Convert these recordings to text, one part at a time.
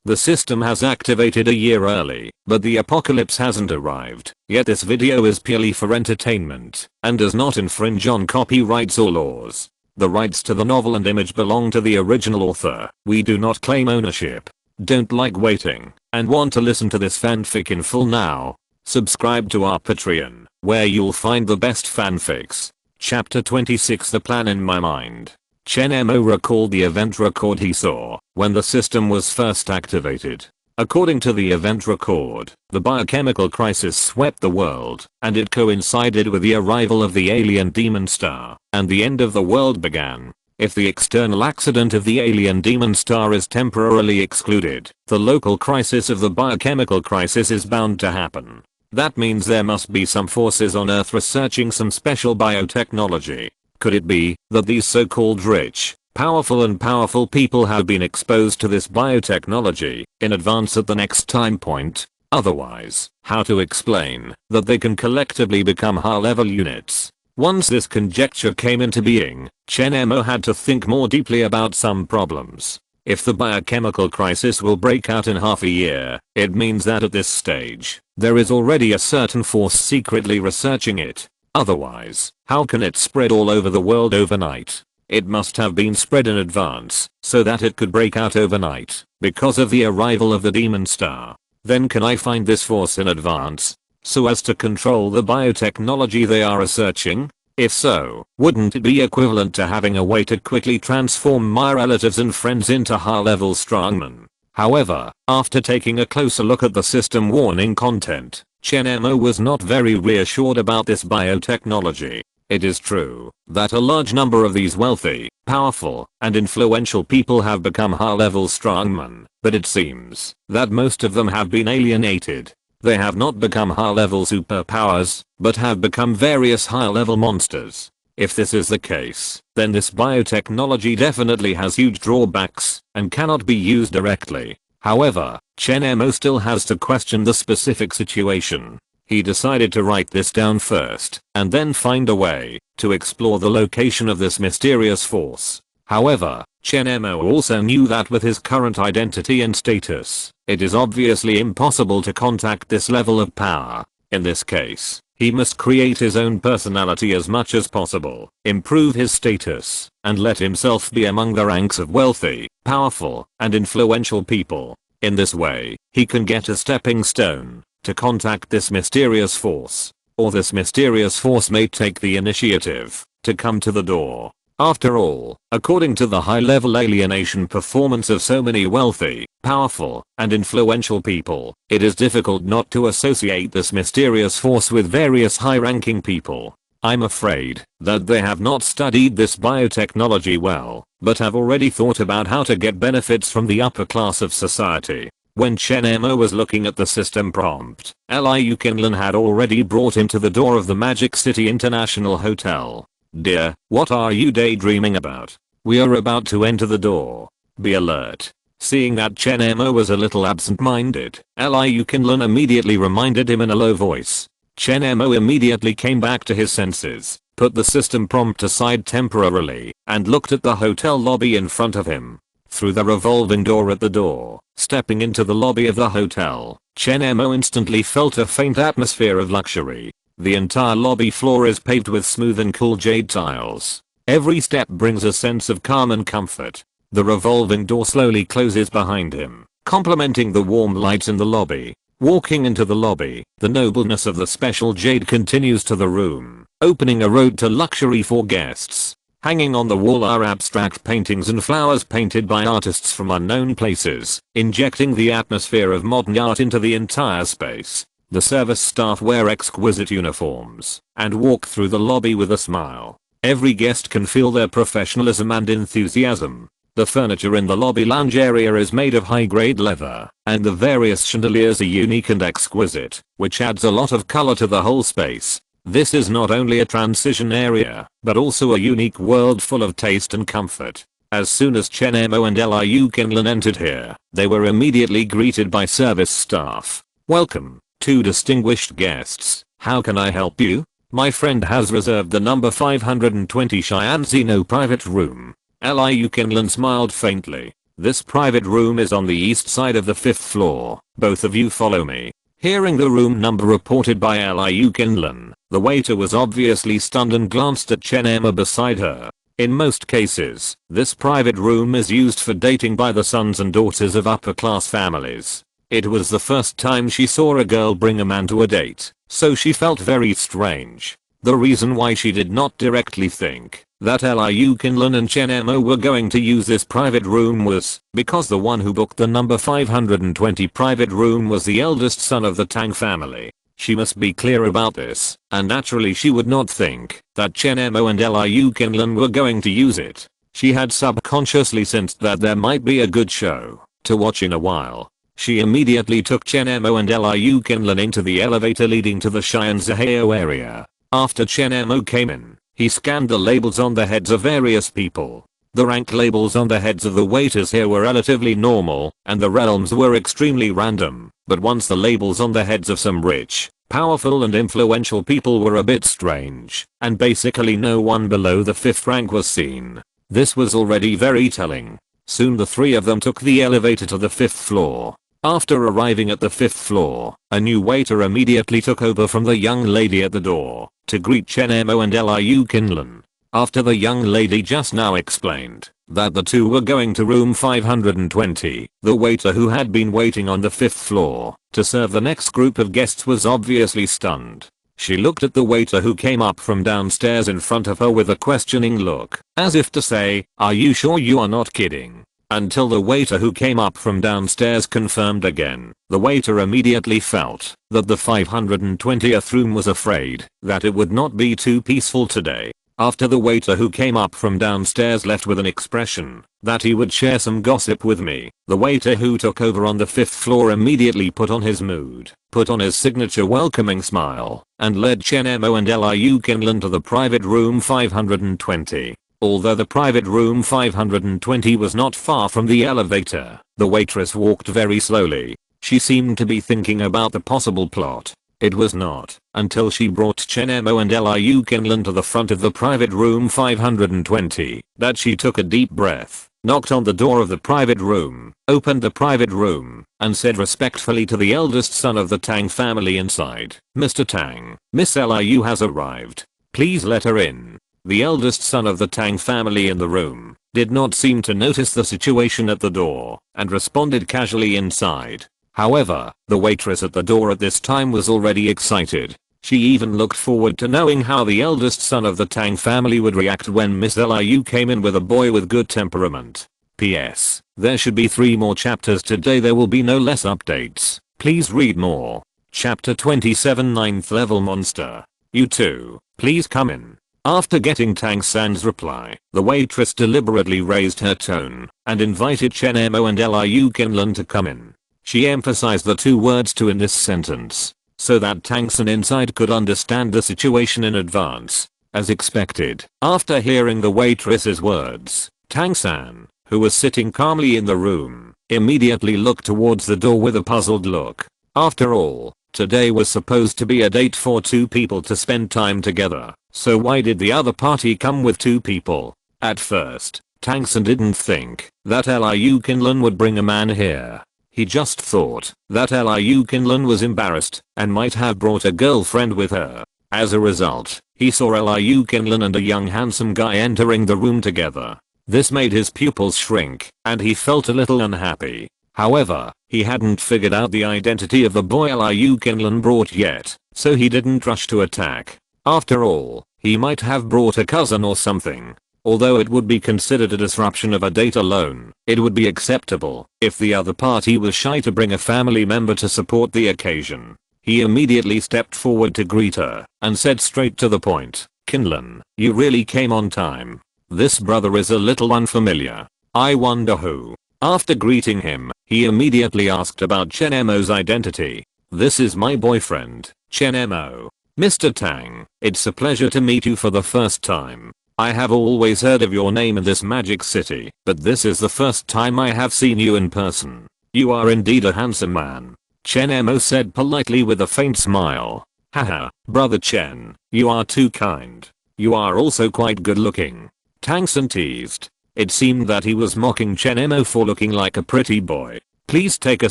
The system has activated a year early, but the apocalypse hasn't arrived. Yet this video is purely for entertainment and does not infringe on copyrights or laws. The rights to the novel and image belong to the original author. We do not claim ownership. Don't like waiting and want to listen to this fanfic in full now? Subscribe to our Patreon, where you'll find the best fanfics. Chapter 26 The Plan in My Mind. Chen Mo recalled the event record he saw when the system was first activated. According to the event record, the biochemical crisis swept the world, and it coincided with the arrival of the alien demon star, and the end of the world began. If the external accident of the alien demon star is temporarily excluded, the local crisis of the biochemical crisis is bound to happen. That means there must be some forces on Earth researching some special biotechnology. Could it be that these so-called rich, powerful people have been exposed to this biotechnology in advance at the next time point? Otherwise, how to explain that they can collectively become high-level units? Once this conjecture came into being, Chen Mo had to think more deeply about some problems. If the biochemical crisis will break out in half a year, it means that at this stage, there is already a certain force secretly researching it. Otherwise, how can it spread all over the world overnight? It must have been spread in advance, so that it could break out overnight, because of the arrival of the demon star. Then can I find this force in advance, so as to control the biotechnology they are researching? If so, wouldn't it be equivalent to having a way to quickly transform my relatives and friends into high-level strongmen? However, after taking a closer look at the system warning content, Chen Mo was not very reassured about this biotechnology. It is true that a large number of these wealthy, powerful, and influential people have become high-level strongmen, but it seems that most of them have been alienated. They have not become high-level superpowers, but have become various high-level monsters. If this is the case, then this biotechnology definitely has huge drawbacks and cannot be used directly. However, Chen Mo still has to question the specific situation. He decided to write this down first, and then find a way to explore the location of this mysterious force. However, Chen Mo also knew that with his current identity and status, it is obviously impossible to contact this level of power. In this case, he must create his own personality as much as possible, improve his status, and let himself be among the ranks of wealthy, powerful, and influential people. In this way, he can get a stepping stone to contact this mysterious force. Or this mysterious force may take the initiative to come to the door. After all, according to the high-level alienation performance of so many wealthy, powerful, and influential people, it is difficult not to associate this mysterious force with various high-ranking people. I'm afraid that they have not studied this biotechnology well, but have already thought about how to get benefits from the upper class of society. When Chen Mo was looking at the system prompt, Liu Qinlan had already brought him to the door of the Magic City International Hotel. Dear, what are you daydreaming about? We are about to enter the door. Be alert. Seeing that Chen Mo was a little absent-minded, Liu Qinlan immediately reminded him in a low voice. Chen Mo immediately came back to his senses, put the system prompt aside temporarily, and looked at the hotel lobby in front of him. Through the revolving door at the door, stepping into the lobby of the hotel, Chen Mo instantly felt a faint atmosphere of luxury. The entire lobby floor is paved with smooth and cool jade tiles. Every step brings a sense of calm and comfort. The revolving door slowly closes behind him, complementing the warm lights in the lobby. Walking into the lobby, the nobleness of the special jade continues to the room, opening a road to luxury for guests. Hanging on the wall are abstract paintings and flowers painted by artists from unknown places, injecting the atmosphere of modern art into the entire space. The service staff wear exquisite uniforms and walk through the lobby with a smile. Every guest can feel their professionalism and enthusiasm. The furniture in the lobby lounge area is made of high-grade leather, and the various chandeliers are unique and exquisite, which adds a lot of color to the whole space. This is not only a transition area, but also a unique world full of taste and comfort. As soon as Chen Mo and Liu Qinlan entered here, they were immediately greeted by service staff. Welcome, two distinguished guests. How can I help you? My friend has reserved the number 520 Cheyenne Zeno private room. Liu Qinlan smiled faintly. This private room is on the east side of the 5th floor. Both of you follow me." Hearing the room number reported by Liu Qinlan, the waiter was obviously stunned and glanced at Chen Mo beside her. In most cases, this private room is used for dating by the sons and daughters of upper class families. It was the first time she saw a girl bring a man to a date, so she felt very strange. The reason why she did not directly think that Liu Qinlan and Chen Mo were going to use this private room was because the one who booked the number 520 private room was the eldest son of the Tang family. She must be clear about this, and naturally she would not think that Chen Mo and Liu Qinlan were going to use it. She had subconsciously sensed that there might be a good show to watch in a while. She immediately took Chen Mo and Liu Qinlan into the elevator leading to the Xianzhao area. After Chen Mo came in, he scanned the labels on the heads of various people. The rank labels on the heads of the waiters here were relatively normal, and the realms were extremely random, but once the labels on the heads of some rich, powerful and influential people were a bit strange, and basically no one below the 5th rank was seen. This was already very telling. Soon the three of them took the elevator to the 5th floor. After arriving at the 5th floor, a new waiter immediately took over from the young lady at the door to greet Chen Mo and Liu Qinlan. After the young lady just now explained that the two were going to room 520, the waiter who had been waiting on the 5th floor to serve the next group of guests was obviously stunned. She looked at the waiter who came up from downstairs in front of her with a questioning look, as if to say, "Are you sure you are not kidding?" Until the waiter who came up from downstairs confirmed again. The waiter immediately felt that the 520th room was afraid that it would not be too peaceful today. After the waiter who came up from downstairs left with an expression that he would share some gossip with me, the waiter who took over on the 5th floor immediately put on his mood, put on his signature welcoming smile, and led Chen Mo and Liu Qinlan to the private room 520. Although the private room 520 was not far from the elevator, the waitress walked very slowly. She seemed to be thinking about the possible plot. It was not until she brought Chen Mo and Liu Qinlan to the front of the private room 520 that she took a deep breath, knocked on the door of the private room, opened the private room, and said respectfully to the eldest son of the Tang family inside, "Mr. Tang, Miss Liu has arrived. Please let her in." The eldest son of the Tang family in the room did not seem to notice the situation at the door and responded casually inside. However, the waitress at the door at this time was already excited. She even looked forward to knowing how the eldest son of the Tang family would react when Miss Liu came in with a boy with good temperament. P.S. There should be 3 more chapters today. There will be no less updates. Please read more. Chapter 27 9th level monster. You too, please come in. After getting Tang San's reply, the waitress deliberately raised her tone and invited Chen Mo and Liu Qinlan to come in. She emphasized the 2 words "to" in this sentence so that Tang San inside could understand the situation in advance. As expected, after hearing the waitress's words, Tang San, who was sitting calmly in the room, immediately looked towards the door with a puzzled look. After all, today was supposed to be a date for 2 people to spend time together. So why did the other party come with 2 people? At first, Tang San didn't think that Liu Qinlan would bring a man here. He just thought that Liu Qinlan was embarrassed and might have brought a girlfriend with her. As a result, he saw Liu Qinlan and a young handsome guy entering the room together. This made his pupils shrink, and he felt a little unhappy. However, he hadn't figured out the identity of the boy Liu Qinlan brought yet, so he didn't rush to attack. After all, he might have brought a cousin or something. Although it would be considered a disruption of a date alone, it would be acceptable if the other party was shy to bring a family member to support the occasion. He immediately stepped forward to greet her and said straight to the point, "Qinlan, you really came on time. This brother is a little unfamiliar. I wonder who." After greeting him, he immediately asked about Chen Mo's identity. "This is my boyfriend, Chen Mo. Mr. Tang, it's a pleasure to meet you for the first time. I have always heard of your name in this magic city, but this is the first time I have seen you in person. You are indeed a handsome man," Chen Mo said politely with a faint smile. "Haha, brother Chen, you are too kind. You are also quite good looking," Tang San teased. It seemed that he was mocking Chen Mo for looking like a pretty boy. Please take a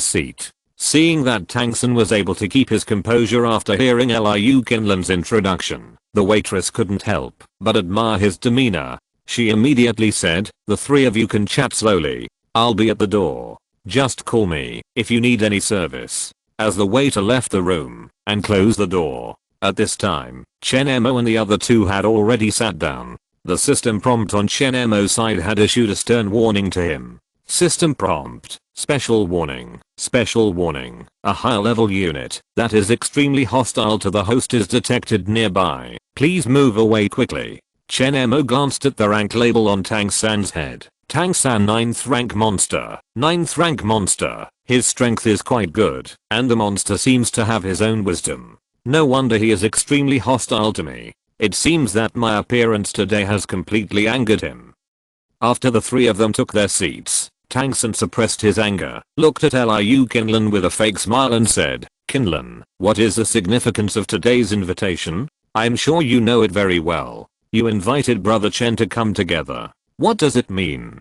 seat. Seeing that Tang San was able to keep his composure after hearing Liu Qinlan's introduction, the waitress couldn't help but admire his demeanor. She immediately said, "The three of you can chat slowly. I'll be at the door. Just call me if you need any service." As the waiter left the room and closed the door, at this time, Chen Mo and the other two had already sat down. The system prompt on Chen Mo's side had issued a stern warning to him. System prompt, special warning, a higher level unit that is extremely hostile to the host is detected nearby. Please move away quickly. Chen Mo glanced at the rank label on Tang San's head. Tang San 9th rank monster. 9th rank monster. His strength is quite good, and the monster seems to have his own wisdom. No wonder he is extremely hostile to me. It seems that my appearance today has completely angered him. After the three of them took their seats, Tang San suppressed his anger, looked at Liu Qinlan with a fake smile and said, "Qinlan, what is the significance of today's invitation? I'm sure you know it very well. You invited brother Chen to come together. What does it mean?"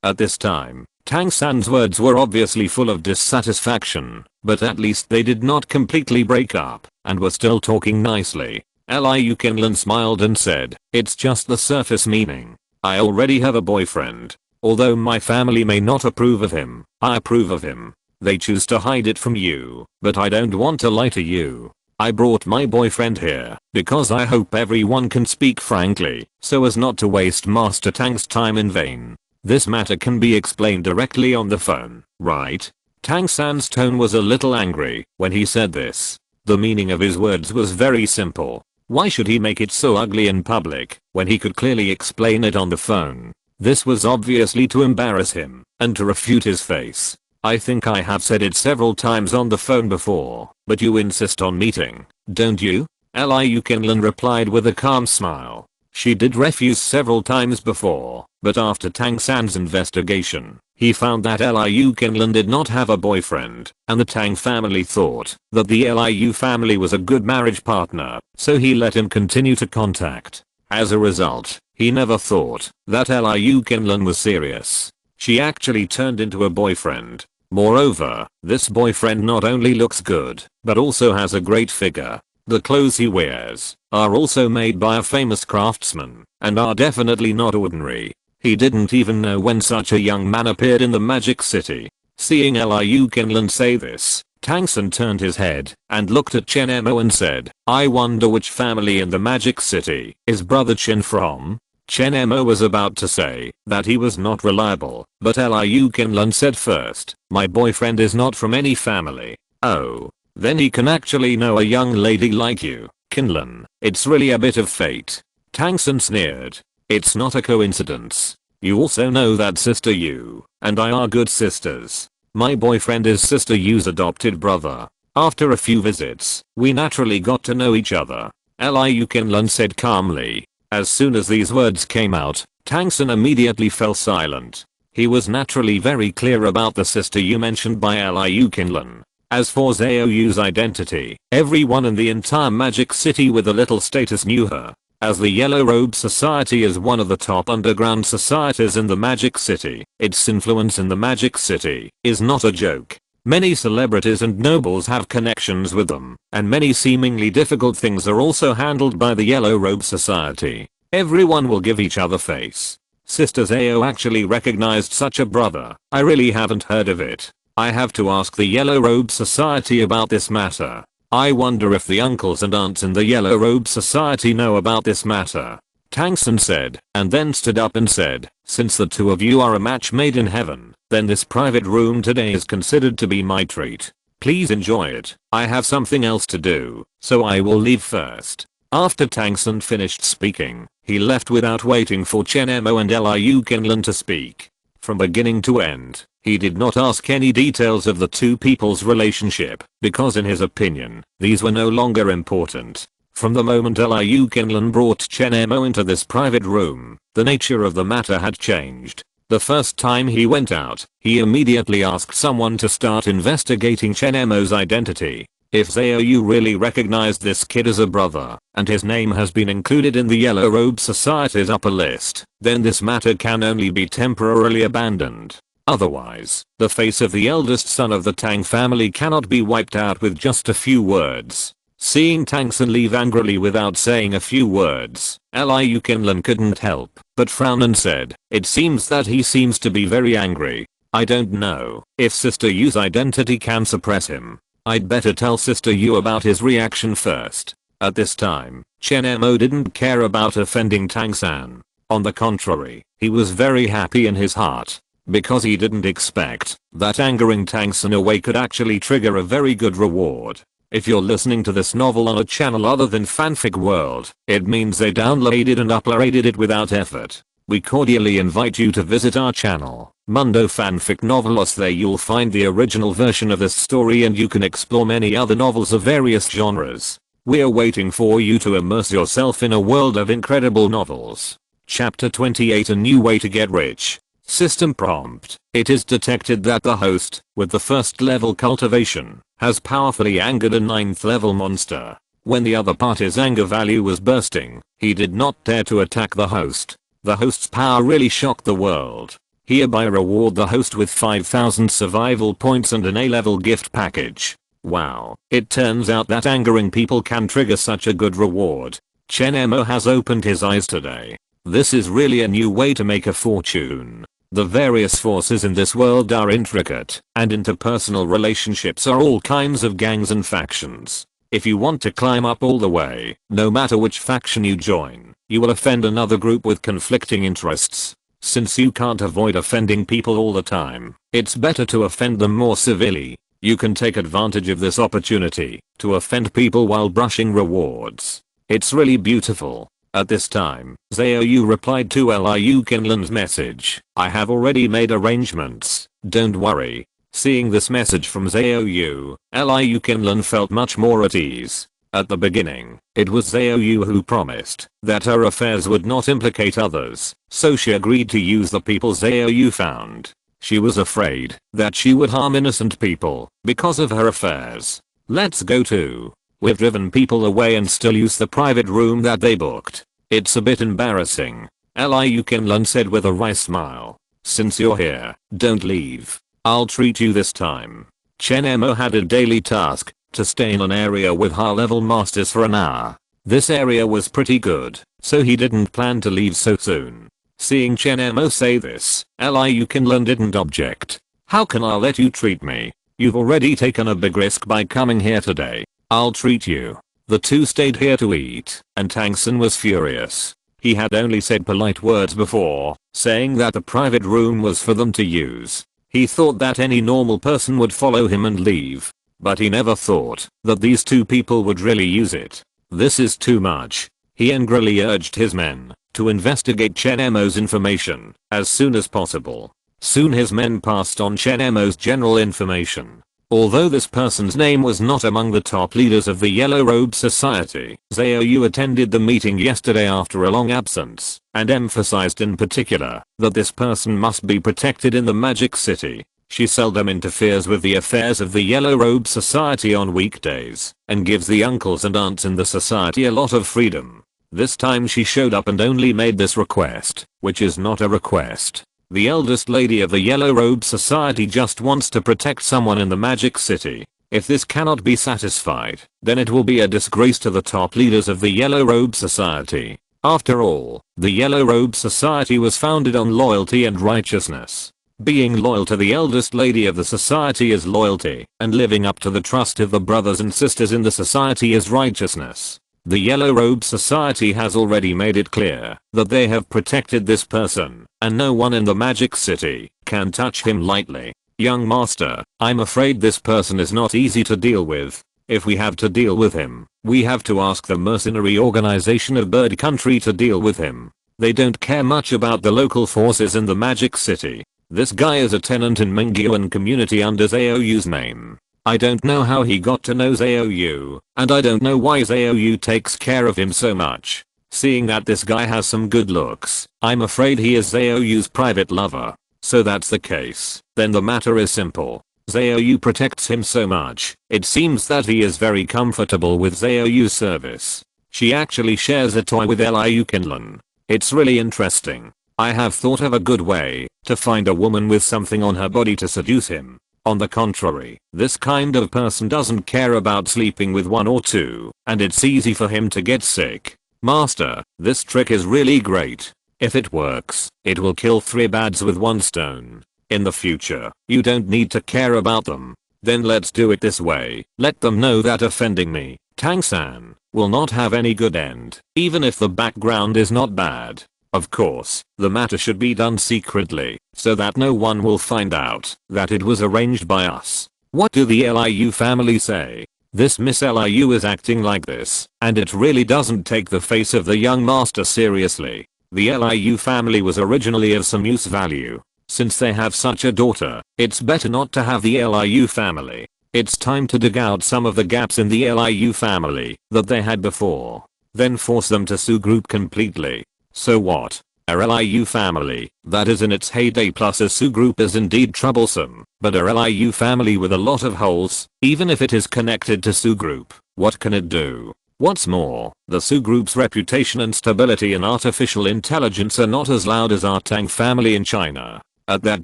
At this time, Tang San's words were obviously full of dissatisfaction, but at least they did not completely break up and were still talking nicely. Liu Qinlan smiled and said, "It's just the surface meaning. I already have a boyfriend. Although my family may not approve of him, I approve of him. They choose to hide it from you, but I don't want to lie to you. I brought my boyfriend here because I hope everyone can speak frankly so as not to waste Master Tang's time in vain. This matter can be explained directly on the phone, right?" Tang San's tone was a little angry when he said this. The meaning of his words was very simple. Why should he make it so ugly in public when he could clearly explain it on the phone? This was obviously to embarrass him and to refute his face. "I think I have said it several times on the phone before, but you insist on meeting, don't you?" Liu Qinlan replied with a calm smile. She did refuse several times before, but after Tang San's investigation, he found that Liu Qinlan did not have a boyfriend, and the Tang family thought that the Liu family was a good marriage partner, so he let him continue to contact. As a result, he never thought that Liu Qinlan was serious. She actually turned into a boyfriend. Moreover, this boyfriend not only looks good, but also has a great figure. The clothes he wears are also made by a famous craftsman and are definitely not ordinary. He didn't even know when such a young man appeared in the Magic City. Seeing Liu Qinlan say this, Tang San turned his head and looked at Chen Mo and said, "I wonder which family in the Magic City is brother Chen from?" Chen Mo was about to say that he was not reliable, but Liu Qinlan said first, "My boyfriend is not from any family." "Oh. Then he can actually know a young lady like you, Qinlan. It's really a bit of fate." Tang San sneered. "It's not a coincidence. You also know that Sister Yu and I are good sisters. My boyfriend is Sister Yu's adopted brother. After a few visits, we naturally got to know each other," Liu Qinlan said calmly. As soon as these words came out, Tang San immediately fell silent. He was naturally very clear about the Sister Yu mentioned by Liu Qinlan. As for Zhao Yu's identity, everyone in the entire Magic City with a little status knew her. As the Yellow Robe Society is one of the top underground societies in the Magic City, its influence in the Magic City is not a joke. Many celebrities and nobles have connections with them, and many seemingly difficult things are also handled by the Yellow Robe Society. Everyone will give each other face. Sister Zhao actually recognized such a brother. I really haven't heard of it. I have to ask the Yellow Robe Society about this matter. I wonder if the uncles and aunts in the Yellow Robe Society know about this matter." Tang San said, and then stood up and said, "Since the two of you are a match made in heaven, then this private room today is considered to be my treat. Please enjoy it. I have something else to do, so I will leave first." After Tang San finished speaking, he left without waiting for Chen Mo and Liu Qinlan to speak. From beginning to end, he did not ask any details of the two people's relationship, because in his opinion, these were no longer important. From the moment Liu Qinlan brought Chen Mo into this private room, the nature of the matter had changed. The first time he went out, he immediately asked someone to start investigating Chen Mo's identity. If Zhao really recognized this kid as a brother, and his name has been included in the Yellow Robe Society's upper list, then this matter can only be temporarily abandoned. Otherwise, the face of the eldest son of the Tang family cannot be wiped out with just a few words. Seeing Tang San leave angrily without saying a few words, Liu Qinlan couldn't help but frown and said, "It seems that he seems to be very angry. I don't know if Sister Yu's identity can suppress him. I'd better tell Sister Yu about his reaction first." At this time, Chen Mo didn't care about offending Tang San. On the contrary, he was very happy in his heart, because he didn't expect that angering Tang San away could actually trigger a very good reward. If you're listening to this novel on a channel other than Fanfic World, it means they downloaded and uploaded it without effort. We cordially invite you to visit our channel, Mundo Fanfic Novelos. There you'll find the original version of this story and you can explore many other novels of various genres. We're waiting for you to immerse yourself in a world of incredible novels. Chapter 28, A New Way to Get Rich. System prompt. It is detected that the host, with the first level cultivation, has powerfully angered a 9th level monster. When the other party's anger value was bursting, he did not dare to attack the host. The host's power really shocked the world. Hereby reward the host with 5,000 survival points and an A-level gift package. Wow, it turns out that angering people can trigger such a good reward. Chen Mo has opened his eyes today. This is really a new way to make a fortune. The various forces in this world are intricate, and interpersonal relationships are all kinds of gangs and factions. If you want to climb up all the way, no matter which faction you join, you will offend another group with conflicting interests. Since you can't avoid offending people all the time, it's better to offend them more civilly. You can take advantage of this opportunity to offend people while brushing rewards. It's really beautiful. At this time, Zhao Yu replied to Liu Qinlan's message. "I have already made arrangements, don't worry." Seeing this message from Zhao Yu, Liu Qinlan felt much more at ease. At the beginning, it was Zhao Yu who promised that her affairs would not implicate others, so she agreed to use the people Zhao Yu found. She was afraid that she would harm innocent people because of her affairs. "Let's go too. We've driven people away and still use the private room that they booked. It's a bit embarrassing," Liu Qinlan said with a wry smile. "Since you're here, don't leave. I'll treat you this time." Chen Mo had a daily task to stay in an area with high-level masters for an hour. This area was pretty good, so he didn't plan to leave so soon. Seeing Chen Mo say this, Liu Qinlan didn't object. "How can I let you treat me? You've already taken a big risk by coming here today. I'll treat you." The two stayed here to eat, and Tang San was furious. He had only said polite words before, saying that the private room was for them to use. He thought that any normal person would follow him and leave, but he never thought that these two people would really use it. This is too much. He angrily urged his men to investigate Chen Mo's information as soon as possible. Soon his men passed on Chen Mo's general information. Although this person's name was not among the top leaders of the Yellow Robe Society, Zhao Yu attended the meeting yesterday after a long absence, and emphasized in particular that this person must be protected in the Magic City. She seldom interferes with the affairs of the Yellow Robe Society on weekdays, and gives the uncles and aunts in the society a lot of freedom. This time she showed up and only made this request, which is not a request. The eldest lady of the Yellow Robe Society just wants to protect someone in the Magic City. If this cannot be satisfied, then it will be a disgrace to the top leaders of the Yellow Robe Society. After all, the Yellow Robe Society was founded on loyalty and righteousness. Being loyal to the eldest lady of the society is loyalty, and living up to the trust of the brothers and sisters in the society is righteousness. The Yellow Robe Society has already made it clear that they have protected this person, and no one in the Magic City can touch him lightly. "Young master, I'm afraid this person is not easy to deal with. If we have to deal with him, we have to ask the mercenary organization of Bird Country to deal with him. They don't care much about the local forces in the Magic City. This guy is a tenant in Mingguan community under Zhao Yu's name. I don't know how he got to know Zhao Yu, and I don't know why Zhao Yu takes care of him so much. Seeing that this guy has some good looks, I'm afraid he is Zhao Yu's private lover. So that's the case, then the matter is simple. Xiaoyu protects him so much. It seems that he is very comfortable with Xiaoyu's service. She actually shares a toy with Liu Qinlan. It's really interesting. I have thought of a good way to find a woman with something on her body to seduce him. On the contrary, this kind of person doesn't care about sleeping with one or two, and it's easy for him to get sick. Master, this trick is really great. If it works, it will kill 3 birds with 1 stone. In the future, you don't need to care about them. Then let's do it this way. Let them know that offending me, Tang-san, will not have any good end, even if the background is not bad. Of course, the matter should be done secretly, so that no one will find out that it was arranged by us. What do the Liu family say? This Miss Liu is acting like this, and it really doesn't take the face of the young master seriously. The Liu family was originally of some use value. Since they have such a daughter, it's better not to have the Liu family. It's time to dig out some of the gaps in the Liu family that they had before. Then force them to sue group completely. So what? A Liu family that is in its heyday plus a Su group is indeed troublesome, but a Liu family with a lot of holes, even if it is connected to Su group, what can it do? What's more, the Su group's reputation and stability in artificial intelligence are not as loud as our Tang family in China. At that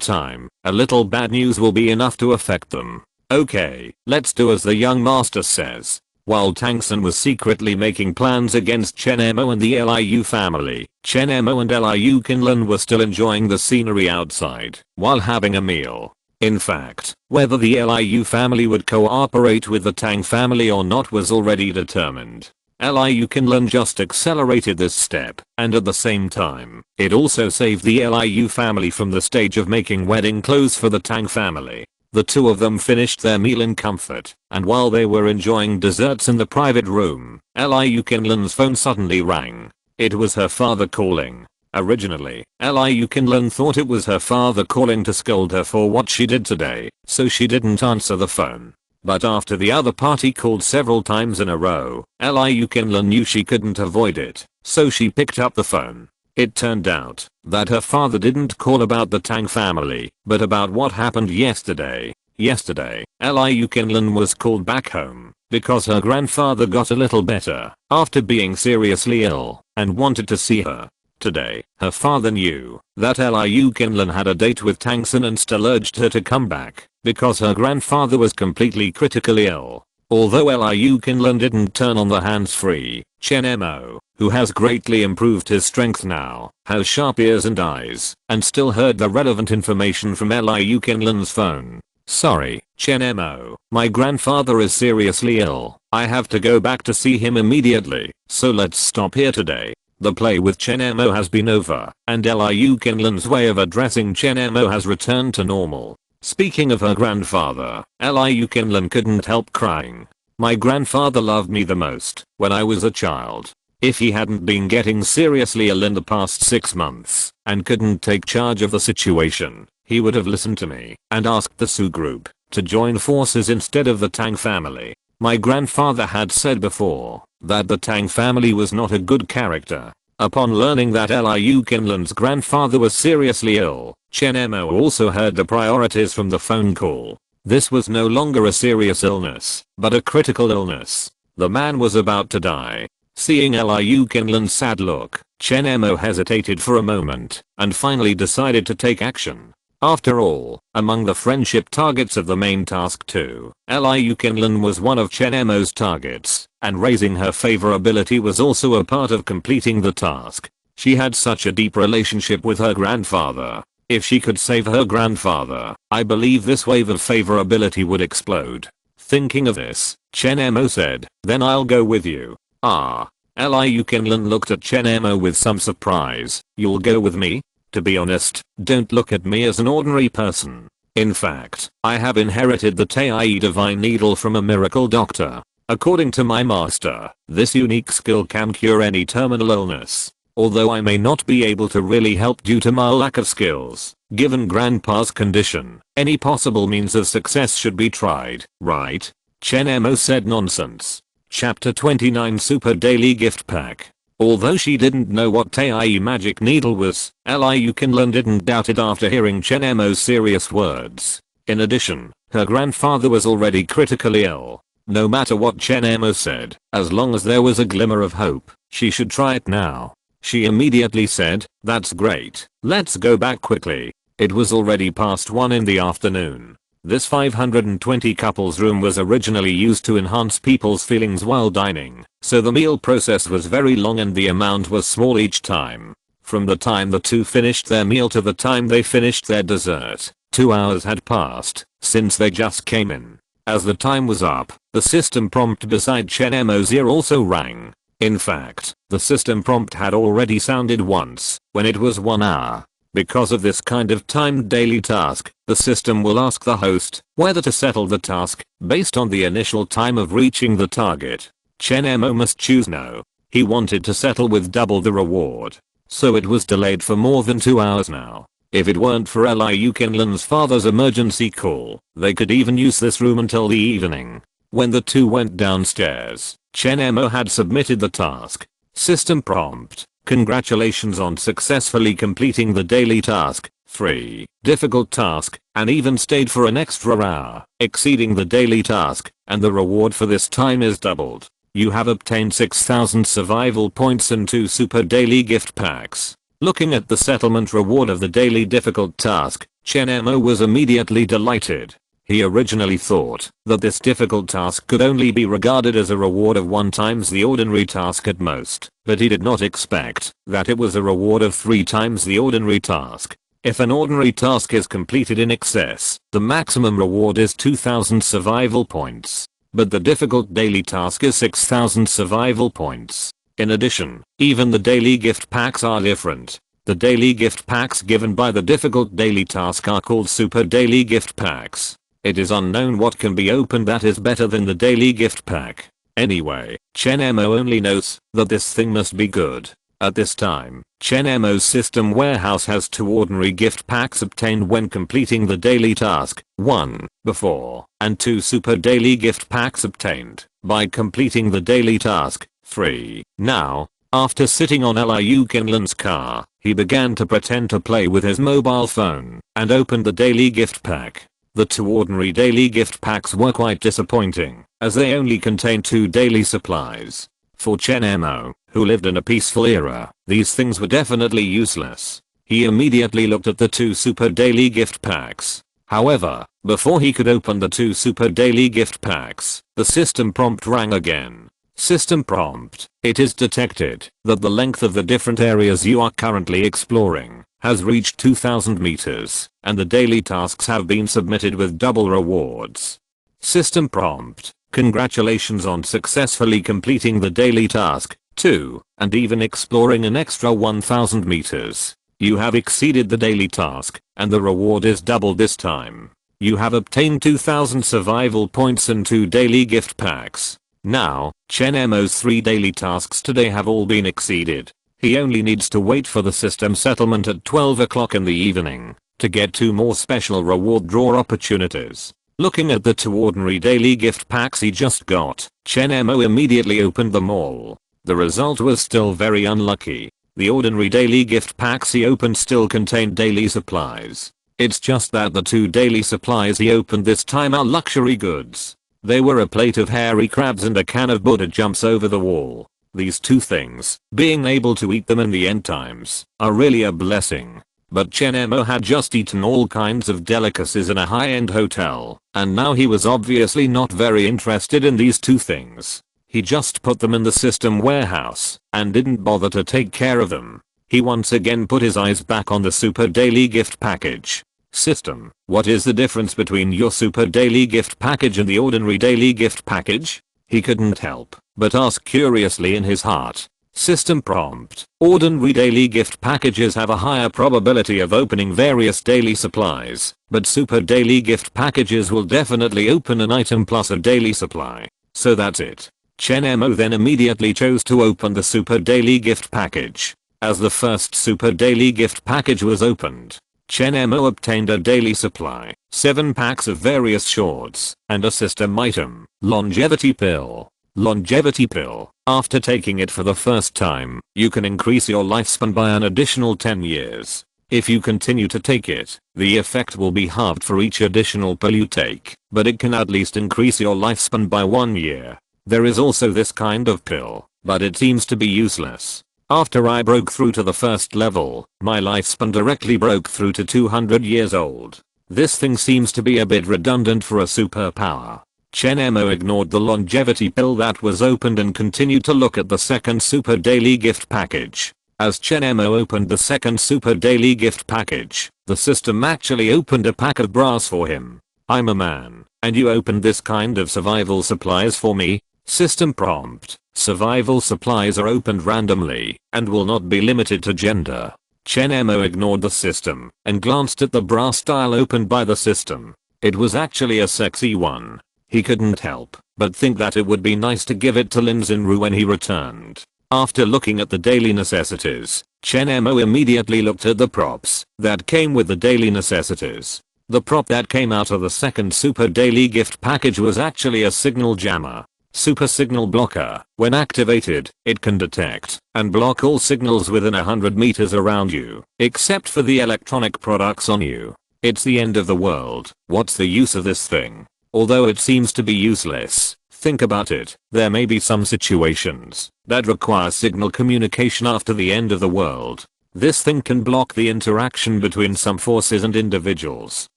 time, a little bad news will be enough to affect them. Okay, let's do as the young master says. While Tang-san was secretly making plans against Chen Mo and the Liu family, Chen Mo and Liu Qinlan were still enjoying the scenery outside while having a meal. In fact, whether the Liu family would cooperate with the Tang family or not was already determined. Liu Qinlan just accelerated this step, and at the same time, it also saved the Liu family from the stage of making wedding clothes for the Tang family. The two of them finished their meal in comfort, and while they were enjoying desserts in the private room, Liu Qinlan's phone suddenly rang. It was her father calling. Originally, Liu Qinlan thought it was her father calling to scold her for what she did today, so she didn't answer the phone. But after the other party called several times in a row, Liu Qinlan knew she couldn't avoid it, so she picked up the phone. It turned out that her father didn't call about the Tang family, but about what happened yesterday. Yesterday, Liu Qinlan was called back home because her grandfather got a little better after being seriously ill and wanted to see her. Today, her father knew that Liu Qinlan had a date with Tang-san and still urged her to come back because her grandfather was completely critically ill. Although Liu Qinlan didn't turn on the hands-free, Chen Mo, who has greatly improved his strength now, has sharp ears and eyes, and still heard the relevant information from Liu Qinlan's phone. Sorry, Chen Mo, my grandfather is seriously ill. I have to go back to see him immediately, so let's stop here today. The play with Chen Mo has been over, and Liu Qinlan's way of addressing Chen Mo has returned to normal. Speaking of her grandfather, Liu Qinlan couldn't help crying. My grandfather loved me the most when I was a child. If he hadn't been getting seriously ill in the past 6 months and couldn't take charge of the situation, he would have listened to me and asked the Su group to join forces instead of the Tang family. My grandfather had said before that the Tang family was not a good character. Upon learning that Liu Qinlan's grandfather was seriously ill, Chen Mo also heard the priorities from the phone call. This was no longer a serious illness, but a critical illness. The man was about to die. Seeing Liu Qinlan's sad look, Chen Mo hesitated for a moment and finally decided to take action. After all, among the friendship targets of the main task 2, Liu Qinlan was one of Chen Mo's targets, and raising her favorability was also a part of completing the task. She had such a deep relationship with her grandfather. If she could save her grandfather, I believe this wave of favorability would explode. Thinking of this, Chen Mo said, then I'll go with you. Liu Qinlan looked at Chen Mo with some surprise. You'll go with me? To be honest, don't look at me as an ordinary person. In fact, I have inherited the Tai Divine Needle from a miracle doctor. According to my master, this unique skill can cure any terminal illness. Although I may not be able to really help due to my lack of skills, given grandpa's condition, any possible means of success should be tried, right? Chen Mo said nonsense. Chapter 29 Super Daily Gift Pack. Although she didn't know what Tai Magic Needle was, Liu Qinlan didn't doubt it after hearing Chen Mo's serious words. In addition, her grandfather was already critically ill. No matter what Chen Mo said, as long as there was a glimmer of hope, she should try it now. She immediately said, "That's great, let's go back quickly." It was already past 1 in the afternoon. This 520 couples room was originally used to enhance people's feelings while dining, so the meal process was very long and the amount was small each time. From the time the two finished their meal to the time they finished their dessert, 2 hours had passed, since they just came in. As the time was up, the system prompt beside Chen Mo's ear also rang. In fact, the system prompt had already sounded once, when it was 1 hour. Because of this kind of timed daily task, the system will ask the host whether to settle the task based on the initial time of reaching the target. Chen Mo must choose no. He wanted to settle with double the reward. So it was delayed for more than 2 hours now. If it weren't for Liu Qinlan's father's emergency call, they could even use this room until the evening. When the two went downstairs, Chen Mo had submitted the task. System prompt: congratulations on successfully completing the daily task, free, difficult task, and even stayed for an extra hour, exceeding the daily task, and the reward for this time is doubled. You have obtained 6,000 survival points and 2 super daily gift packs. Looking at the settlement reward of the daily difficult task, Chen Mo was immediately delighted. He originally thought that this difficult task could only be regarded as a reward of 1 times the ordinary task at most, but he did not expect that it was a reward of 3 times the ordinary task. If an ordinary task is completed in excess, the maximum reward is 2,000 survival points. But the difficult daily task is 6,000 survival points. In addition, even the daily gift packs are different. The daily gift packs given by the difficult daily task are called super daily gift packs. It is unknown what can be opened that is better than the daily gift pack. Anyway, Chen Mo only knows that this thing must be good. At this time, Chen Mo's system warehouse has 2 ordinary gift packs obtained when completing the daily task, 1 before, and 2 super daily gift packs obtained by completing the daily task, 3. Now, after sitting on Liu Qinlan's car, he began to pretend to play with his mobile phone and opened the daily gift pack. The 2 ordinary daily gift packs were quite disappointing, as they only contained 2 daily supplies. For Chen Mo, who lived in a peaceful era, these things were definitely useless. He immediately looked at the 2 super daily gift packs. However, before he could open the 2 super daily gift packs, the system prompt rang again. System prompt: it is detected that the length of the different areas you are currently exploring has reached 2,000 meters, and the daily tasks have been submitted with double rewards. System prompt: congratulations on successfully completing the daily task, 2, and even exploring an extra 1,000 meters. You have exceeded the daily task, and the reward is doubled this time. You have obtained 2,000 survival points and 2 daily gift packs. Now, Chen Mo's 3 daily tasks today have all been exceeded. He only needs to wait for the system settlement at 12 o'clock in the evening to get 2 more special reward draw opportunities. Looking at the 2 ordinary daily gift packs he just got, Chen Mo immediately opened them all. The result was still very unlucky. The ordinary daily gift packs he opened still contained daily supplies. It's just that the 2 daily supplies he opened this time are luxury goods. They were a plate of hairy crabs and a can of Buddha jumps over the wall. These 2 things, being able to eat them in the end times, are really a blessing. But Chen Mo had just eaten all kinds of delicacies in a high-end hotel, and now he was obviously not very interested in these 2 things. He just put them in the system warehouse, and didn't bother to take care of them. He once again put his eyes back on the super daily gift package. System: what is the difference between your super daily gift package and the ordinary daily gift package? He couldn't help but ask curiously in his heart. System prompt: ordinary daily gift packages have a higher probability of opening various daily supplies, but super daily gift packages will definitely open an item plus a daily supply. So that's it. Chen Mo then immediately chose to open the super daily gift package. As the first super daily gift package was opened, Chen Mo obtained a daily supply, 7 packs of various shorts, and a system item, longevity pill. Longevity pill. After taking it for the first time, you can increase your lifespan by an additional 10 years. If you continue to take it, the effect will be halved for each additional pill you take, but it can at least increase your lifespan by 1 year. There is also this kind of pill, but it seems to be useless. After I broke through to the first level, my lifespan directly broke through to 200 years old. This thing seems to be a bit redundant for a superpower. Chen Mo ignored the longevity pill that was opened and continued to look at the second super daily gift package. As Chen Mo opened the second super daily gift package, the system actually opened a pack of bras for him. I'm a man, and you opened this kind of survival supplies for me? System prompt. Survival supplies are opened randomly, and will not be limited to gender. Chen Mo ignored the system, and glanced at the bra style opened by the system. It was actually a sexy one. He couldn't help but think that it would be nice to give it to Lin Xinru when he returned. After looking at the daily necessities, Chen Mo immediately looked at the props that came with the daily necessities. The prop that came out of the second super daily gift package was actually a signal jammer. Super signal blocker. When activated, it can detect and block all signals within 100 meters around you, except for the electronic products on you. It's the end of the world. What's the use of this thing? Although it seems to be useless, think about it. There may be some situations that require signal communication after the end of the world. This thing can block the interaction between some forces and individuals.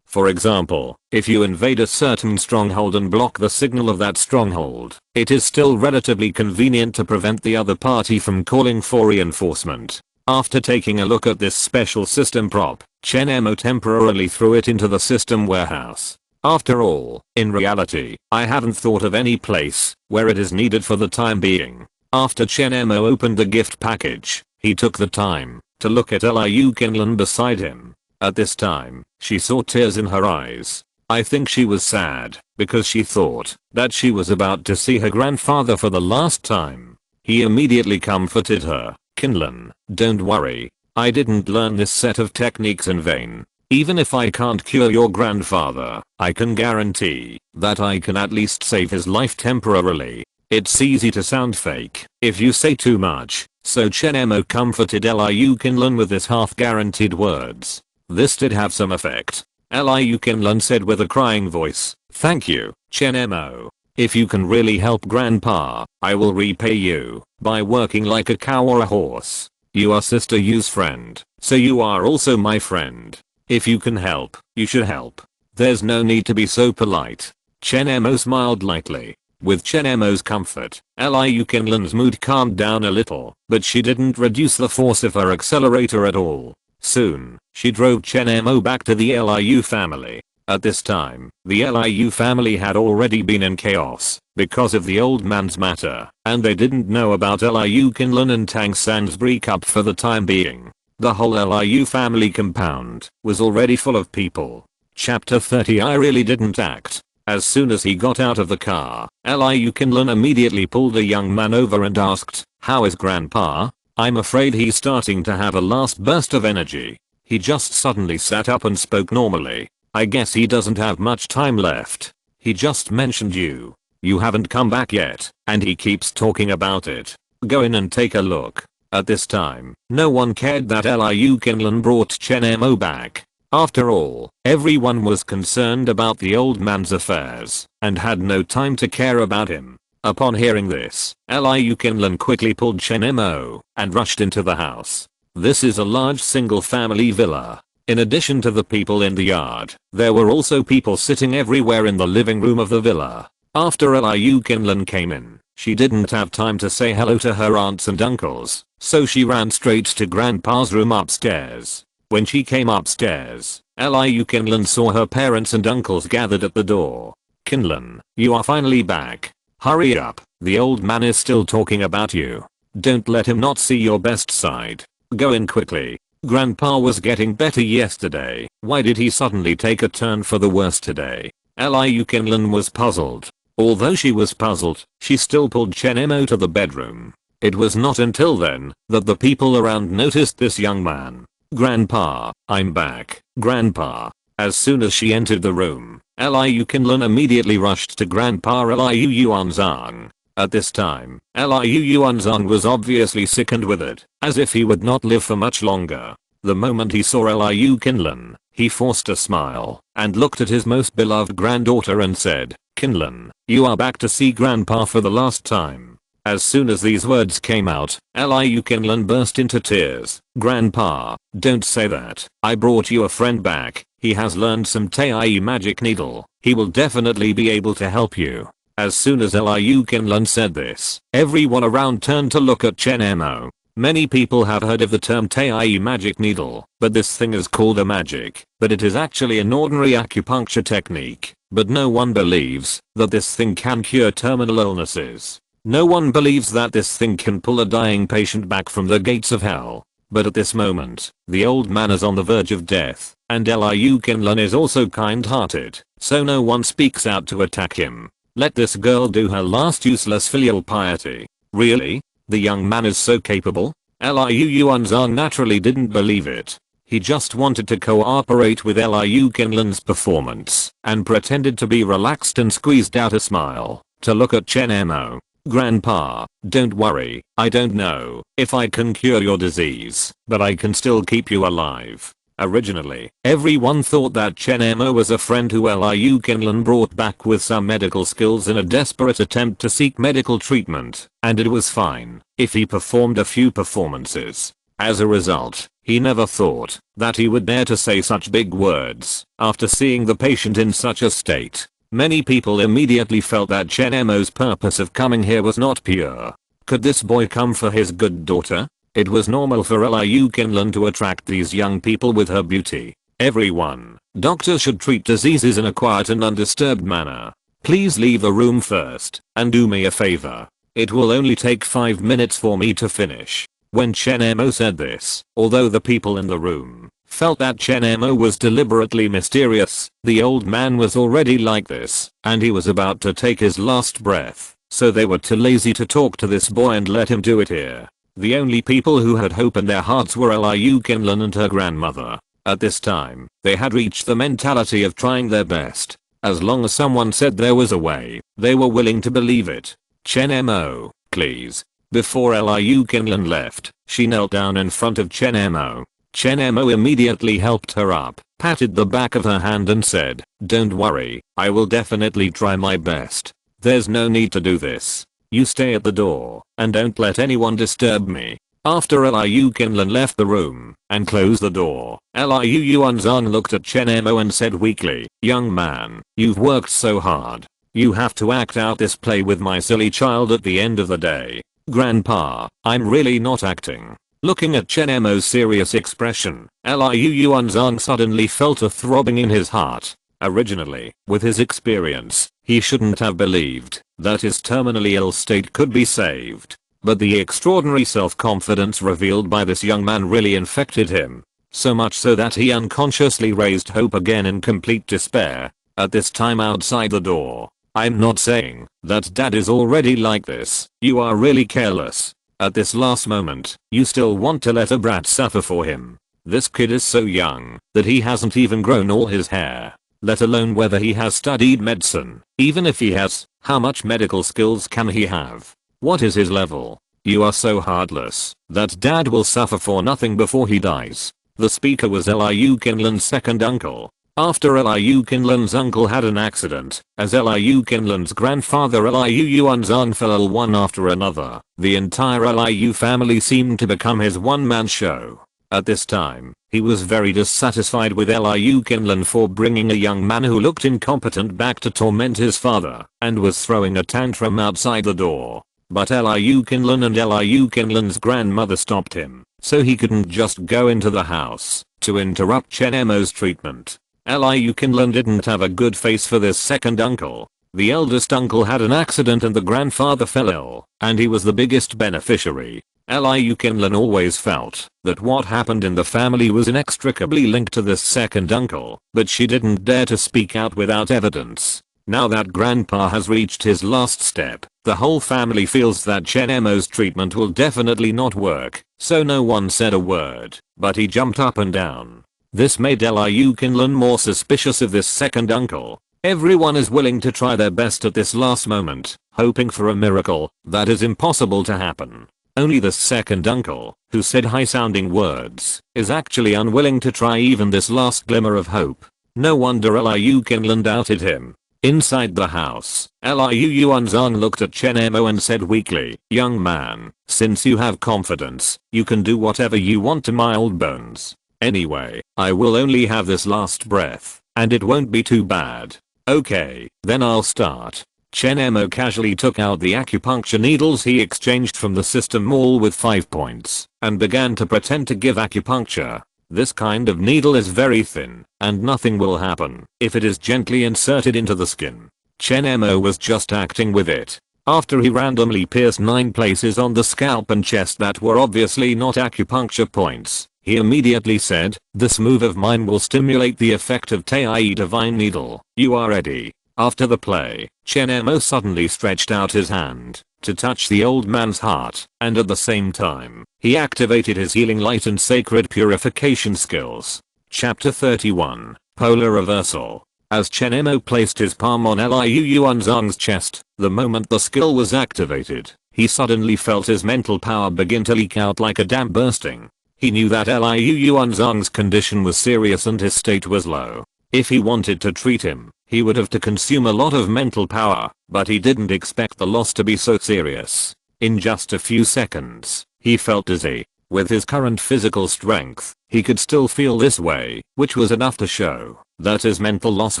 For example, if you invade a certain stronghold and block the signal of that stronghold, it is still relatively convenient to prevent the other party from calling for reinforcement. After taking a look at this special system prop, Chen Mo temporarily threw it into the system warehouse. After all, in reality, I haven't thought of any place where it is needed for the time being. After Chen Mo opened the gift package, he took the time to look at Liu Qinlan beside him. At this time, she saw tears in her eyes. I think she was sad because she thought that she was about to see her grandfather for the last time. He immediately comforted her. Qinlan, don't worry. I didn't learn this set of techniques in vain. Even if I can't cure your grandfather, I can guarantee that I can at least save his life temporarily. It's easy to sound fake if you say too much, so Chen Mo comforted Liu Qinlan with his half-guaranteed words. This did have some effect. Liu Qinlan said with a crying voice, "Thank you, Chen Mo. If you can really help Grandpa, I will repay you by working like a cow or a horse. You are Sister Yu's friend, so you are also my friend. If you can help, you should help. There's no need to be so polite." Chen Mo smiled lightly. With Chen Mo's comfort, Liu Qinlan's mood calmed down a little, but she didn't reduce the force of her accelerator at all. Soon, she drove Chen Mo back to the Liu family. At this time, the Liu family had already been in chaos because of the old man's matter, and they didn't know about Liu Qinlan and Tang San's breakup for the time being. The whole Liu family compound was already full of people. Chapter 30. I really didn't act. As soon as he got out of the car, Liu Qinlan immediately pulled the young man over and asked, "How is Grandpa?" I'm afraid he's starting to have a last burst of energy. He just suddenly sat up and spoke normally. I guess he doesn't have much time left. He just mentioned you. You haven't come back yet, and he keeps talking about it. Go in and take a look. At this time, no one cared that Liu Qinlan brought Chen Mo back. After all, everyone was concerned about the old man's affairs, and had no time to care about him. Upon hearing this, Liu Qinlan quickly pulled Chen Mo and rushed into the house. This is a large single-family villa. In addition to the people in the yard, there were also people sitting everywhere in the living room of the villa. After Liu Qinlan came in, she didn't have time to say hello to her aunts and uncles, so she ran straight to Grandpa's room upstairs. When she came upstairs, Liu Qinlan saw her parents and uncles gathered at the door. "Qinlan, you are finally back. Hurry up, the old man is still talking about you. Don't let him not see your best side. Go in quickly. Grandpa was getting better yesterday. Why did he suddenly take a turn for the worse today?" Liu Qinlan was puzzled. Although she was puzzled, she still pulled Chen Mo to the bedroom. It was not until then that the people around noticed this young man. "Grandpa, I'm back, Grandpa." As soon as she entered the room, Liu Qinlan immediately rushed to Grandpa Liu Yuanzhang. At this time, Liu Yuanzhang was obviously sickened with it, as if he would not live for much longer. The moment he saw Liu Qinlan, he forced a smile and looked at his most beloved granddaughter and said, "Qinlan, you are back to see grandpa for the last time." As soon as these words came out, Liu Qinlan burst into tears. "Grandpa, don't say that. I brought you a friend back. He has learned some Tai magic needle. He will definitely be able to help you." As soon as Liu Qinlan said this, everyone around turned to look at Chen Mo. Many people have heard of the term Tai magic needle, but this thing is called a magic, but it is actually an ordinary acupuncture technique. But no one believes that this thing can cure terminal illnesses. No one believes that this thing can pull a dying patient back from the gates of hell. But at this moment, the old man is on the verge of death, and Liu Qinlan is also kind-hearted, so no one speaks out to attack him. Let this girl do her last useless filial piety. Really? The young man is so capable? Liu Yuanzhang naturally didn't believe it. He just wanted to cooperate with Liu Qinlan's performance, and pretended to be relaxed and squeezed out a smile, to look at Chen Mo. "Grandpa, don't worry, I don't know if I can cure your disease, but I can still keep you alive." Originally, everyone thought that Chen Mo was a friend who Liu Qinlan brought back with some medical skills in a desperate attempt to seek medical treatment, and it was fine if he performed a few performances. As a result, he never thought that he would dare to say such big words after seeing the patient in such a state. Many people immediately felt that Chen Mo's purpose of coming here was not pure. Could this boy come for his good daughter? It was normal for Liu Qinlan to attract these young people with her beauty. "Everyone, doctors should treat diseases in a quiet and undisturbed manner. Please leave the room first, and do me a favor. It will only take 5 minutes for me to finish." When Chen Mo said this, although the people in the room felt that Chen Mo was deliberately mysterious, the old man was already like this, and he was about to take his last breath, so they were too lazy to talk to this boy and let him do it here. The only people who had hope in their hearts were Liu Qinlan and her grandmother. At this time, they had reached the mentality of trying their best. As long as someone said there was a way, they were willing to believe it. "Chen Mo, please." Before Liu Qinlan left, she knelt down in front of Chen Mo. Chen Mo immediately helped her up, patted the back of her hand and said, "Don't worry, I will definitely try my best. There's no need to do this. You stay at the door, and don't let anyone disturb me." After Liu Qinlan left the room, and closed the door, Liu Yuanzhang looked at Chen Mo and said weakly, "Young man, you've worked so hard. You have to act out this play with my silly child at the end of the day." "Grandpa, I'm really not acting." Looking at Chen Mo's serious expression, Liu Yuanzhang suddenly felt a throbbing in his heart. Originally, with his experience, he shouldn't have believed that his terminally ill state could be saved. But the extraordinary self-confidence revealed by this young man really infected him. So much so that he unconsciously raised hope again in complete despair. At this time outside the door, "I'm not saying that dad is already like this. You are really careless. At this last moment, you still want to let a brat suffer for him. This kid is so young that he hasn't even grown all his hair. Let alone whether he has studied medicine. Even if he has, how much medical skills can he have? What is his level? You are so heartless that dad will suffer for nothing before he dies." The speaker was Liu Qinlan's second uncle. After Liu Qinlan's uncle had an accident, as Liu Qinlan's grandfather Liu Yuanzhang fell ill one after another, the entire Liu family seemed to become his one-man show. At this time, he was very dissatisfied with Liu Qinlan for bringing a young man who looked incompetent back to torment his father, and was throwing a tantrum outside the door. But Liu Qinlan and Liu Qinlan's grandmother stopped him, so he couldn't just go into the house to interrupt Chen Mo's treatment. Liu Qinlan didn't have a good face for this second uncle. The eldest uncle had an accident and the grandfather fell ill, and he was the biggest beneficiary. Liu Qinlan always felt that what happened in the family was inextricably linked to this second uncle, but she didn't dare to speak out without evidence. Now that grandpa has reached his last step, the whole family feels that Chen Mo's treatment will definitely not work, so no one said a word, but he jumped up and down. This made Liu Qinlan more suspicious of this second uncle. Everyone is willing to try their best at this last moment, hoping for a miracle that is impossible to happen. Only the second uncle, who said high-sounding words, is actually unwilling to try even this last glimmer of hope. No wonder Liu Qinlan doubted him. Inside the house, Liu Yuanzhang looked at Chen Mo and said weakly, "Young man, since you have confidence, you can do whatever you want to my old bones. Anyway, I will only have this last breath, and it won't be too bad. Okay, then I'll start." Chen Mo casually took out the acupuncture needles he exchanged from the system mall with 5 points, and began to pretend to give acupuncture. This kind of needle is very thin, and nothing will happen if it is gently inserted into the skin. Chen Mo was just acting with it. After he randomly pierced 9 places on the scalp and chest that were obviously not acupuncture points, he immediately said, "This move of mine will stimulate the effect of Tai Divine Needle. You are ready." After the play, Chen Mo suddenly stretched out his hand to touch the old man's heart, and at the same time, he activated his healing light and sacred purification skills. Chapter 31, Polar Reversal. As Chen Mo placed his palm on Liu Yuanzhang's chest, the moment the skill was activated, he suddenly felt his mental power begin to leak out like a dam bursting. He knew that Liu Yuanzhang's condition was serious and his state was low. If he wanted to treat him, he would have to consume a lot of mental power, but he didn't expect the loss to be so serious. In just a few seconds, he felt dizzy. With his current physical strength, he could still feel this way, which was enough to show that his mental loss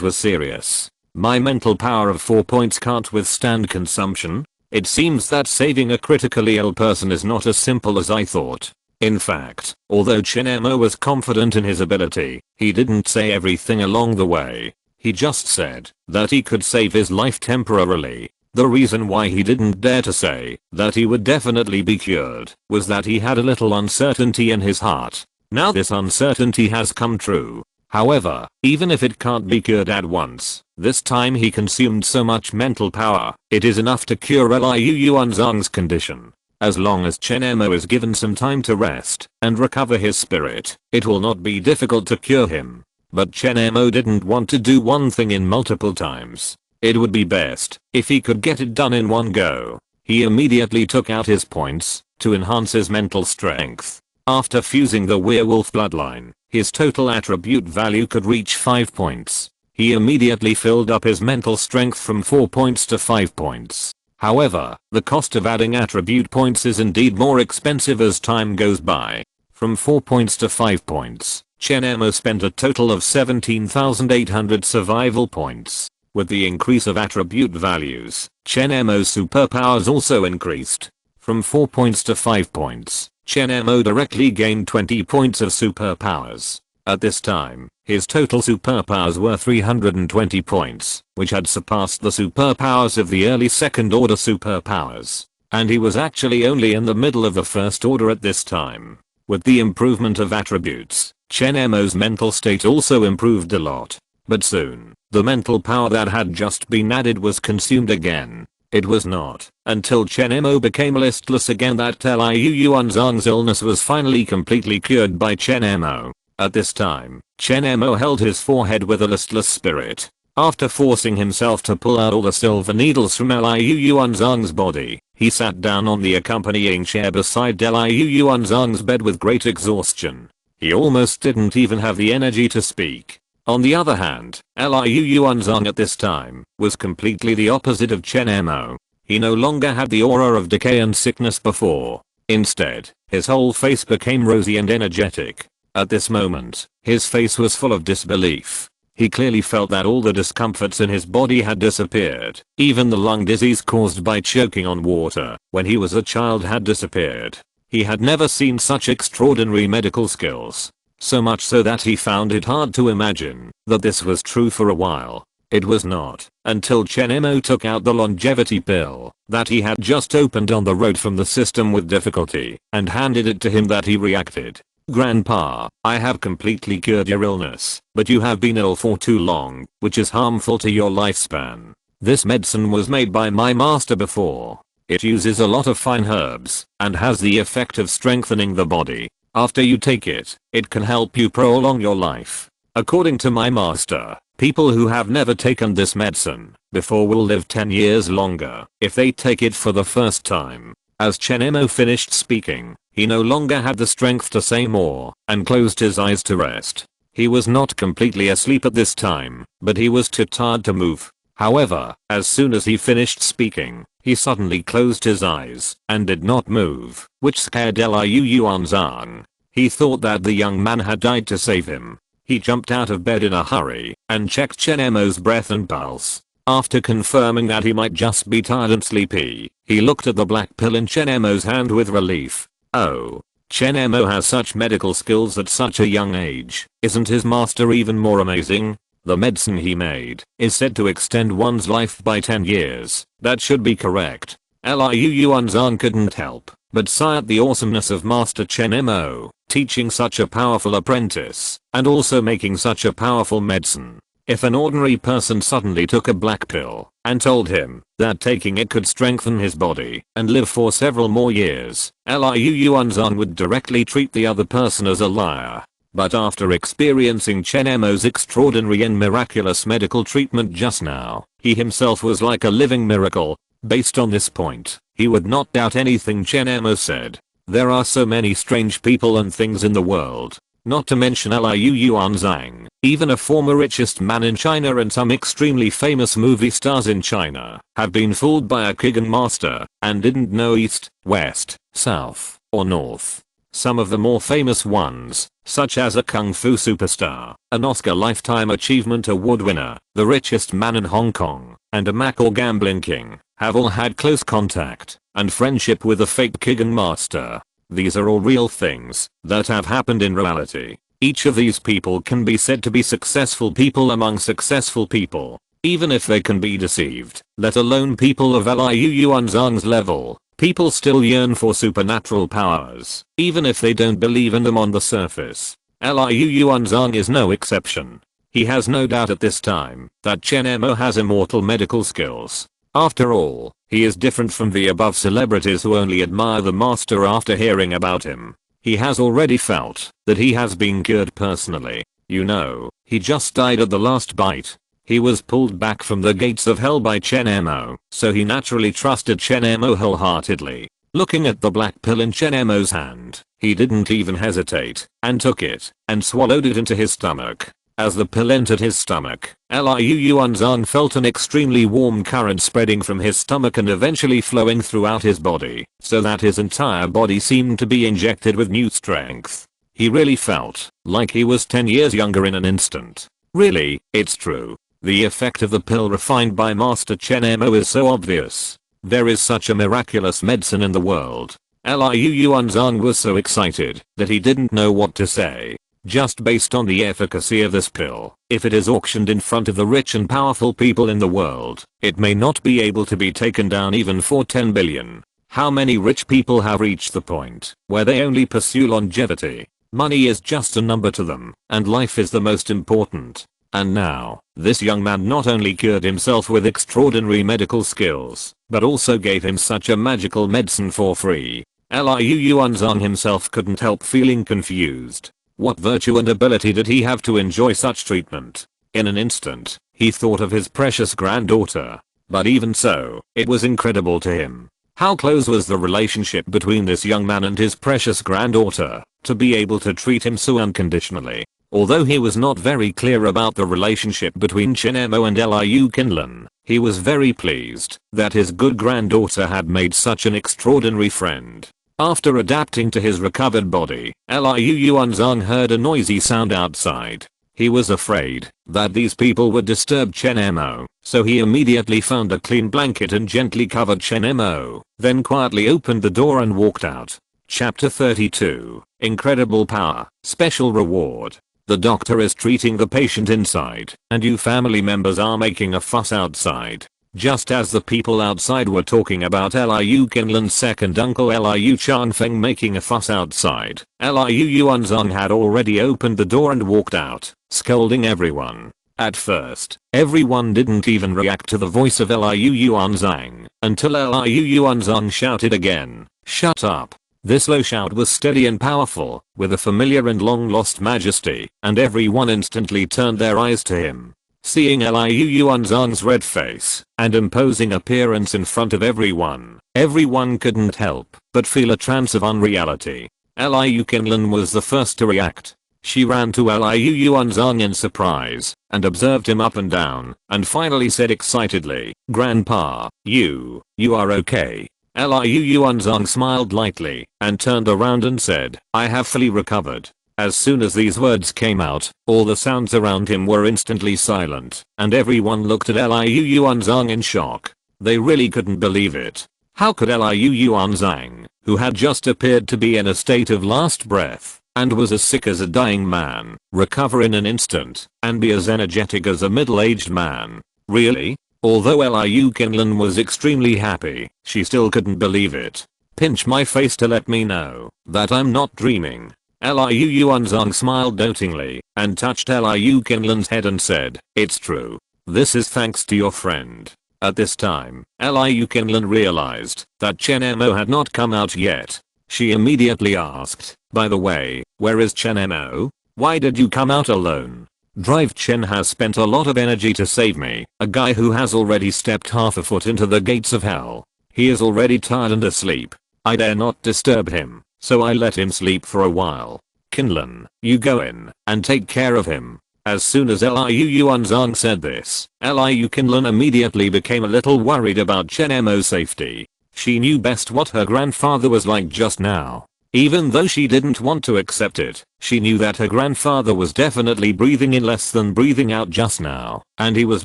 was serious. My mental power of 4 points can't withstand consumption? It seems that saving a critically ill person is not as simple as I thought. In fact, although Chen Mo was confident in his ability, he didn't say everything along the way. He just said that he could save his life temporarily. The reason why he didn't dare to say that he would definitely be cured was that he had a little uncertainty in his heart. Now this uncertainty has come true. However, even if it can't be cured at once, this time he consumed so much mental power, it is enough to cure Liu Yuanzhang's condition. As long as Chen Mo is given some time to rest and recover his spirit, it will not be difficult to cure him. But Chen Mo didn't want to do one thing in multiple times. It would be best if he could get it done in one go. He immediately took out his points to enhance his mental strength. After fusing the werewolf bloodline, his total attribute value could reach 5 points. He immediately filled up his mental strength from 4 points to 5 points. However, the cost of adding attribute points is indeed more expensive as time goes by. From 4 points to 5 points, Chen Mo spent a total of 17,800 survival points. With the increase of attribute values, Chen Mo's superpowers also increased. From 4 points to 5 points, Chen Mo directly gained 20 points of superpowers. At this time, his total superpowers were 320 points, which had surpassed the superpowers of the early second order superpowers. And he was actually only in the middle of the first order at this time. With the improvement of attributes, Chen Mo's mental state also improved a lot. But soon, the mental power that had just been added was consumed again. It was not until Chen Mo became listless again that Liu Yuanzhang's illness was finally completely cured by Chen Mo. At this time, Chen Mo held his forehead with a listless spirit. After forcing himself to pull out all the silver needles from Liu Yuanzhang's body, he sat down on the accompanying chair beside Liu Yuanzhang's bed with great exhaustion. He almost didn't even have the energy to speak. On the other hand, Liu Yuanzhang at this time was completely the opposite of Chen Mo. He no longer had the aura of decay and sickness before. Instead, his whole face became rosy and energetic. At this moment, his face was full of disbelief. He clearly felt that all the discomforts in his body had disappeared. Even the lung disease caused by choking on water when he was a child had disappeared. He had never seen such extraordinary medical skills. So much so that he found it hard to imagine that this was true for a while. It was not until Chen Mo took out the longevity pill that he had just opened on the road from the system with difficulty and handed it to him that he reacted. "Grandpa, I have completely cured your illness, but you have been ill for too long, which is harmful to your lifespan. This medicine was made by my master before. It uses a lot of fine herbs and has the effect of strengthening the body. After you take it, it can help you prolong your life. According to my master, people who have never taken this medicine before will live 10 years longer if they take it for the first time. As Chen Mo finished speaking, he no longer had the strength to say more and closed his eyes to rest. He was not completely asleep at this time, but he was too tired to move. However, as soon as he finished speaking, he suddenly closed his eyes and did not move, which scared Liu Yuanzhang. He thought that the young man had died to save him. He jumped out of bed in a hurry and checked Chen Mo's breath and pulse. After confirming that he might just be tired and sleepy, he looked at the black pill in Chen Mo's hand with relief. Oh. Chen Mo has such medical skills at such a young age. Isn't his master even more amazing? The medicine he made is said to extend one's life by 10 years. That should be correct. Liu Yuanzhang couldn't help but sigh at the awesomeness of Master Chen Mo, teaching such a powerful apprentice and also making such a powerful medicine. If an ordinary person suddenly took a black pill and told him that taking it could strengthen his body and live for several more years, Liu Yuanzhang would directly treat the other person as a liar. But after experiencing Chen Mo's extraordinary and miraculous medical treatment just now, he himself was like a living miracle. Based on this point, he would not doubt anything Chen Mo said. There are so many strange people and things in the world. Not to mention Liu Yuanzhang, even a former richest man in China and some extremely famous movie stars in China, have been fooled by a Kigen master and didn't know east, west, south, or north. Some of the more famous ones, such as a kung fu superstar, an Oscar Lifetime Achievement Award winner, the richest man in Hong Kong, and a Macau gambling king, have all had close contact and friendship with a fake Kigen master. These are all real things that have happened in reality. Each of these people can be said to be successful people among successful people, even if they can be deceived, let alone people of Liu Yuanzhang's level. People still yearn for supernatural powers, even if they don't believe in them on the surface. Liu Yuanzhang is no exception. He has no doubt at this time that Chen Mo has immortal medical skills. After all, he is different from the above celebrities who only admire the master after hearing about him. He has already felt that he has been cured personally. You know, he just died at the last bite. He was pulled back from the gates of hell by Chen Mo, so he naturally trusted Chen Mo wholeheartedly. Looking at the black pill in Chen Mo's hand, he didn't even hesitate and took it and swallowed it into his stomach. As the pill entered his stomach, Liu Yuanzhang felt an extremely warm current spreading from his stomach and eventually flowing throughout his body, so that his entire body seemed to be injected with new strength. He really felt like he was 10 years younger in an instant. Really, it's true. The effect of the pill refined by Master Chen Mo is so obvious. There is such a miraculous medicine in the world. Liu Yuanzhang was so excited that he didn't know what to say. Just based on the efficacy of this pill, if it is auctioned in front of the rich and powerful people in the world, it may not be able to be taken down even for 10 billion. How many rich people have reached the point where they only pursue longevity? Money is just a number to them, and life is the most important. And now, this young man not only cured himself with extraordinary medical skills, but also gave him such a magical medicine for free. Liu Yuanzhang himself couldn't help feeling confused. What virtue and ability did he have to enjoy such treatment? In an instant, he thought of his precious granddaughter. But even so, it was incredible to him. How close was the relationship between this young man and his precious granddaughter, to be able to treat him so unconditionally? Although he was not very clear about the relationship between Chen Mo and Liu Qinlan, he was very pleased that his good granddaughter had made such an extraordinary friend. After adapting to his recovered body, Liu Yuanzhang heard a noisy sound outside. He was afraid that these people would disturb Chen Mo, so he immediately found a clean blanket and gently covered Chen Mo, then quietly opened the door and walked out. Chapter 32. Incredible Power, Special Reward. The doctor is treating the patient inside, and you family members are making a fuss outside. Just as the people outside were talking about Liu Qinlan's second uncle Liu Chanfeng making a fuss outside, Liu Yuanzhang had already opened the door and walked out, scolding everyone. At first, everyone didn't even react to the voice of Liu Yuanzhang, until Liu Yuanzhang shouted again, "Shut up." This low shout was steady and powerful, with a familiar and long-lost majesty, and everyone instantly turned their eyes to him. Seeing Liu Yuanzhang's red face and imposing appearance in front of everyone, Everyone couldn't help but feel a trance of unreality. Liu Qinlan was the first to react. She ran to Liu Yuanzhang in surprise and observed him up and down and finally said excitedly, "Grandpa, you are okay." Liu Yuanzhang smiled lightly and turned around and said, "I have fully recovered." As soon as these words came out, all the sounds around him were instantly silent and everyone looked at Liu Yuanzhang in shock. They really couldn't believe it. How could Liu Yuanzhang, who had just appeared to be in a state of last breath and was as sick as a dying man, recover in an instant and be as energetic as a middle-aged man? Really? Although Liu Qinlan was extremely happy, she still couldn't believe it. "Pinch my face to let me know that I'm not dreaming." Liu Yuanzhang smiled dotingly and touched Liu Qinlan's head and said, "It's true. This is thanks to your friend." At this time, Liu Qinlan realized that Chen Mo had not come out yet. She immediately asked, "By the way, where is Chen Mo? Why did you come out alone?" "Drive Chen has spent a lot of energy to save me, a guy who has already stepped half a foot into the gates of hell. He is already tired and asleep. I dare not disturb him, so I let him sleep for a while. Qinlan, you go in and take care of him." As soon as Liu Yuanzhang said this, Liu Qinlan immediately became a little worried about Chen Mo's safety. She knew best what her grandfather was like just now. Even though she didn't want to accept it, she knew that her grandfather was definitely breathing in less than breathing out just now, and he was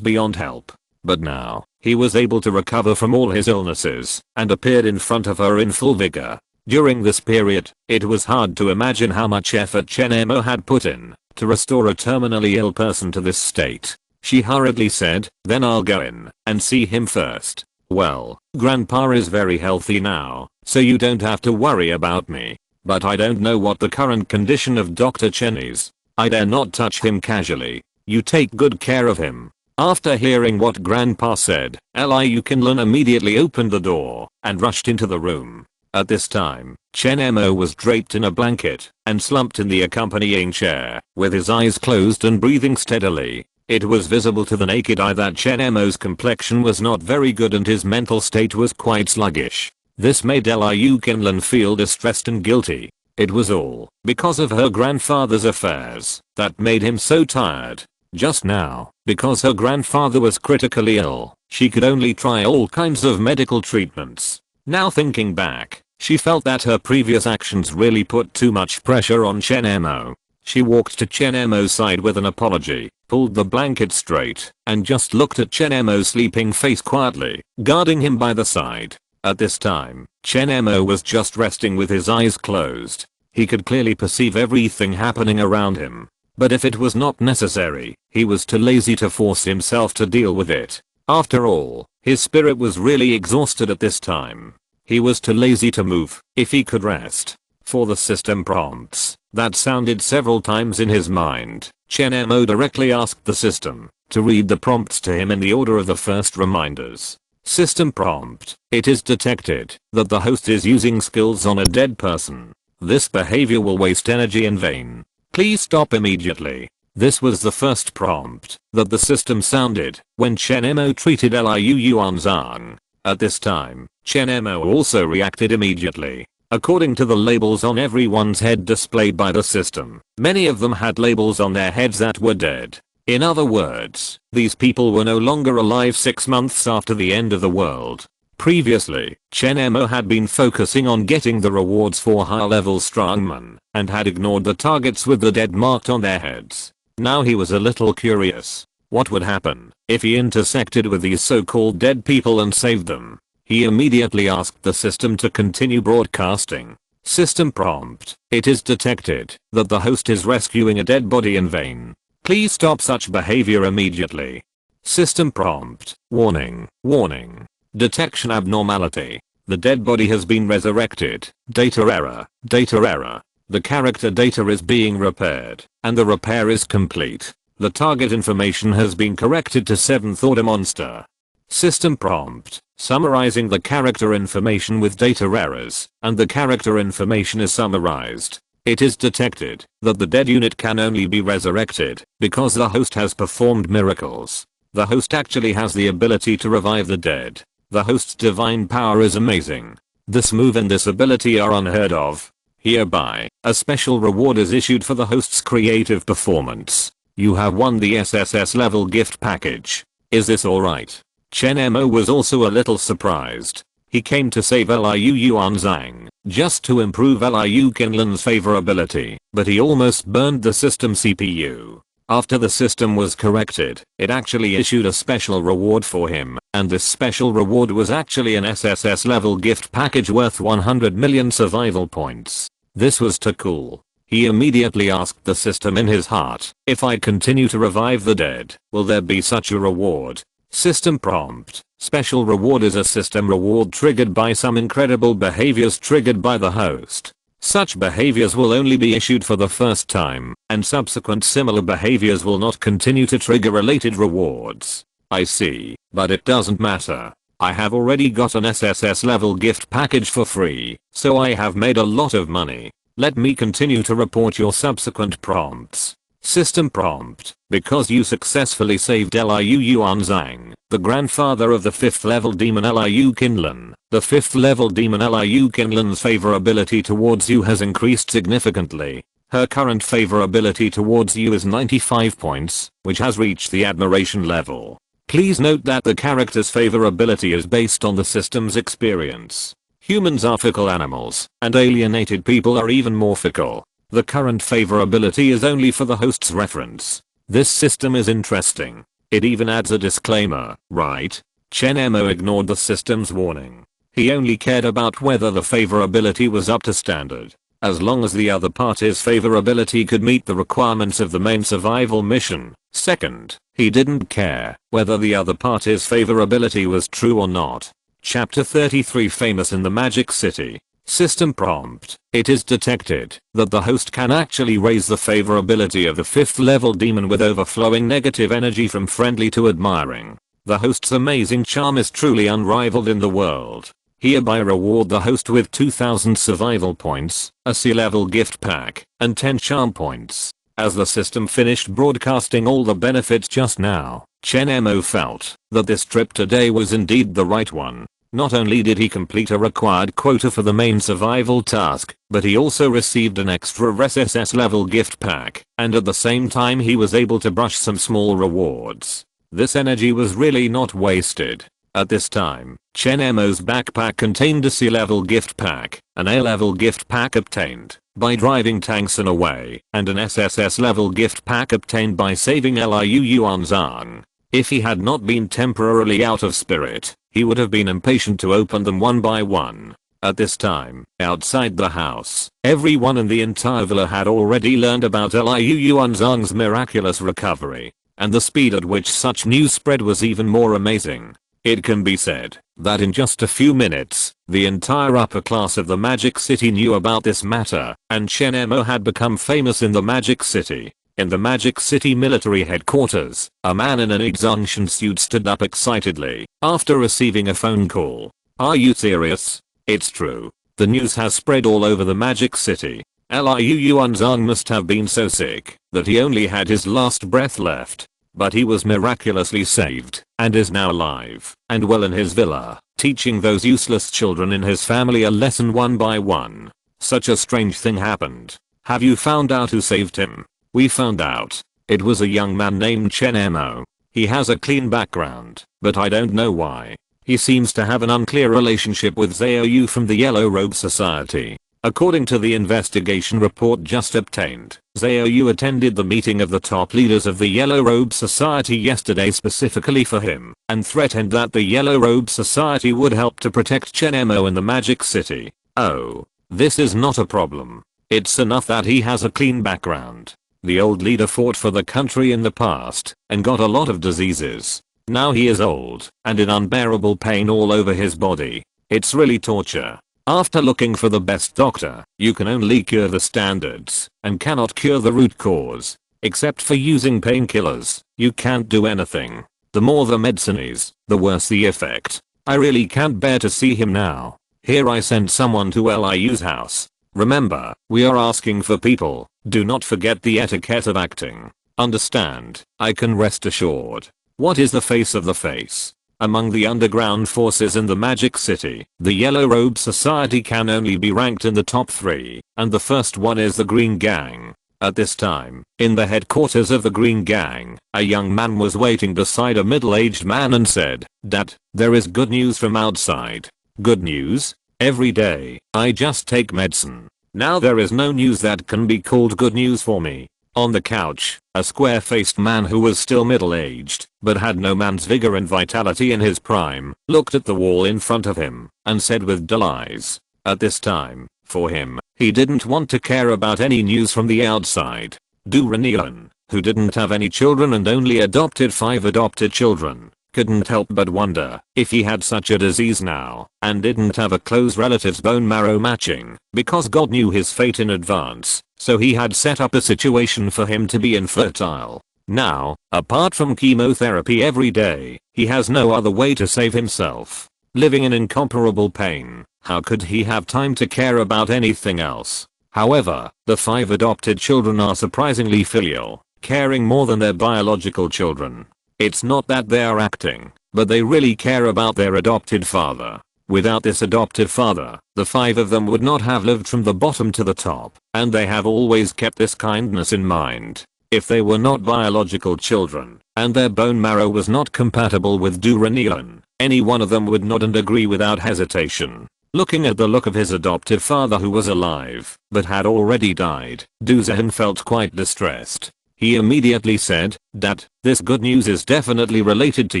beyond help. But now, he was able to recover from all his illnesses and appeared in front of her in full vigor. During this period, it was hard to imagine how much effort Chen Mo had put in to restore a terminally ill person to this state. She hurriedly said, "Then I'll go in and see him first." "Well, Grandpa is very healthy now, so you don't have to worry about me. But I don't know what the current condition of Dr. Chen is. I dare not touch him casually. You take good care of him." After hearing what Grandpa said, Liu Qinlan immediately opened the door and rushed into the room. At this time, Chen Mo was draped in a blanket and slumped in the accompanying chair, with his eyes closed and breathing steadily. It was visible to the naked eye that Chen Mo's complexion was not very good and his mental state was quite sluggish. This made Liu Qinlan feel distressed and guilty. It was all because of her grandfather's affairs that made him so tired. Just now, because her grandfather was critically ill, she could only try all kinds of medical treatments. Now thinking back, she felt that her previous actions really put too much pressure on Chen Mo. She walked to Chen Mo's side with an apology, pulled the blanket straight, and just looked at Chen Mo's sleeping face quietly, guarding him by the side. At this time, Chen Mo was just resting with his eyes closed. He could clearly perceive everything happening around him. But if it was not necessary, he was too lazy to force himself to deal with it. After all, his spirit was really exhausted at this time. He was too lazy to move if he could rest. For the system prompts that sounded several times in his mind, Chen Mo directly asked the system to read the prompts to him in the order of the first reminders. System prompt: it is detected that the host is using skills on a dead person. This behavior will waste energy in vain. Please stop immediately. This was the first prompt that the system sounded when Chen Mo treated Liu Yuanzhang. At this time, Chen Mo also reacted immediately. According to the labels on everyone's head displayed by the system, many of them had labels on their heads that were dead. In other words, these people were no longer alive 6 months after the end of the world. Previously, Chen Mo had been focusing on getting the rewards for high-level strongmen and had ignored the targets with the dead marked on their heads. Now he was a little curious. What would happen if he intersected with these so-called dead people and saved them? He immediately asked the system to continue broadcasting. System prompt: it is detected that the host is rescuing a dead body in vain. Please stop such behavior immediately. System prompt: warning, warning. Detection abnormality. The dead body has been resurrected. Data error, data error. The character data is being repaired, and the repair is complete. The target information has been corrected to 7th order monster. System prompt: summarizing the character information with data errors, and the character information is summarized. It is detected that the dead unit can only be resurrected because the host has performed miracles. The host actually has the ability to revive the dead. The host's divine power is amazing. This move and this ability are unheard of. Hereby, a special reward is issued for the host's creative performance. You have won the SSS level gift package. Is this alright? Chen Mo was also a little surprised. He came to save Liu Yuanzhang, just to improve Liu Qinlan's favorability, but he almost burned the system CPU. After the system was corrected, it actually issued a special reward for him, and this special reward was actually an SSS level gift package worth 100 million survival points. This was too cool. He immediately asked the system in his heart, if I continue to revive the dead, will there be such a reward? System prompt. Special reward is a system reward triggered by some incredible behaviors triggered by the host. Such behaviors will only be issued for the first time, and subsequent similar behaviors will not continue to trigger related rewards. I see, but it doesn't matter. I have already got an SSS level gift package for free, so I have made a lot of money. Let me continue to report your subsequent prompts. System prompt. Because you successfully saved Liu Yuanzhang, the grandfather of the 5th level demon Liu Qinlan, the 5th level demon Liu Qinlan's favorability towards you has increased significantly. Her current favorability towards you is 95 points, which has reached the admiration level. Please note that the character's favorability is based on the system's experience. Humans are fickle animals, and alienated people are even more fickle. The current favorability is only for the host's reference. This system is interesting. It even adds a disclaimer, right? Chen Mo ignored the system's warning. He only cared about whether the favorability was up to standard. As long as the other party's favorability could meet the requirements of the main survival mission. Second, he didn't care whether the other party's favorability was true or not. Chapter 33 Famous in the Magic City. System prompt. It is detected that the host can actually raise the favorability of the 5th level demon with overflowing negative energy from friendly to admiring. The host's amazing charm is truly unrivaled in the world. Hereby reward the host with 2000 survival points, a C-level gift pack, and 10 charm points. As the system finished broadcasting all the benefits just now, Chen Mo felt that this trip today was indeed the right one. Not only did he complete a required quota for the main survival task, but he also received an extra SSS level gift pack, and at the same time he was able to brush some small rewards. This energy was really not wasted. At this time, Chen Mo's backpack contained a C-level gift pack, an A-level gift pack obtained by driving tanks in a way, and an SSS level gift pack obtained by saving Liu Yuanzhang. If he had not been temporarily out of spirit, he would have been impatient to open them one by one. At this time, outside the house, everyone in the entire villa had already learned about Liu Yuanzhang's miraculous recovery, and the speed at which such news spread was even more amazing. It can be said that in just a few minutes, the entire upper class of the Magic City knew about this matter, and Chen Mo had become famous in the Magic City. In the Magic City military headquarters, a man in an exunction suit stood up excitedly after receiving a phone call. Are you serious? It's true. The news has spread all over the Magic City. Liu Yuanzhang must have been so sick that he only had his last breath left. But he was miraculously saved and is now alive and well in his villa, teaching those useless children in his family a lesson one by one. Such a strange thing happened. Have you found out who saved him? We found out. It was a young man named Chen Mo. He has a clean background, but I don't know why. He seems to have an unclear relationship with Zhao Yu from the Yellow Robe Society. According to the investigation report just obtained, Zhao Yu attended the meeting of the top leaders of the Yellow Robe Society yesterday specifically for him, and threatened that the Yellow Robe Society would help to protect Chen Mo in the Magic City. Oh, this is not a problem. It's enough that he has a clean background. The old leader fought for the country in the past, and got a lot of diseases. Now he is old, and in unbearable pain all over his body. It's really torture. After looking for the best doctor, you can only cure the standards, and cannot cure the root cause. Except for using painkillers, you can't do anything. The more the medicine is, the worse the effect. I really can't bear to see him now. Here I sent someone to Liu's house. Remember, we are asking for people. Do not forget the etiquette of acting. Understand? I can rest assured. What is the face of the face? Among the underground forces in the Magic City, the Yellow Robe Society can only be ranked in the top 3, and the first one is the Green Gang. At this time, in the headquarters of the Green Gang, a young man was waiting beside a middle-aged man and said, "Dad, there is good news from outside." "Good news? Every day, I just take medicine. Now there is no news that can be called good news for me." On the couch, a square-faced man who was still middle-aged, but had no man's vigor and vitality in his prime, looked at the wall in front of him, and said with dull eyes. At this time, for him, he didn't want to care about any news from the outside. Duranian, who didn't have any children and only adopted 5 adopted children, couldn't help but wonder if he had such a disease now, and didn't have a close relative's bone marrow matching, because God knew his fate in advance, so he had set up a situation for him to be infertile. Now, apart from chemotherapy every day, he has no other way to save himself. Living in incomparable pain, how could he have time to care about anything else? However, the 5 adopted children are surprisingly filial, caring more than their biological children. It's not that they are acting, but they really care about their adopted father. Without this adoptive father, the 5 of them would not have lived from the bottom to the top, and they have always kept this kindness in mind. If they were not biological children, and their bone marrow was not compatible with Duranian, any one of them would nod and agree without hesitation. Looking at the look of his adoptive father who was alive, but had already died, Duzahan felt quite distressed. He immediately said, "Dad, this good news is definitely related to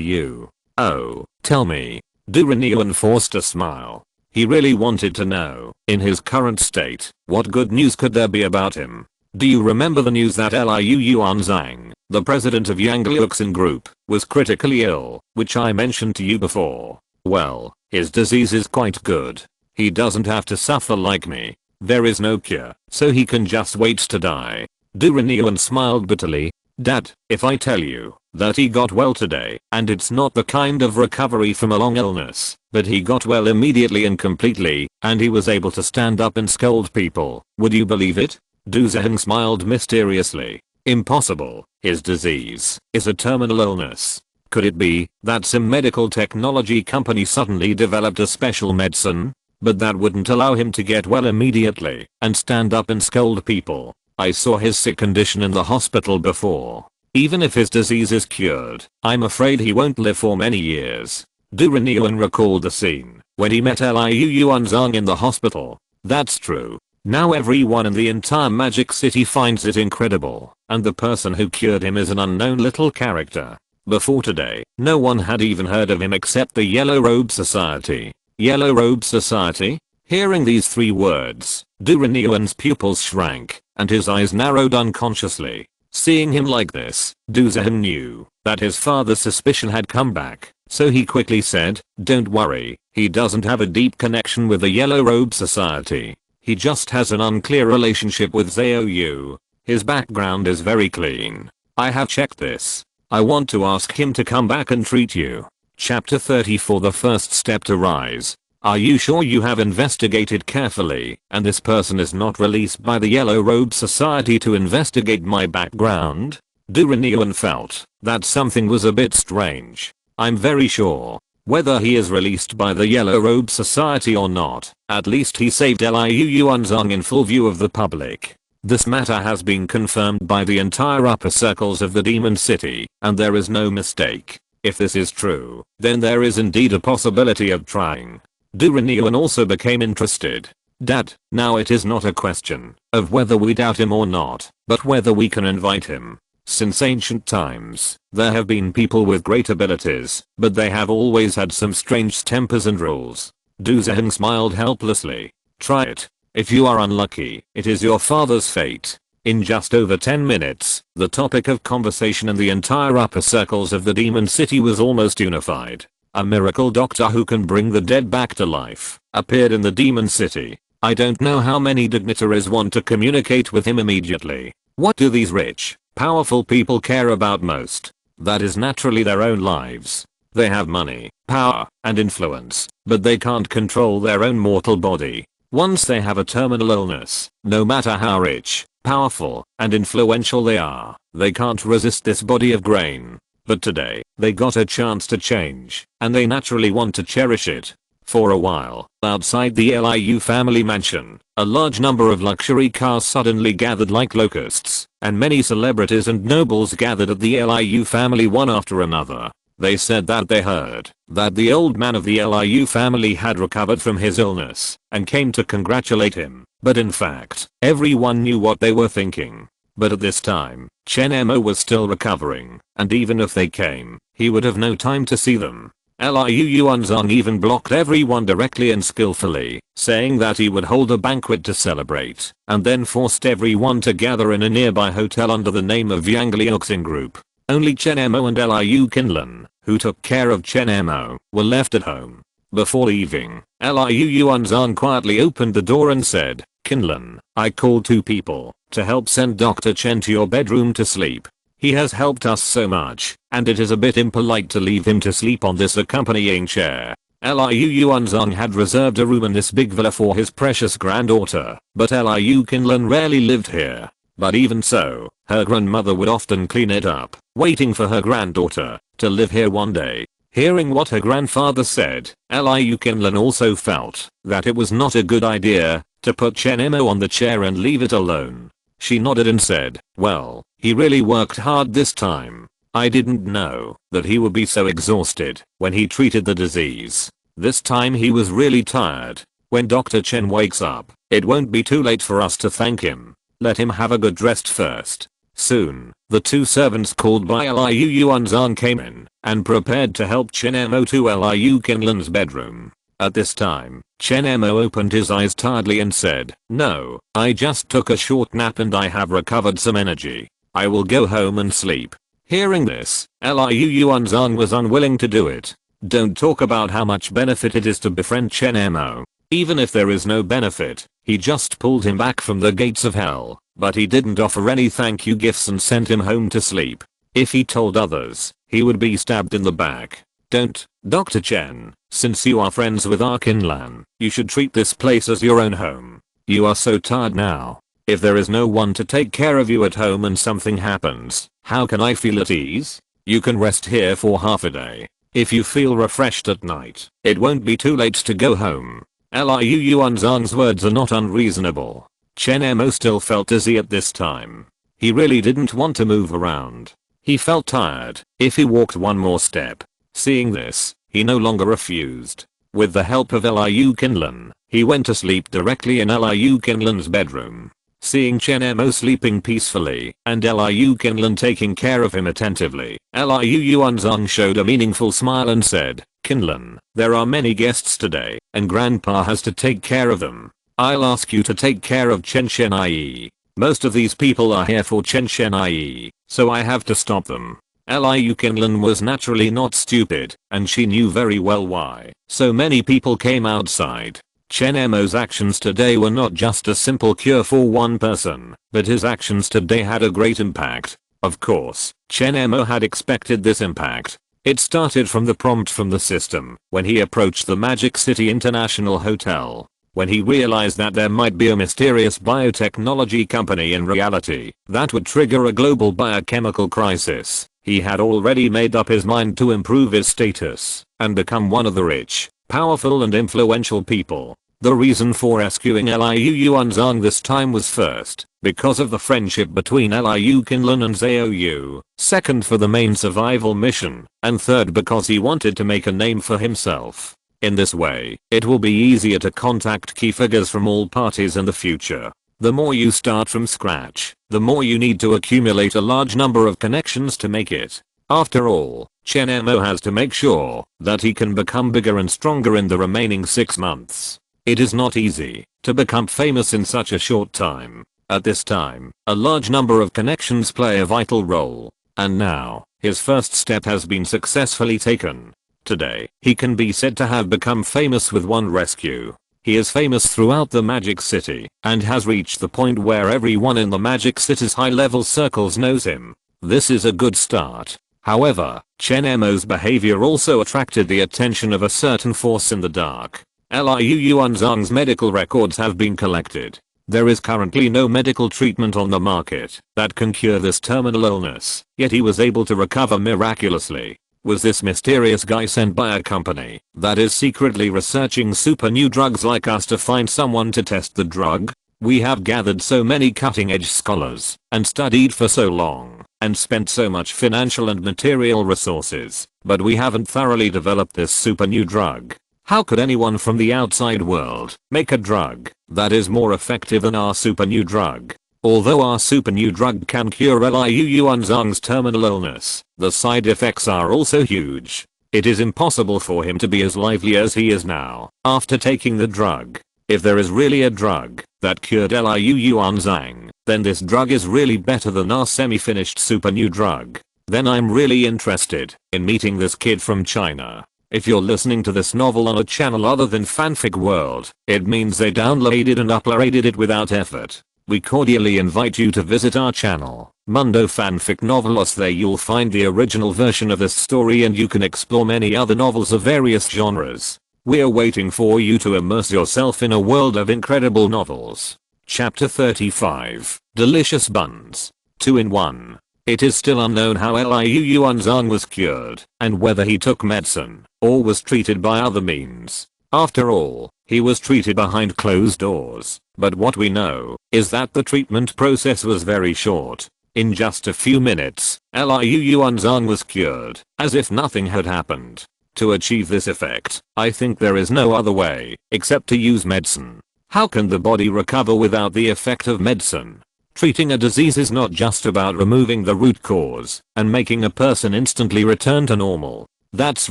you." "Oh, tell me." Duranian forced a smile. He really wanted to know, in his current state, what good news could there be about him. "Do you remember the news that Liu Yuanzhang, the president of Yangliuxin Group, was critically ill, which I mentioned to you before? Well, his disease is quite good. He doesn't have to suffer like me. There is no cure, so he can just wait to die." Duranian smiled bitterly. "Dad, if I tell you that he got well today, and it's not the kind of recovery from a long illness, but he got well immediately and completely, and he was able to stand up and scold people, would you believe it?" Duzahan smiled mysteriously. "Impossible. His disease is a terminal illness. Could it be that some medical technology company suddenly developed a special medicine? But that wouldn't allow him to get well immediately and stand up and scold people. I saw his sick condition in the hospital before. Even if his disease is cured, I'm afraid he won't live for many years." Duranian recalled the scene when he met Liu Yuanzhang in the hospital. "That's true. Now everyone in the entire Magic City finds it incredible, and the person who cured him is an unknown little character. Before today, no one had even heard of him except the Yellow Robe Society." Yellow Robe Society? Hearing these 3 words, Duranian's pupils shrank, and his eyes narrowed unconsciously. Seeing him like this, Duzahan knew that his father's suspicion had come back, so he quickly said, "Don't worry, he doesn't have a deep connection with the Yellow Robe Society. He just has an unclear relationship with Zhao Yu. His background is very clean. I have checked this. I want to ask him to come back and treat you." Chapter 34. The first step to rise. Are you sure you have investigated carefully, and this person is not released by the Yellow Robe Society to investigate my background? Duranian felt that something was a bit strange. "I'm very sure. Whether he is released by the Yellow Robe Society or not, at least he saved Liu Yuanzhang in full view of the public. This matter has been confirmed by the entire upper circles of the Demon City, and there is no mistake. If this is true, then there is indeed a possibility of trying." Duranian also became interested. "Dad, now it is not a question of whether we doubt him or not, but whether we can invite him. Since ancient times, there have been people with great abilities, but they have always had some strange tempers and rules." Duzahan smiled helplessly. "Try it. If you are unlucky, it is your father's fate." In just over 10 minutes, the topic of conversation in the entire upper circles of the Demon City was almost unified. A miracle doctor who can bring the dead back to life appeared in the Demon City. I don't know how many dignitaries want to communicate with him immediately. What do these rich, powerful people care about most? That is naturally their own lives. They have money, power, and influence, but they can't control their own mortal body. Once they have a terminal illness, no matter how rich, powerful, and influential they are, they can't resist this body of grain. But today, they got a chance to change, and they naturally want to cherish it. For a while, outside the Liu family mansion, a large number of luxury cars suddenly gathered like locusts, and many celebrities and nobles gathered at the Liu family one after another. They said that they heard that the old man of the Liu family had recovered from his illness and came to congratulate him, but in fact, everyone knew what they were thinking. But at this time, Chen Mo was still recovering, and even if they came, he would have no time to see them. Liu Yuanzong even blocked everyone directly and skillfully, saying that he would hold a banquet to celebrate, and then forced everyone to gather in a nearby hotel under the name of Yang Liuxing Group. Only Chen Mo and Liu Qinlan, who took care of Chen Mo, were left at home. Before leaving, Liu Yuanzong quietly opened the door and said, "Qinlan, I called 2 people to help send Dr. Chen to your bedroom to sleep. He has helped us so much, and it is a bit impolite to leave him to sleep on this accompanying chair." Liu Yuanzong had reserved a room in this big villa for his precious granddaughter, but Liu Qinlan rarely lived here. But even so, her grandmother would often clean it up, waiting for her granddaughter to live here one day. Hearing what her grandfather said, Liu Qinlan also felt that it was not a good idea to put Chen Mo on the chair and leave it alone. She nodded and said, "Well, he really worked hard this time. I didn't know that he would be so exhausted when he treated the disease. This time he was really tired. When Dr. Chen wakes up, it won't be too late for us to thank him. Let him have a good rest first." Soon, the 2 servants called by Liu Yuanzong came in and prepared to help Chen Mo to Liu Qinlan's bedroom. At this time, Chen Mo opened his eyes tiredly and said, "No, I just took a short nap and I have recovered some energy. I will go home and sleep." Hearing this, Liu Yuanzong was unwilling to do it. Don't talk about how much benefit it is to befriend Chen Mo. Even if there is no benefit, he just pulled him back from the gates of hell, but he didn't offer any thank you gifts and sent him home to sleep. If he told others, he would be stabbed in the back. "Don't, Dr. Chen, since you are friends with our Qinlan, you should treat this place as your own home. You are so tired now. If there is no one to take care of you at home and something happens, how can I feel at ease? You can rest here for half a day. If you feel refreshed at night, it won't be too late to go home." Liu Yuanzong's words are not unreasonable. Chen Mo still felt dizzy at this time. He really didn't want to move around. He felt tired if he walked one more step. Seeing this, he no longer refused. With the help of Liu Qinlan, he went to sleep directly in Liu Qinlan's bedroom. Seeing Chen Mo sleeping peacefully and Liu Qinlan taking care of him attentively, Liu Yuanzong showed a meaningful smile and said, "Qinlan, there are many guests today, and Grandpa has to take care of them. I'll ask you to take care of Chen Shenai. Most of these people are here for Chen Shenai, so I have to stop them." Liu Qinlan was naturally not stupid, and she knew very well why so many people came outside. Chen Mo's actions today were not just a simple cure for one person, but his actions today had a great impact. Of course, Chen Mo had expected this impact. It started from the prompt from the system when he approached the Magic City International Hotel. When he realized that there might be a mysterious biotechnology company in reality that would trigger a global biochemical crisis, he had already made up his mind to improve his status and become one of the rich, powerful and influential people. The reason for rescuing Liu Yuanzong this time was first, because of the friendship between Liu Qinlan and Zhao Yu, second for the main survival mission, and third because he wanted to make a name for himself. In this way, it will be easier to contact key figures from all parties in the future. The more you start from scratch, the more you need to accumulate a large number of connections to make it. After all, Chen Mo has to make sure that he can become bigger and stronger in the remaining 6 months. It is not easy to become famous in such a short time. At this time, a large number of connections play a vital role. And now, his first step has been successfully taken. Today, he can be said to have become famous with one rescue. He is famous throughout the Magic City and has reached the point where everyone in the Magic City's high-level circles knows him. This is a good start. However, Chen Mo's behavior also attracted the attention of a certain force in the dark. Liu Yuanzong's medical records have been collected. There is currently no medical treatment on the market that can cure this terminal illness, yet he was able to recover miraculously. Was this mysterious guy sent by a company that is secretly researching super new drugs like us to find someone to test the drug? We have gathered so many cutting-edge scholars and studied for so long and spent so much financial and material resources, but we haven't thoroughly developed this super new drug. How could anyone from the outside world make a drug that is more effective than our super new drug? Although our super new drug can cure Liu Yuanzhang's terminal illness, the side effects are also huge. It is impossible for him to be as lively as he is now after taking the drug. If there is really a drug that cured Liu Yuanzhang, then this drug is really better than our semi-finished super new drug. Then I'm really interested in meeting this kid from China. If you're listening to this novel on a channel other than Fanfic World, it means they downloaded and uploaded it without effort. We cordially invite you to visit our channel, Mundo Fanfic Novelos. There you'll find the original version of this story and you can explore many other novels of various genres. We're waiting for you to immerse yourself in a world of incredible novels. Chapter 35. Delicious Buns. 2-in-1. It is still unknown how Liu Yuanzhang was cured, and whether he took medicine, or was treated by other means. After all, he was treated behind closed doors, but what we know is that the treatment process was very short. In just a few minutes, Liu Yuanzhang was cured, as if nothing had happened. To achieve this effect, I think there is no other way, except to use medicine. How can the body recover without the effect of medicine? Treating a disease is not just about removing the root cause and making a person instantly return to normal. That's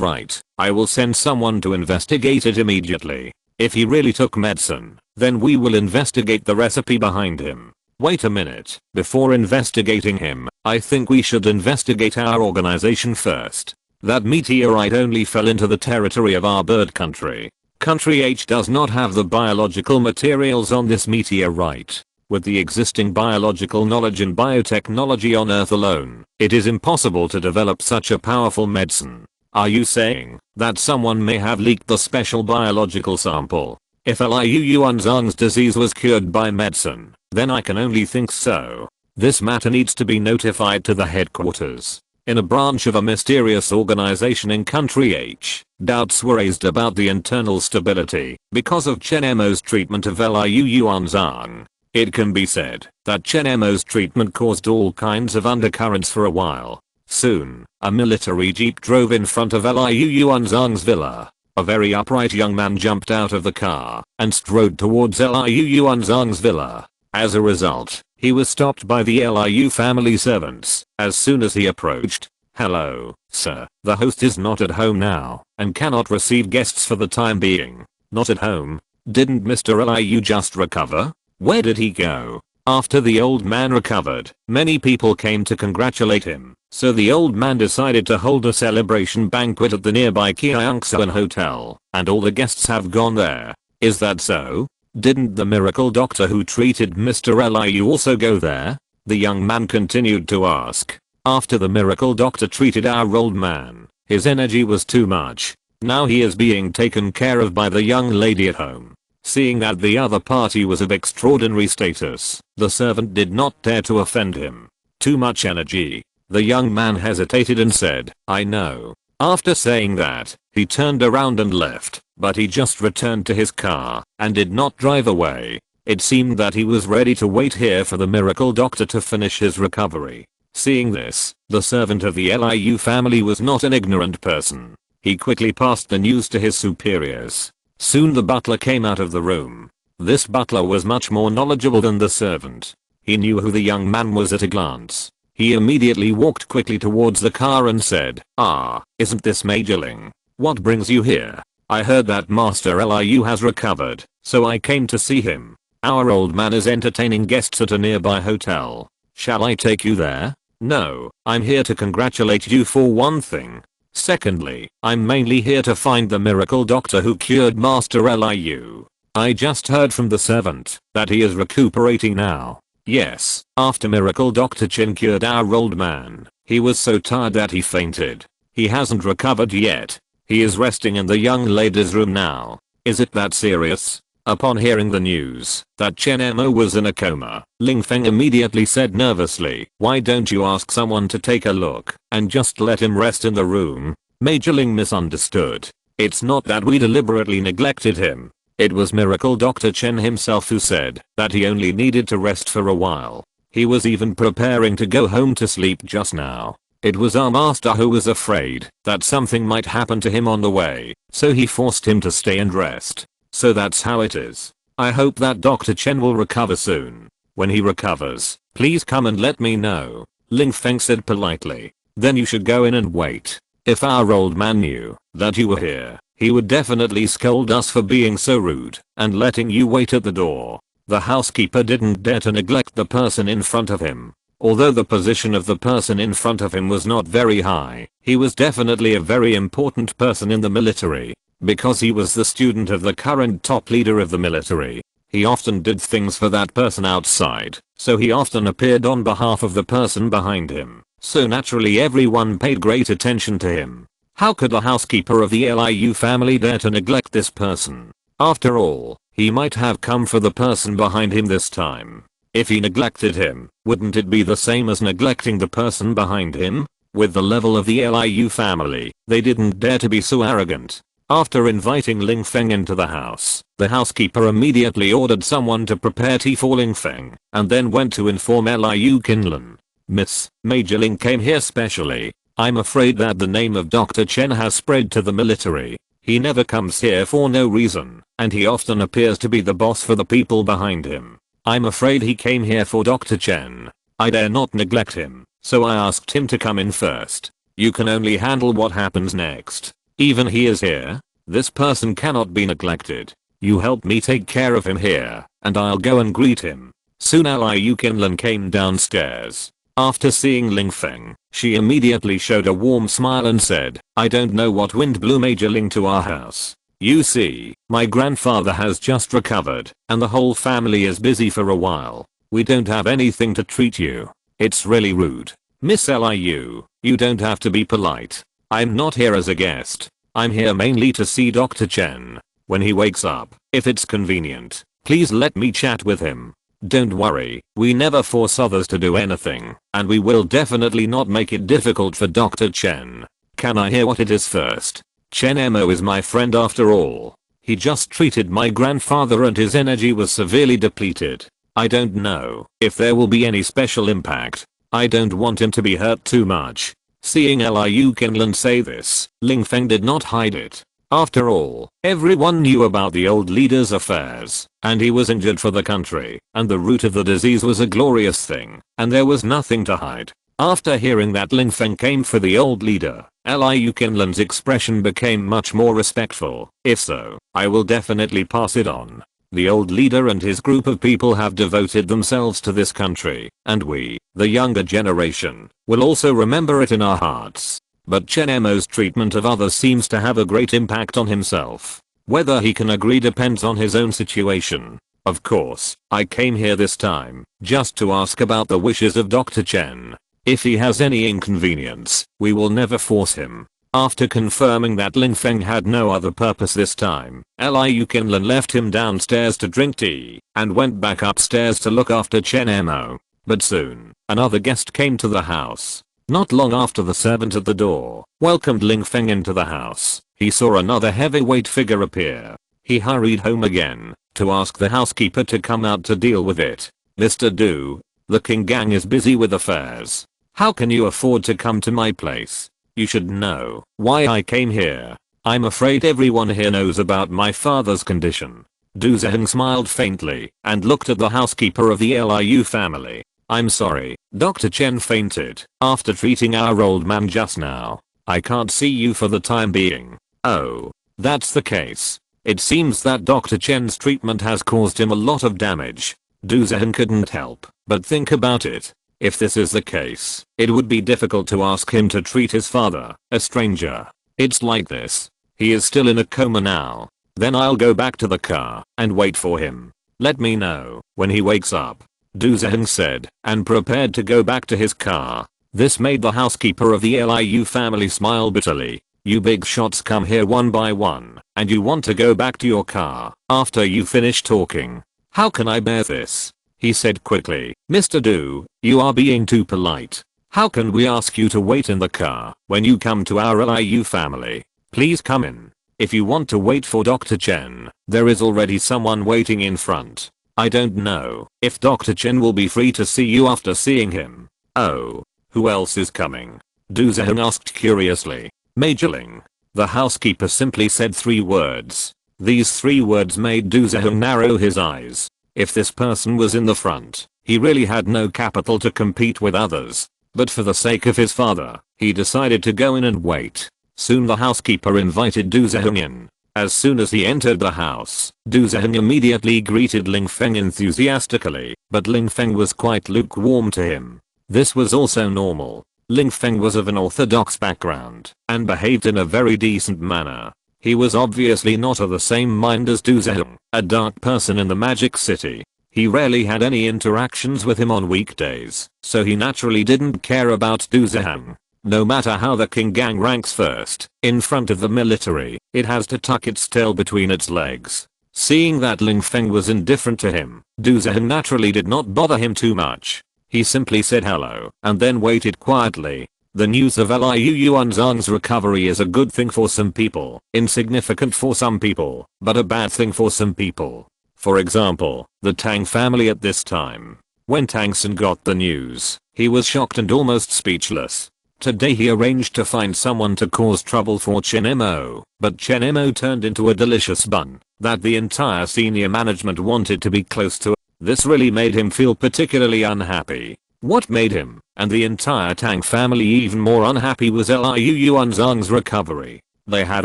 right, I will send someone to investigate it immediately. If he really took medicine, then we will investigate the recipe behind him. Wait a minute, before investigating him, I think we should investigate our organization first. That meteorite only fell into the territory of our bird country. Country H does not have the biological materials on this meteorite. With the existing biological knowledge and biotechnology on Earth alone, it is impossible to develop such a powerful medicine. Are you saying that someone may have leaked the special biological sample? If Liu Yuanzhang's disease was cured by medicine, then I can only think so. This matter needs to be notified to the headquarters. In a branch of a mysterious organization in Country H, doubts were raised about the internal stability because of Chen Mo's treatment of Liu Yuanzhang. It can be said that Chen Mo's treatment caused all kinds of undercurrents for a while. Soon, a military jeep drove in front of Liu Yuanzhang's villa. A very upright young man jumped out of the car and strode towards Liu Yuanzhang's villa. As a result, he was stopped by the Liu family servants as soon as he approached. "Hello, sir. The host is not at home now and cannot receive guests for the time being." "Not at home? Didn't Mr. Liu just recover? Where did he go?" After the old man recovered, many people came to congratulate him, so the old man decided to hold a celebration banquet at the nearby Kiangsuan Hotel, and all the guests have gone there. Is that so? Didn't the miracle doctor who treated Mr. Liu also go there? The young man continued to ask. After the miracle doctor treated our old man, his energy was too much. Now he is being taken care of by the young lady at home. Seeing that the other party was of extraordinary status, the servant did not dare to offend him. Too much energy. The young man hesitated and said, "I know." After saying that, he turned around and left, but he just returned to his car and did not drive away. It seemed that he was ready to wait here for the miracle doctor to finish his recovery. Seeing this, the servant of the Liu family was not an ignorant person. He quickly passed the news to his superiors. Soon the butler came out of the room. This butler was much more knowledgeable than the servant. He knew who the young man was at a glance. He immediately walked quickly towards the car and said, "Ah, isn't this Major Ling? What brings you here? I heard that Master Liu has recovered, so I came to see him. Our old man is entertaining guests at a nearby hotel. Shall I take you there?" "No, I'm here to congratulate you for one thing. Secondly, I'm mainly here to find the miracle doctor who cured Master Liu. I just heard from the servant that he is recuperating now." Yes, after miracle Dr. Chen cured our old man, he was so tired that he fainted. He hasn't recovered yet. He is resting in the young lady's room now. Is it that serious? Upon hearing the news that Chen Mo was in a coma, Ling Feng immediately said nervously, "Why don't you ask someone to take a look and just let him rest in the room?" Major Ling misunderstood. It's not that we deliberately neglected him. It was Miracle Dr. Chen himself who said that he only needed to rest for a while. He was even preparing to go home to sleep just now. It was our master who was afraid that something might happen to him on the way, so he forced him to stay and rest. So that's how it is. I hope that Dr. Chen will recover soon. When he recovers, please come and let me know, Ling Feng said politely. Then you should go in and wait. If our old man knew that you were here, he would definitely scold us for being so rude and letting you wait at the door. The housekeeper didn't dare to neglect the person in front of him. Although the position of the person in front of him was not very high, he was definitely a very important person in the military. Because he was the student of the current top leader of the military, he often did things for that person outside, so he often appeared on behalf of the person behind him. So naturally everyone paid great attention to him. How could the housekeeper of the Liu family dare to neglect this person? After all, he might have come for the person behind him this time. If he neglected him, wouldn't it be the same as neglecting the person behind him? With the level of the Liu family, they didn't dare to be so arrogant. After inviting Ling Feng into the house, the housekeeper immediately ordered someone to prepare tea for Ling Feng, and then went to inform Liu Qinlan. "Miss, Major Ling came here specially. I'm afraid that the name of Dr. Chen has spread to the military. He never comes here for no reason, and he often appears to be the boss for the people behind him. I'm afraid he came here for Dr. Chen. I dare not neglect him, so I asked him to come in first. You can only handle what happens next. Even he is here. This person cannot be neglected. You help me take care of him here, and I'll go and greet him." Soon Liu Qinlan came downstairs. After seeing Ling Feng, she immediately showed a warm smile and said, "I don't know what wind blew Major Ling to our house. You see, my grandfather has just recovered, and the whole family is busy for a while. We don't have anything to treat you. It's really rude. Miss Liu, you don't have to be polite. I'm not here as a guest. I'm here mainly to see Dr. Chen. When he wakes up, if it's convenient, please let me chat with him. Don't worry, we never force others to do anything, and we will definitely not make it difficult for Dr. Chen. Can I hear what it is first? Chen Mo is my friend after all. He just treated my grandfather and his energy was severely depleted. I don't know if there will be any special impact. I don't want him to be hurt too much." Seeing Liu Qinlan say this, Ling Feng did not hide it. After all, everyone knew about the old leader's affairs, and he was injured for the country, and the root of the disease was a glorious thing, and there was nothing to hide. After hearing that Ling Feng came for the old leader, Liu Qinlan's expression became much more respectful. "If so, I will definitely pass it on. The old leader and his group of people have devoted themselves to this country, and we, the younger generation, will also remember it in our hearts." But Chen Mo's treatment of others seems to have a great impact on himself. Whether he can agree depends on his own situation. Of course, I came here this time just to ask about the wishes of Dr. Chen. If he has any inconvenience, we will never force him. After confirming that Ling Feng had no other purpose this time, Liu Qinlan left him downstairs to drink tea and went back upstairs to look after Chen Mo. But soon, another guest came to the house. Not long after the servant at the door welcomed Ling Feng into the house, he saw another heavyweight figure appear. He hurried home again to ask the housekeeper to come out to deal with it. "Mr. Du, the King Gang is busy with affairs. How can you afford to come to my place? You should know why I came here. I'm afraid everyone here knows about my father's condition." Du Zheng smiled faintly and looked at the housekeeper of the Liu family. "I'm sorry, Dr. Chen fainted after treating our old man just now. I can't see you for the time being." "Oh, that's the case. It seems that Dr. Chen's treatment has caused him a lot of damage." Du Zheng couldn't help but think about it. If this is the case, it would be difficult to ask him to treat his father, a stranger. It's like this. He is still in a coma now. Then I'll go back to the car and wait for him. Let me know when he wakes up, Du Zheng said, and prepared to go back to his car. This made the housekeeper of the Liu family smile bitterly. You big shots come here one by one, and you want to go back to your car after you finish talking. How can I bear this? He said quickly. Mr. Du, you are being too polite. How can we ask you to wait in the car when you come to our LIU family? Please come in. If you want to wait for Dr. Chen, there is already someone waiting in front. I don't know if Dr. Chen will be free to see you after seeing him. Oh, who else is coming? Du Zheng asked curiously. Major Ling. The housekeeper simply said 3 words. These 3 words made Du Zheng narrow his eyes. If this person was in the front, he really had no capital to compete with others. But for the sake of his father, he decided to go in and wait. Soon the housekeeper invited Du Zheng in. As soon as he entered the house, Du Zheng immediately greeted Ling Feng enthusiastically, but Ling Feng was quite lukewarm to him. This was also normal. Ling Feng was of an orthodox background and behaved in a very decent manner. He was obviously not of the same mind as Du Zheng, a dark person in the Magic City. He rarely had any interactions with him on weekdays, so he naturally didn't care about Du Zheng. No matter how the King Gang ranks first, in front of the military, it has to tuck its tail between its legs. Seeing that Ling Feng was indifferent to him, Du Zheng naturally did not bother him too much. He simply said hello and then waited quietly. The news of Liu Yuanzhang's recovery is a good thing for some people, insignificant for some people, but a bad thing for some people. For example, the Tang family at this time. When Tang San got the news, he was shocked and almost speechless. Today he arranged to find someone to cause trouble for Chen Mo, but Chen Mo turned into a delicious bun that the entire senior management wanted to be close to. This really made him feel particularly unhappy. What made him and the entire Tang family even more unhappy was Liu Yuanzhang's recovery. They had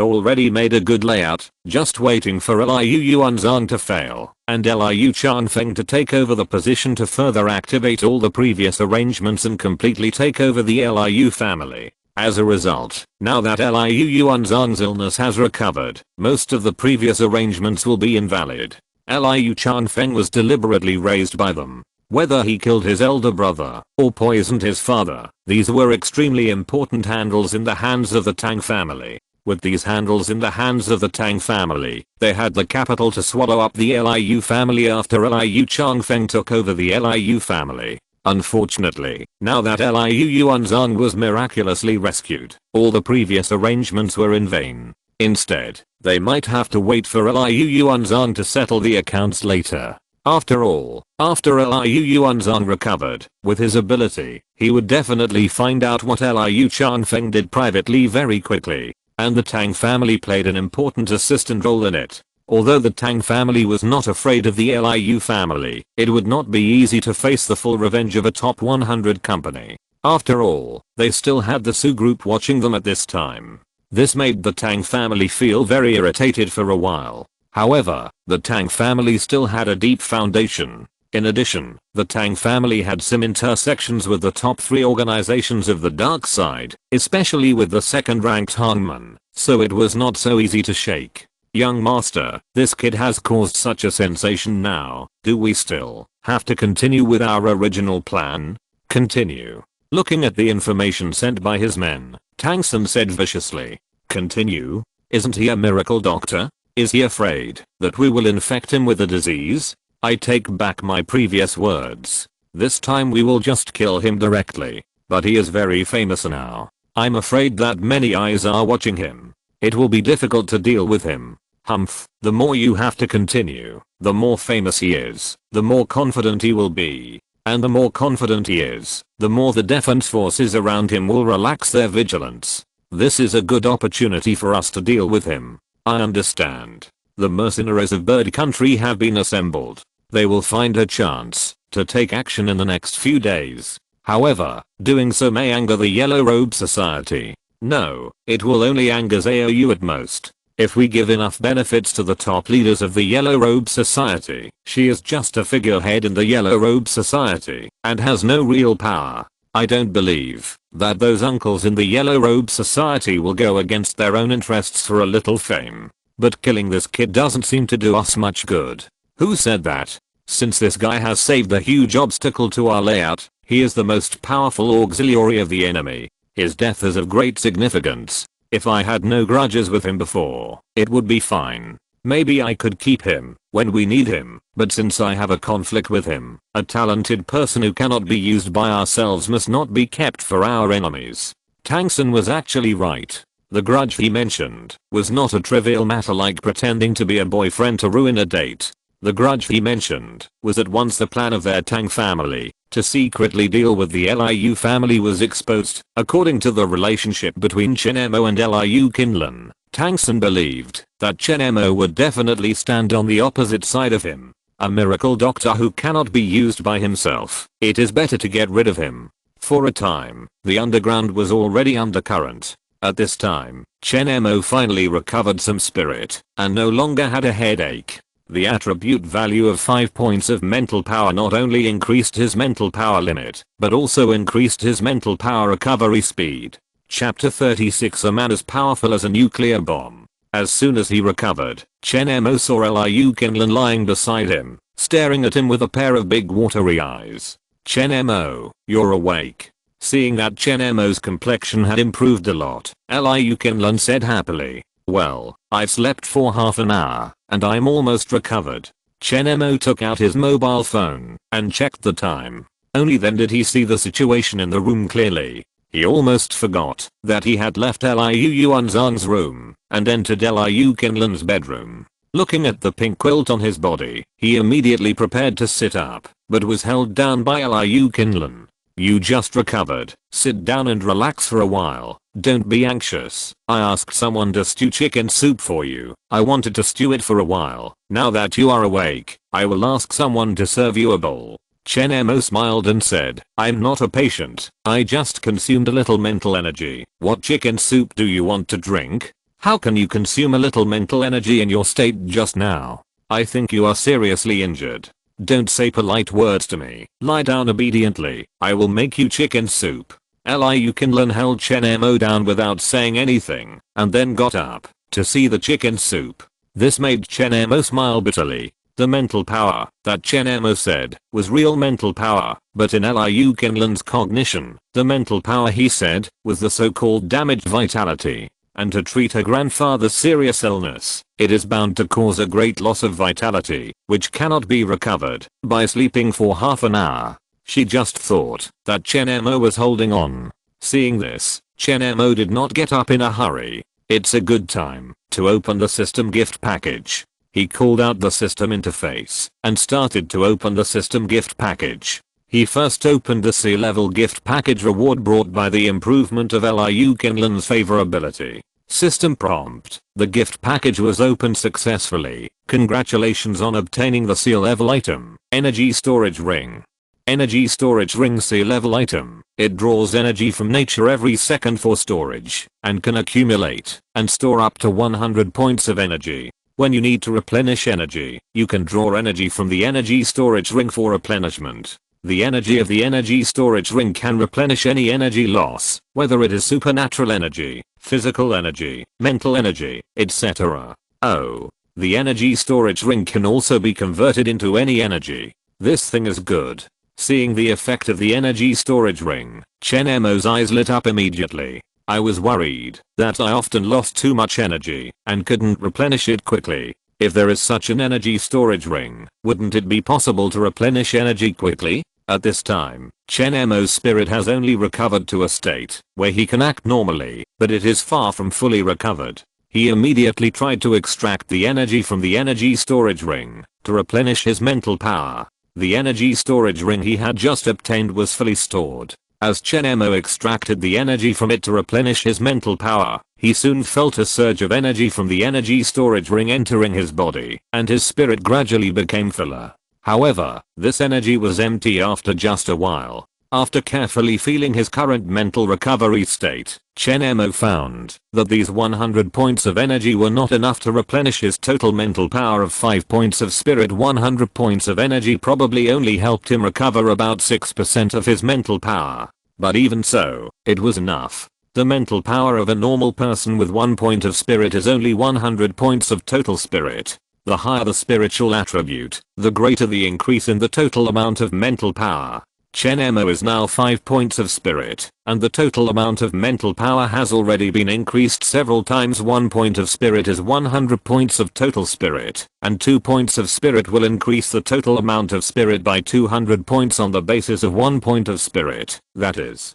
already made a good layout, just waiting for Liu Yuanzhang to fail, and Liu Chanfeng to take over the position to further activate all the previous arrangements and completely take over the Liu family. As a result, now that Liu Yuanzhang's illness has recovered, most of the previous arrangements will be invalid. Liu Chanfeng was deliberately raised by them. Whether he killed his elder brother or poisoned his father, these were extremely important handles in the hands of the Tang family. With these handles in the hands of the Tang family, they had the capital to swallow up the Liu family after Liu Chanfeng took over the Liu family. Unfortunately, now that Liu Yuanzhang was miraculously rescued, all the previous arrangements were in vain. Instead, they might have to wait for Liu Yuanzhang to settle the accounts later. After all, after Liu Yuanzhang recovered, with his ability, he would definitely find out what Liu Chanfeng did privately very quickly. And the Tang family played an important assistant role in it. Although the Tang family was not afraid of the Liu family, it would not be easy to face the full revenge of a top 100 company. After all, they still had the Su group watching them at this time. This made the Tang family feel very irritated for a while. However, the Tang family still had a deep foundation. In addition, the Tang family had some intersections with the top 3 organizations of the dark side, especially with the second-ranked Hangman, so it was not so easy to shake. Young master, this kid has caused such a sensation now. Do we still have to continue with our original plan? Continue. Looking at the information sent by his men, Tang San said viciously. Continue? Isn't he a miracle doctor? Is he afraid that we will infect him with a disease? I take back my previous words. This time we will just kill him directly. But he is very famous now. I'm afraid that many eyes are watching him. It will be difficult to deal with him. Humph, the more you have to continue, the more famous he is, the more confident he will be. And the more confident he is, the more the defense forces around him will relax their vigilance. This is a good opportunity for us to deal with him. I understand. The mercenaries of Bird Country have been assembled. They will find a chance to take action in the next few days. However, doing so may anger the Yellow Robe Society. No, it will only anger Zhao at most. If we give enough benefits to the top leaders of the Yellow Robe Society, she is just a figurehead in the Yellow Robe Society and has no real power. I don't believe that those uncles in the Yellow Robe Society will go against their own interests for a little fame. But killing this kid doesn't seem to do us much good. Who said that? Since this guy has saved a huge obstacle to our layout, he is the most powerful auxiliary of the enemy. His death is of great significance. If I had no grudges with him before, it would be fine. Maybe I could keep him when we need him, but since I have a conflict with him, a talented person who cannot be used by ourselves must not be kept for our enemies. Tangson was actually right. The grudge he mentioned was not a trivial matter like pretending to be a boyfriend to ruin a date. The grudge he mentioned was that once the plan of their Tang family to secretly deal with the Liu family was exposed, according to the relationship between Chen Mo and Liu Qinlan, Tangson believed that Chen Mo would definitely stand on the opposite side of him. A miracle doctor who cannot be used by himself. It is better to get rid of him. For a time, the underground was already undercurrent. At this time, Chen Mo finally recovered some spirit and no longer had a headache. The attribute value of 5 points of mental power not only increased his mental power limit, but also increased his mental power recovery speed. Chapter 36. A man as powerful as a nuclear bomb. As soon as he recovered, Chen Mo saw Liu Qinlan lying beside him, staring at him with a pair of big watery eyes. Chen Mo, you're awake. Seeing that Chen Mo's complexion had improved a lot, Liu Qinlan said happily. Well, I've slept for half an hour, and I'm almost recovered. Chen Mo took out his mobile phone and checked the time. Only then did he see the situation in the room clearly. He almost forgot that he had left Liu Yuanzhang's room and entered Liu Qinlan's bedroom. Looking at the pink quilt on his body, he immediately prepared to sit up, but was held down by Liu Qinlan. You just recovered. Sit down and relax for a while. Don't be anxious. I asked someone to stew chicken soup for you. I wanted to stew it for a while. Now that you are awake, I will ask someone to serve you a bowl. Chen Mo smiled and said, I'm not a patient. I just consumed a little mental energy. What chicken soup do you want to drink? How can you consume a little mental energy in your state just now? I think you are seriously injured. Don't say polite words to me. Lie down obediently. I will make you chicken soup. Liu Qinlan held Chen Mo down without saying anything, and then got up to see the chicken soup. This made Chen Mo smile bitterly. The mental power that Chen Mo said was real mental power, but in Liu Qinlan's cognition, the mental power he said was the so-called damaged vitality. And to treat her grandfather's serious illness, it is bound to cause a great loss of vitality, which cannot be recovered by sleeping for half an hour. She just thought that Chen Mo was holding on. Seeing this, Chen Mo did not get up in a hurry. It's a good time to open the system gift package. He called out the system interface and started to open the system gift package. He first opened the C-level gift package reward brought by the improvement of Liu Qinlan's favorability. System prompt. The gift package was opened successfully. Congratulations on obtaining the C-level item. Energy storage ring. Energy storage ring C-level item. It draws energy from nature every second for storage and can accumulate and store up to 100 points of energy. When you need to replenish energy, you can draw energy from the energy storage ring for replenishment. The energy of the energy storage ring can replenish any energy loss, whether it is supernatural energy, physical energy, mental energy, etc. Oh, the energy storage ring can also be converted into any energy. This thing is good. Seeing the effect of the energy storage ring, Chen Mo's eyes lit up immediately. I was worried that I often lost too much energy and couldn't replenish it quickly. If there is such an energy storage ring, wouldn't it be possible to replenish energy quickly? At this time, Chen Mo's spirit has only recovered to a state where he can act normally, but it is far from fully recovered. He immediately tried to extract the energy from the energy storage ring to replenish his mental power. The energy storage ring he had just obtained was fully stored. As Chen Mo extracted the energy from it to replenish his mental power, he soon felt a surge of energy from the energy storage ring entering his body, and his spirit gradually became fuller. However, this energy was empty after just a while. After carefully feeling his current mental recovery state, Chen Mo found that these 100 points of energy were not enough to replenish his total mental power of 5 points of spirit. 100 points of energy probably only helped him recover about 6% of his mental power. But even so, it was enough. The mental power of a normal person with 1 point of spirit is only 100 points of total spirit. The higher the spiritual attribute, the greater the increase in the total amount of mental power. Chen Mo is now 5 points of spirit, and the total amount of mental power has already been increased several times. 1 point of spirit is 100 points of total spirit, and 2 points of spirit will increase the total amount of spirit by 200 points on the basis of 1 point of spirit, that is,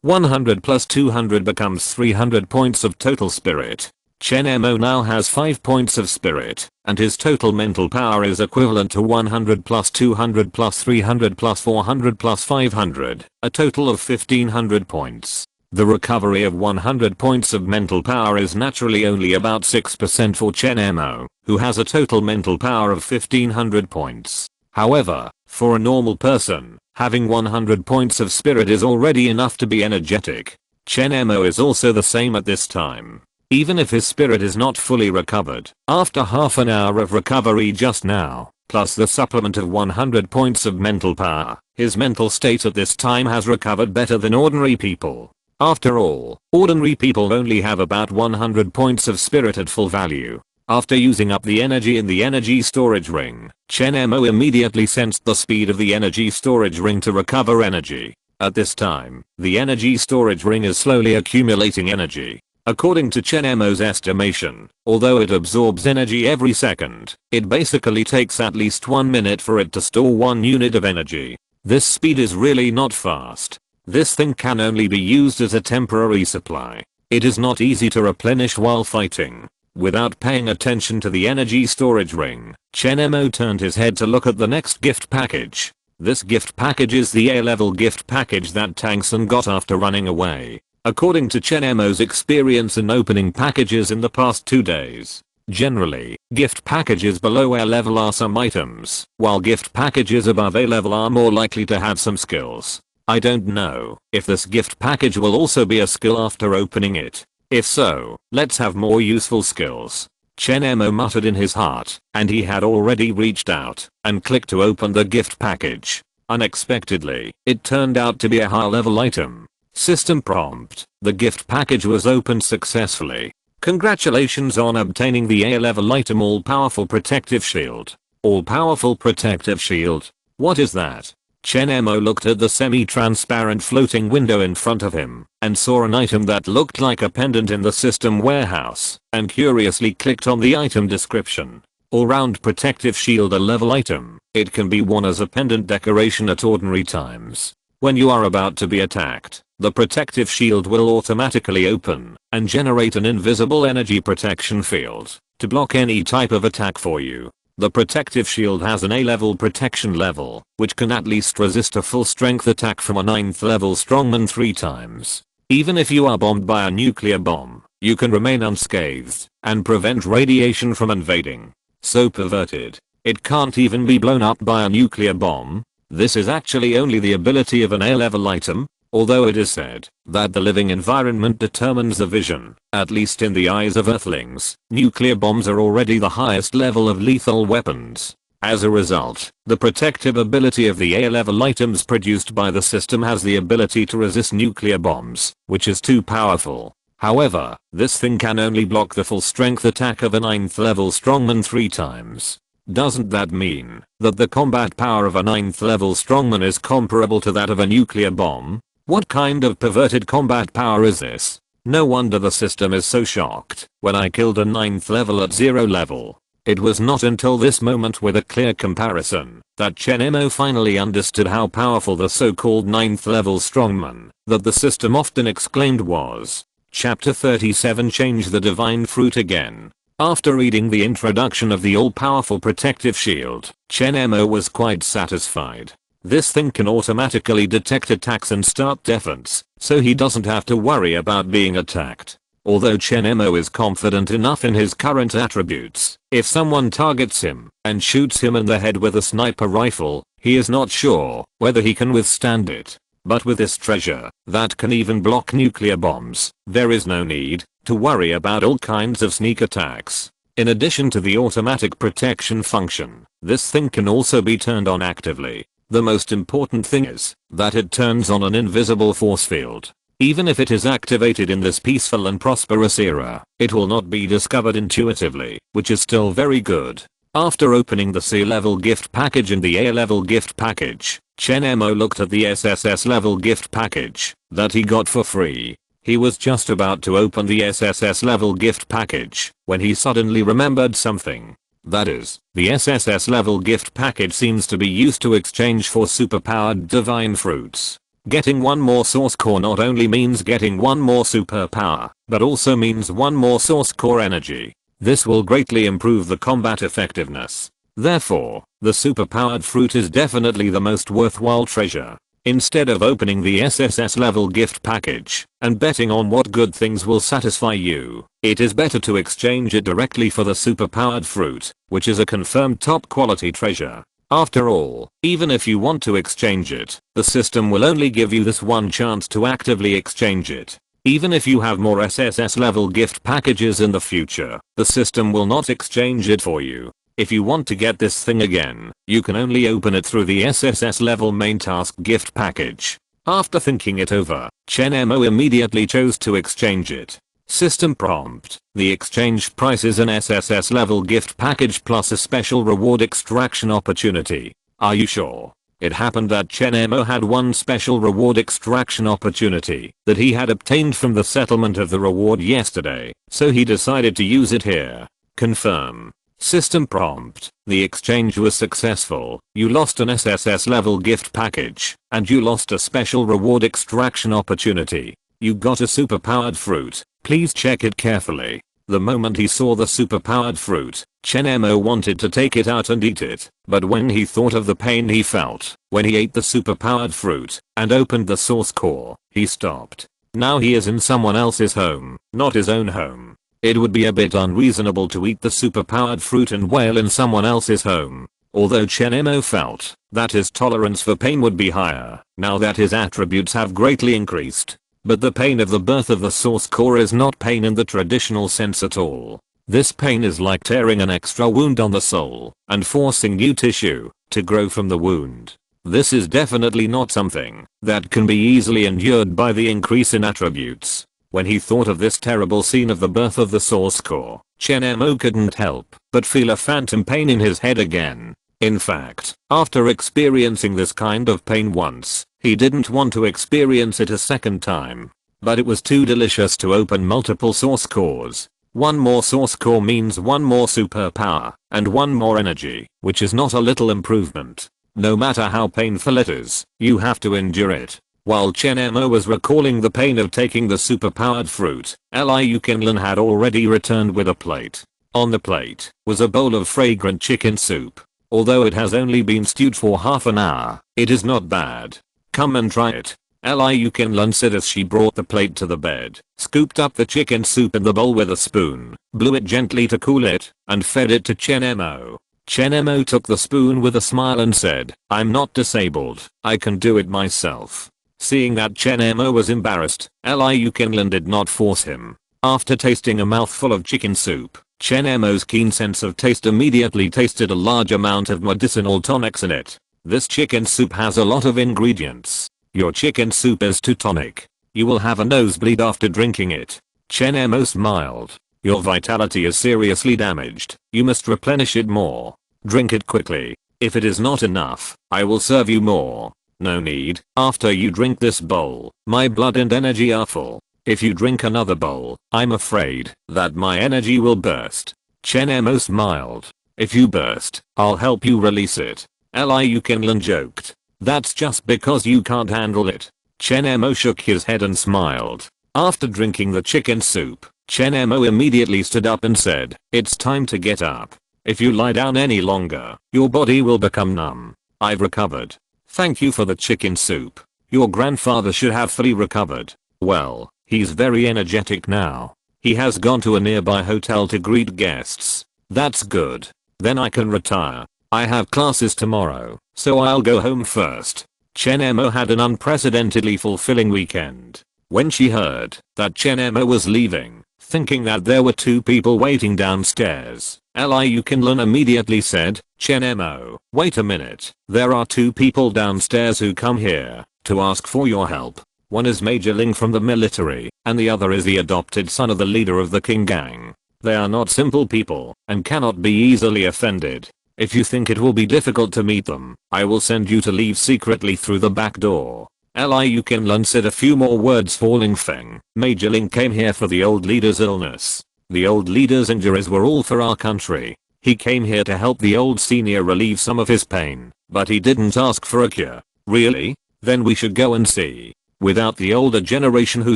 100 plus 200 becomes 300 points of total spirit. Chen Mo now has 5 points of spirit, and his total mental power is equivalent to 100 plus 200 plus 300 plus 400 plus 500, a total of 1500 points. The recovery of 100 points of mental power is naturally only about 6% for Chen Mo, who has a total mental power of 1500 points. However, for a normal person, having 100 points of spirit is already enough to be energetic. Chen Mo is also the same at this time. Even if his spirit is not fully recovered, after half an hour of recovery just now, plus the supplement of 100 points of mental power, his mental state at this time has recovered better than ordinary people. After all, ordinary people only have about 100 points of spirit at full value. After using up the energy in the energy storage ring, Chen Mo immediately sensed the speed of the energy storage ring to recover energy. At this time, the energy storage ring is slowly accumulating energy. According to Chen Mo's estimation, although it absorbs energy every second, it basically takes at least 1 minute for it to store 1 unit of energy. This speed is really not fast. This thing can only be used as a temporary supply. It is not easy to replenish while fighting. Without paying attention to the energy storage ring, Chen Mo turned his head to look at the next gift package. This gift package is the A-level gift package that Tang Sun got after running away. According to Chen Mo's experience in opening packages in the past 2 days, generally, gift packages below A level are some items, while gift packages above A level are more likely to have some skills. I don't know if this gift package will also be a skill after opening it. If so, let's have more useful skills. Chen Mo muttered in his heart, and he had already reached out and clicked to open the gift package. Unexpectedly, it turned out to be a high level item. System prompt. The gift package was opened successfully. Congratulations on obtaining the A-level item All-Powerful Protective Shield. All-Powerful Protective Shield? What is that? Chen Mo looked at the semi-transparent floating window in front of him and saw an item that looked like a pendant in the system warehouse and curiously clicked on the item description. All-round protective shield, a level item. It can be worn as a pendant decoration at ordinary times. When you are about to be attacked, the protective shield will automatically open and generate an invisible energy protection field to block any type of attack for you. The protective shield has an A-level protection level, which can at least resist a full strength attack from a 9th level strongman 3 times. Even if you are bombed by a nuclear bomb, you can remain unscathed and prevent radiation from invading. So perverted, it can't even be blown up by a nuclear bomb. This is actually only the ability of an A-level item, although it is said that the living environment determines the vision. At least in the eyes of Earthlings, nuclear bombs are already the highest level of lethal weapons. As a result, the protective ability of the A-level items produced by the system has the ability to resist nuclear bombs, which is too powerful. However, this thing can only block the full strength attack of a 9th level strongman 3 times. Doesn't that mean that the combat power of a 9th level strongman is comparable to that of a nuclear bomb? What kind of perverted combat power is this? No wonder the system is so shocked when I killed a 9th level at 0 level. It was not until this moment with a clear comparison that Chen Mo finally understood how powerful the so-called 9th level strongman that the system often exclaimed was. Chapter 37, Change the Divine Fruit Again. After reading the introduction of the all-powerful protective shield, Chen Mo was quite satisfied. This thing can automatically detect attacks and start defense, so he doesn't have to worry about being attacked. Although Chen Mo is confident enough in his current attributes, if someone targets him and shoots him in the head with a sniper rifle, he is not sure whether he can withstand it. But with this treasure that can even block nuclear bombs, there is no need to worry about all kinds of sneak attacks. In addition to the automatic protection function, this thing can also be turned on actively. The most important thing is that it turns on an invisible force field. Even if it is activated in this peaceful and prosperous era, it will not be discovered intuitively, which is still very good. After opening the C-level gift package and the A-level gift package, Chen Mo looked at the SSS level gift package that he got for free. He was just about to open the SSS level gift package when he suddenly remembered something. That is, the SSS level gift package seems to be used to exchange for superpowered divine fruits. Getting one more source core not only means getting one more superpower, but also means one more source core energy. This will greatly improve the combat effectiveness. Therefore, the superpowered fruit is definitely the most worthwhile treasure. Instead of opening the SSS level gift package and betting on what good things will satisfy you, it is better to exchange it directly for the superpowered fruit, which is a confirmed top quality treasure. After all, even if you want to exchange it, the system will only give you this one chance to actively exchange it. Even if you have more SSS level gift packages in the future, the system will not exchange it for you. If you want to get this thing again, you can only open it through the SSS level main task gift package. After thinking it over, Chen Mo immediately chose to exchange it. System prompt: the exchange price is an SSS level gift package plus a special reward extraction opportunity. Are you sure? It happened that Chen Mo had one special reward extraction opportunity that he had obtained from the settlement of the reward yesterday, so he decided to use it here. Confirm. System prompt: the exchange was successful. You lost an SSS level gift package, and you lost a special reward extraction opportunity. You got a superpowered fruit. Please check it carefully. The moment he saw the superpowered fruit, Chen Mo wanted to take it out and eat it, but when he thought of the pain he felt when he ate the superpowered fruit and opened the source core, he stopped. Now he is in someone else's home, not his own home. It would be a bit unreasonable to eat the superpowered fruit and wail in someone else's home. Although Chen Mo felt that his tolerance for pain would be higher now that his attributes have greatly increased. But the pain of the birth of the source core is not pain in the traditional sense at all. This pain is like tearing an extra wound on the soul and forcing new tissue to grow from the wound. This is definitely not something that can be easily endured by the increase in attributes. When he thought of this terrible scene of the birth of the source core, Chen Mo couldn't help but feel a phantom pain in his head again. In fact, after experiencing this kind of pain once, he didn't want to experience it a second time. But it was too delicious to open multiple source cores. One more source core means one more superpower and one more energy, which is not a little improvement. No matter how painful it is, you have to endure it. While Chen Mo was recalling the pain of taking the superpowered fruit, Liu Qinlan had already returned with a plate. On the plate was a bowl of fragrant chicken soup. Although it has only been stewed for half an hour, it is not bad. Come and try it. Liu Qinlan said as she brought the plate to the bed, scooped up the chicken soup in the bowl with a spoon, blew it gently to cool it, and fed it to Chen Mo. Chen Mo took the spoon with a smile and said, "I'm not disabled, I can do it myself." Seeing that Chen Mo was embarrassed, Liu Qinlan did not force him. After tasting a mouthful of chicken soup, Chen Mo's keen sense of taste immediately tasted a large amount of medicinal tonics in it. This chicken soup has a lot of ingredients. Your chicken soup is too tonic. You will have a nosebleed after drinking it. Chen Mo smiled. Your vitality is seriously damaged. You must replenish it more. Drink it quickly. If it is not enough, I will serve you more. No need. After you drink this bowl, my blood and energy are full. If you drink another bowl, I'm afraid that my energy will burst. Chen Mo smiled. If you burst, I'll help you release it. Liu Qinlan joked. That's just because you can't handle it. Chen Mo shook his head and smiled. After drinking the chicken soup, Chen Mo immediately stood up and said, "It's time to get up. If you lie down any longer, your body will become numb." I've recovered. Thank you for the chicken soup. Your grandfather should have fully recovered. Well, he's very energetic now. He has gone to a nearby hotel to greet guests. That's good. Then I can retire. I have classes tomorrow, so I'll go home first. Chen Mo had an unprecedentedly fulfilling weekend. When she heard that Chen Mo was leaving, thinking that there were two people waiting downstairs, Liu Qinlan immediately said, "Chen Mo, wait a minute. There are two people downstairs who come here to ask for your help. One is Major Ling from the military, and the other is the adopted son of the leader of the King Gang." They are not simple people and cannot be easily offended. If you think it will be difficult to meet them, I will send you to leave secretly through the back door. Liu Qinlun said a few more words for Ling Feng. Major Ling came here for the old leader's illness. The old leader's injuries were all for our country. He came here to help the old senior relieve some of his pain, but he didn't ask for a cure. Really? Then we should go and see. Without the older generation who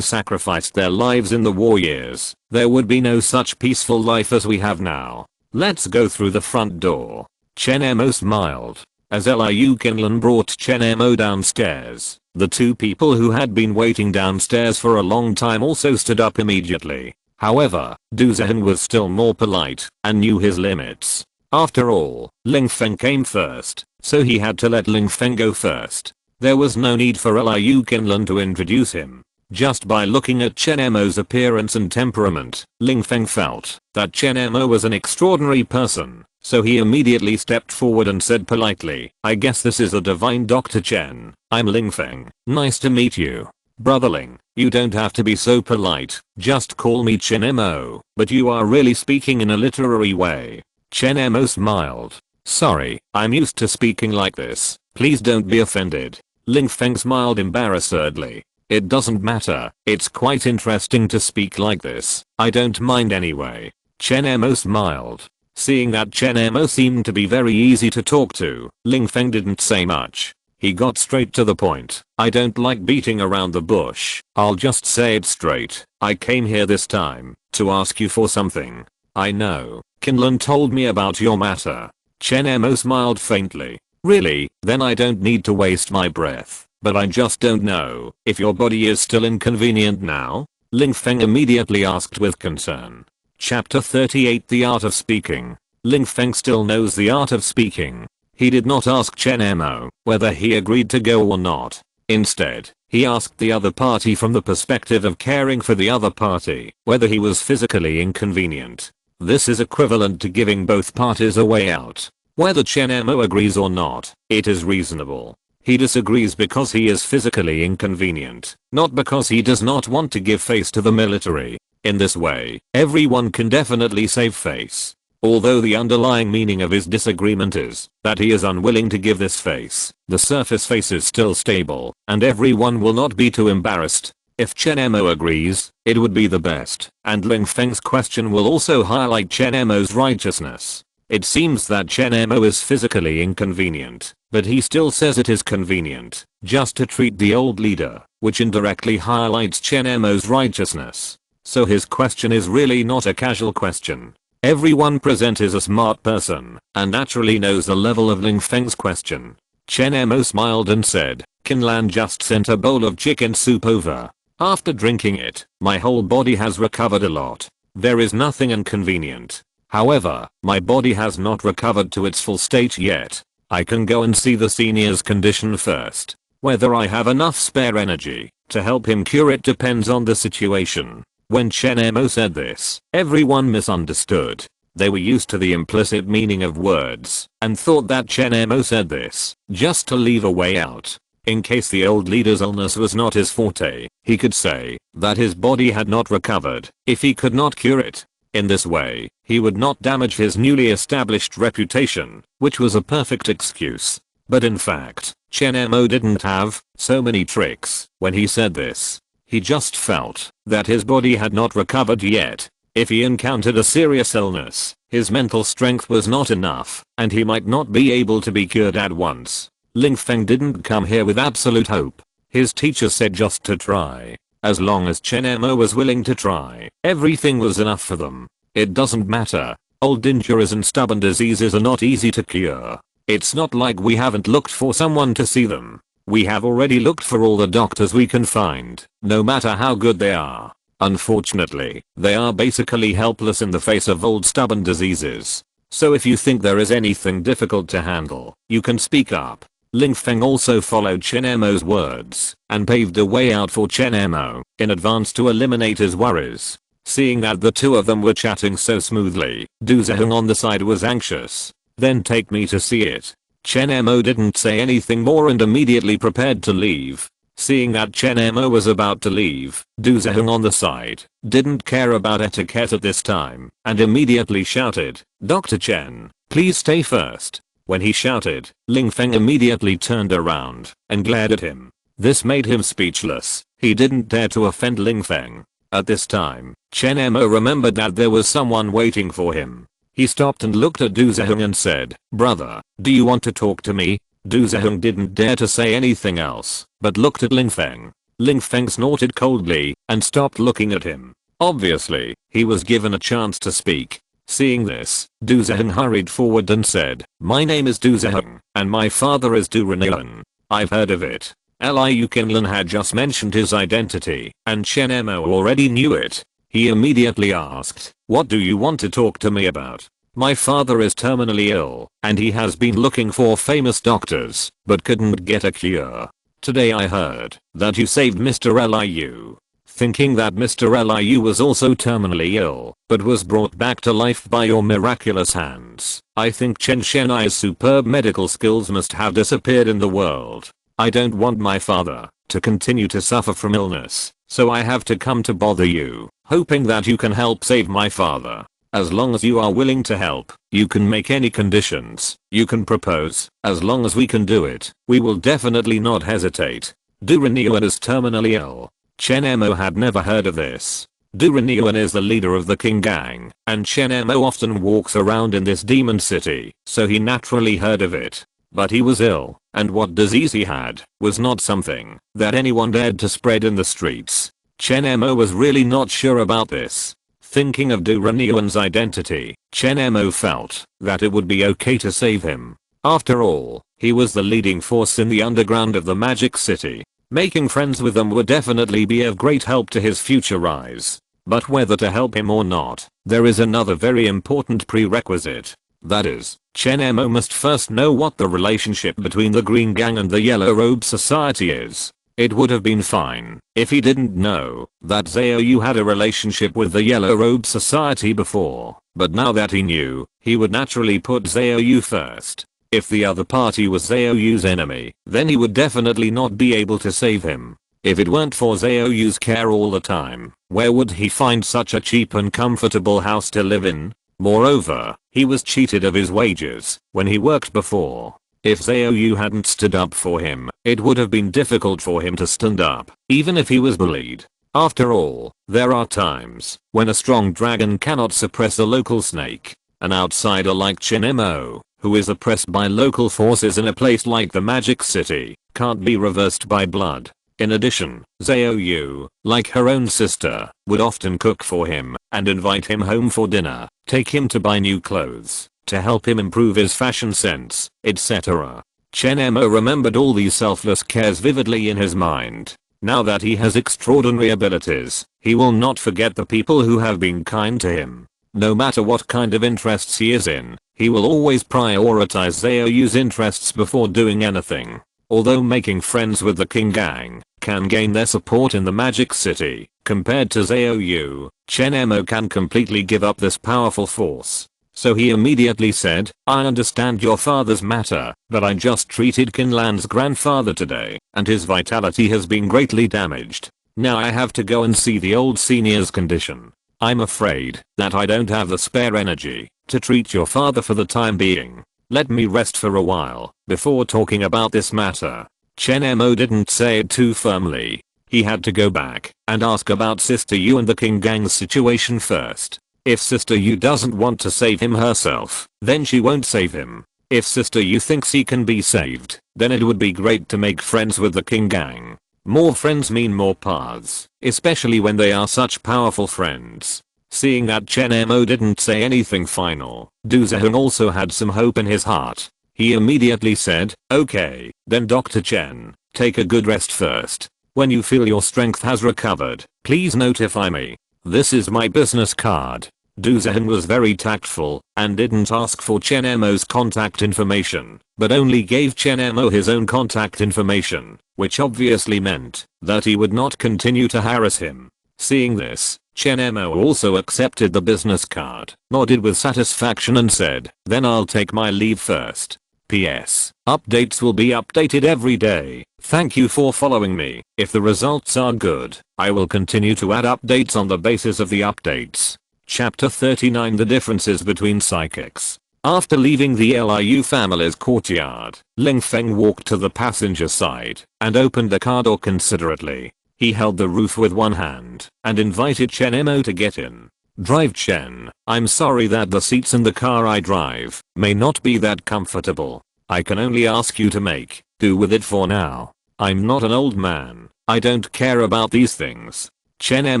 sacrificed their lives in the war years, there would be no such peaceful life as we have now. Let's go through the front door. Chen Mo smiled. As Liu Qinlun brought Chen Mo downstairs, the two people who had been waiting downstairs for a long time also stood up immediately. However, Du Zhen was still more polite and knew his limits. After all, Ling Feng came first, so he had to let Ling Feng go first. There was no need for Liu Qinlun to introduce him. Just by looking at Chen Mo's appearance and temperament, Ling Feng felt that Chen Mo was an extraordinary person, so he immediately stepped forward and said politely, "I guess this is the divine Dr. Chen. I'm Ling Feng. Nice to meet you. Brother Ling, you don't have to be so polite, just call me Chen Mo, but you are really speaking in a literary way." Chen Mo smiled. "Sorry, I'm used to speaking like this. Please don't be offended." Ling Feng smiled embarrassedly. "It doesn't matter, it's quite interesting to speak like this. I don't mind anyway." Chen Mo smiled. Seeing that Chen Mo seemed to be very easy to talk to, Ling Feng didn't say much. He got straight to the point. "I don't like beating around the bush. I'll just say it straight. I came here this time to ask you for something." "I know. Qinlun told me about your matter." Chen Mo smiled faintly. "Really? Then I don't need to waste my breath. But I just don't know if your body is still inconvenient now?" Ling Feng immediately asked with concern. Chapter 38 The Art of Speaking. Ling Feng still knows the art of speaking. He did not ask Chen Mo whether he agreed to go or not. Instead, he asked the other party from the perspective of caring for the other party, whether he was physically inconvenient. This is equivalent to giving both parties a way out. Whether Chen Mo agrees or not, it is reasonable. He disagrees because he is physically inconvenient, not because he does not want to give face to the military. In this way, everyone can definitely save face. Although the underlying meaning of his disagreement is that he is unwilling to give this face, the surface face is still stable, and everyone will not be too embarrassed. If Chen Mo agrees, it would be the best, and Ling Feng's question will also highlight Chen Mo's righteousness. It seems that Chen Mo is physically inconvenient, but he still says it is convenient just to treat the old leader, which indirectly highlights Chen Mo's righteousness. So his question is really not a casual question. Everyone present is a smart person and naturally knows the level of Ling Feng's question. Chen Mo smiled and said, "Qinlan just sent a bowl of chicken soup over. After drinking it, my whole body has recovered a lot. There is nothing inconvenient. However, my body has not recovered to its full state yet. I can go and see the senior's condition first. Whether I have enough spare energy to help him cure it depends on the situation." When Chen Mo said this, everyone misunderstood. They were used to the implicit meaning of words and thought that Chen Mo said this just to leave a way out. In case the old leader's illness was not his forte, he could say that his body had not recovered if he could not cure it. In this way, he would not damage his newly established reputation, which was a perfect excuse. But in fact, Chen Mo didn't have so many tricks when he said this. He just felt that his body had not recovered yet. If he encountered a serious illness, his mental strength was not enough, and he might not be able to be cured at once. Ling Feng didn't come here with absolute hope. His teacher said just to try. As long as Chen Mo was willing to try, everything was enough for them. It doesn't matter. Old injuries and stubborn diseases are not easy to cure. It's not like we haven't looked for someone to see them. We have already looked for all the doctors we can find, no matter how good they are. Unfortunately, they are basically helpless in the face of old stubborn diseases. So if you think there is anything difficult to handle, you can speak up. Ling Feng also followed Chen Mo's words and paved a way out for Chen Mo in advance to eliminate his worries. Seeing that the two of them were chatting so smoothly, Du Zeheng on the side was anxious. "Then take me to see it." Chen Mo didn't say anything more and immediately prepared to leave. Seeing that Chen Mo was about to leave, Du Zheng on the side didn't care about etiquette at this time and immediately shouted, "Dr. Chen, please stay first." When he shouted, Ling Feng immediately turned around and glared at him. This made him speechless. He didn't dare to offend Ling Feng. At this time, Chen Mo remembered that there was someone waiting for him. He stopped and looked at Du Zheng and said, "Brother, do you want to talk to me?" Du Zheng didn't dare to say anything else, but looked at Ling Feng. Ling Feng snorted coldly and stopped looking at him. Obviously, he was given a chance to speak. Seeing this, Du Zheng hurried forward and said, "My name is Du Zheng, and my father is Du Renlian. I've heard of it." Liu Qinlan had just mentioned his identity, and Chen Mo already knew it. He immediately asked, "What do you want to talk to me about?" "My father is terminally ill, and he has been looking for famous doctors, but couldn't get a cure. Today I heard that you saved Mr. Liu." Thinking that Mr. Liu was also terminally ill, but was brought back to life by your miraculous hands, I think Chen Shenai's superb medical skills must have disappeared in the world. I don't want my father to continue to suffer from illness, so I have to come to bother you, hoping that you can help save my father. As long as you are willing to help, you can make any conditions you can propose. As long as we can do it, we will definitely not hesitate. Du Renlian is terminally ill. Chen Mo had never heard of this. Du Renlian is the leader of the King Gang, and Chen Mo often walks around in this demon city, so he naturally heard of it. But he was ill, and what disease he had was not something that anyone dared to spread in the streets. Chen Mo was really not sure about this. Thinking of Du Renlian's identity, Chen Mo felt that it would be okay to save him. After all, he was the leading force in the underground of the Magic City. Making friends with them would definitely be of great help to his future rise. But whether to help him or not, there is another very important prerequisite. That is, Chen Mo must first know what the relationship between the Green Gang and the Yellow Robe Society is. It would have been fine if he didn't know that Zhao Yu had a relationship with the Yellow Robe Society before, but now that he knew, he would naturally put Zhao Yu first. If the other party was Zhao Yu's enemy, then he would definitely not be able to save him. If it weren't for Zhao Yu's care all the time, where would he find such a cheap and comfortable house to live in? Moreover, he was cheated of his wages when he worked before. If Zhao Yu hadn't stood up for him, it would have been difficult for him to stand up, even if he was bullied. After all, there are times when a strong dragon cannot suppress a local snake. An outsider like Chen Mo, who is oppressed by local forces in a place like the Magic City, can't be reversed by blood. In addition, Zhao Yu, like her own sister, would often cook for him and invite him home for dinner, take him to buy new clothes, to help him improve his fashion sense, etc. Chen Mo remembered all these selfless cares vividly in his mind. Now that he has extraordinary abilities, he will not forget the people who have been kind to him. No matter what kind of interests he is in, he will always prioritize Zhao Yu's interests before doing anything. Although making friends with the King Gang can gain their support in the Magic City, compared to Zhao Yu, Chen Mo can completely give up this powerful force. So he immediately said, "I understand your father's matter, but I just treated Qinlan's grandfather today, and his vitality has been greatly damaged. Now I have to go and see the old senior's condition. I'm afraid that I don't have the spare energy to treat your father for the time being. Let me rest for a while before talking about this matter." Chen Mo didn't say it too firmly. He had to go back and ask about Sister Yu and the King Gang's situation first. If Sister Yu doesn't want to save him herself, then she won't save him. If Sister Yu thinks he can be saved, then it would be great to make friends with the King Gang. More friends mean more paths, especially when they are such powerful friends. Seeing that Chen Mo didn't say anything final, Du Zheng also had some hope in his heart. He immediately said, "Okay, then Dr. Chen, take a good rest first. When you feel your strength has recovered, please notify me. This is my business card." Du Zheng was very tactful and didn't ask for Chen Mo's contact information, but only gave Chen Mo his own contact information, which obviously meant that he would not continue to harass him. Seeing this, Chen Mo also accepted the business card, nodded with satisfaction and said, "Then I'll take my leave first." PS. Updates will be updated every day. Thank you for following me. If the results are good, I will continue to add updates on the basis of the updates. Chapter 39, The Differences Between Psychics. After leaving the Liu family's courtyard, Ling Feng walked to the passenger side and opened the car door considerately. He held the roof with one hand and invited Chen Mo to get in. Drive, Chen. I'm sorry that the seats in the car I drive may not be that comfortable. I can only ask you to make do with it for now. I'm not an old man. I don't care about these things. Chen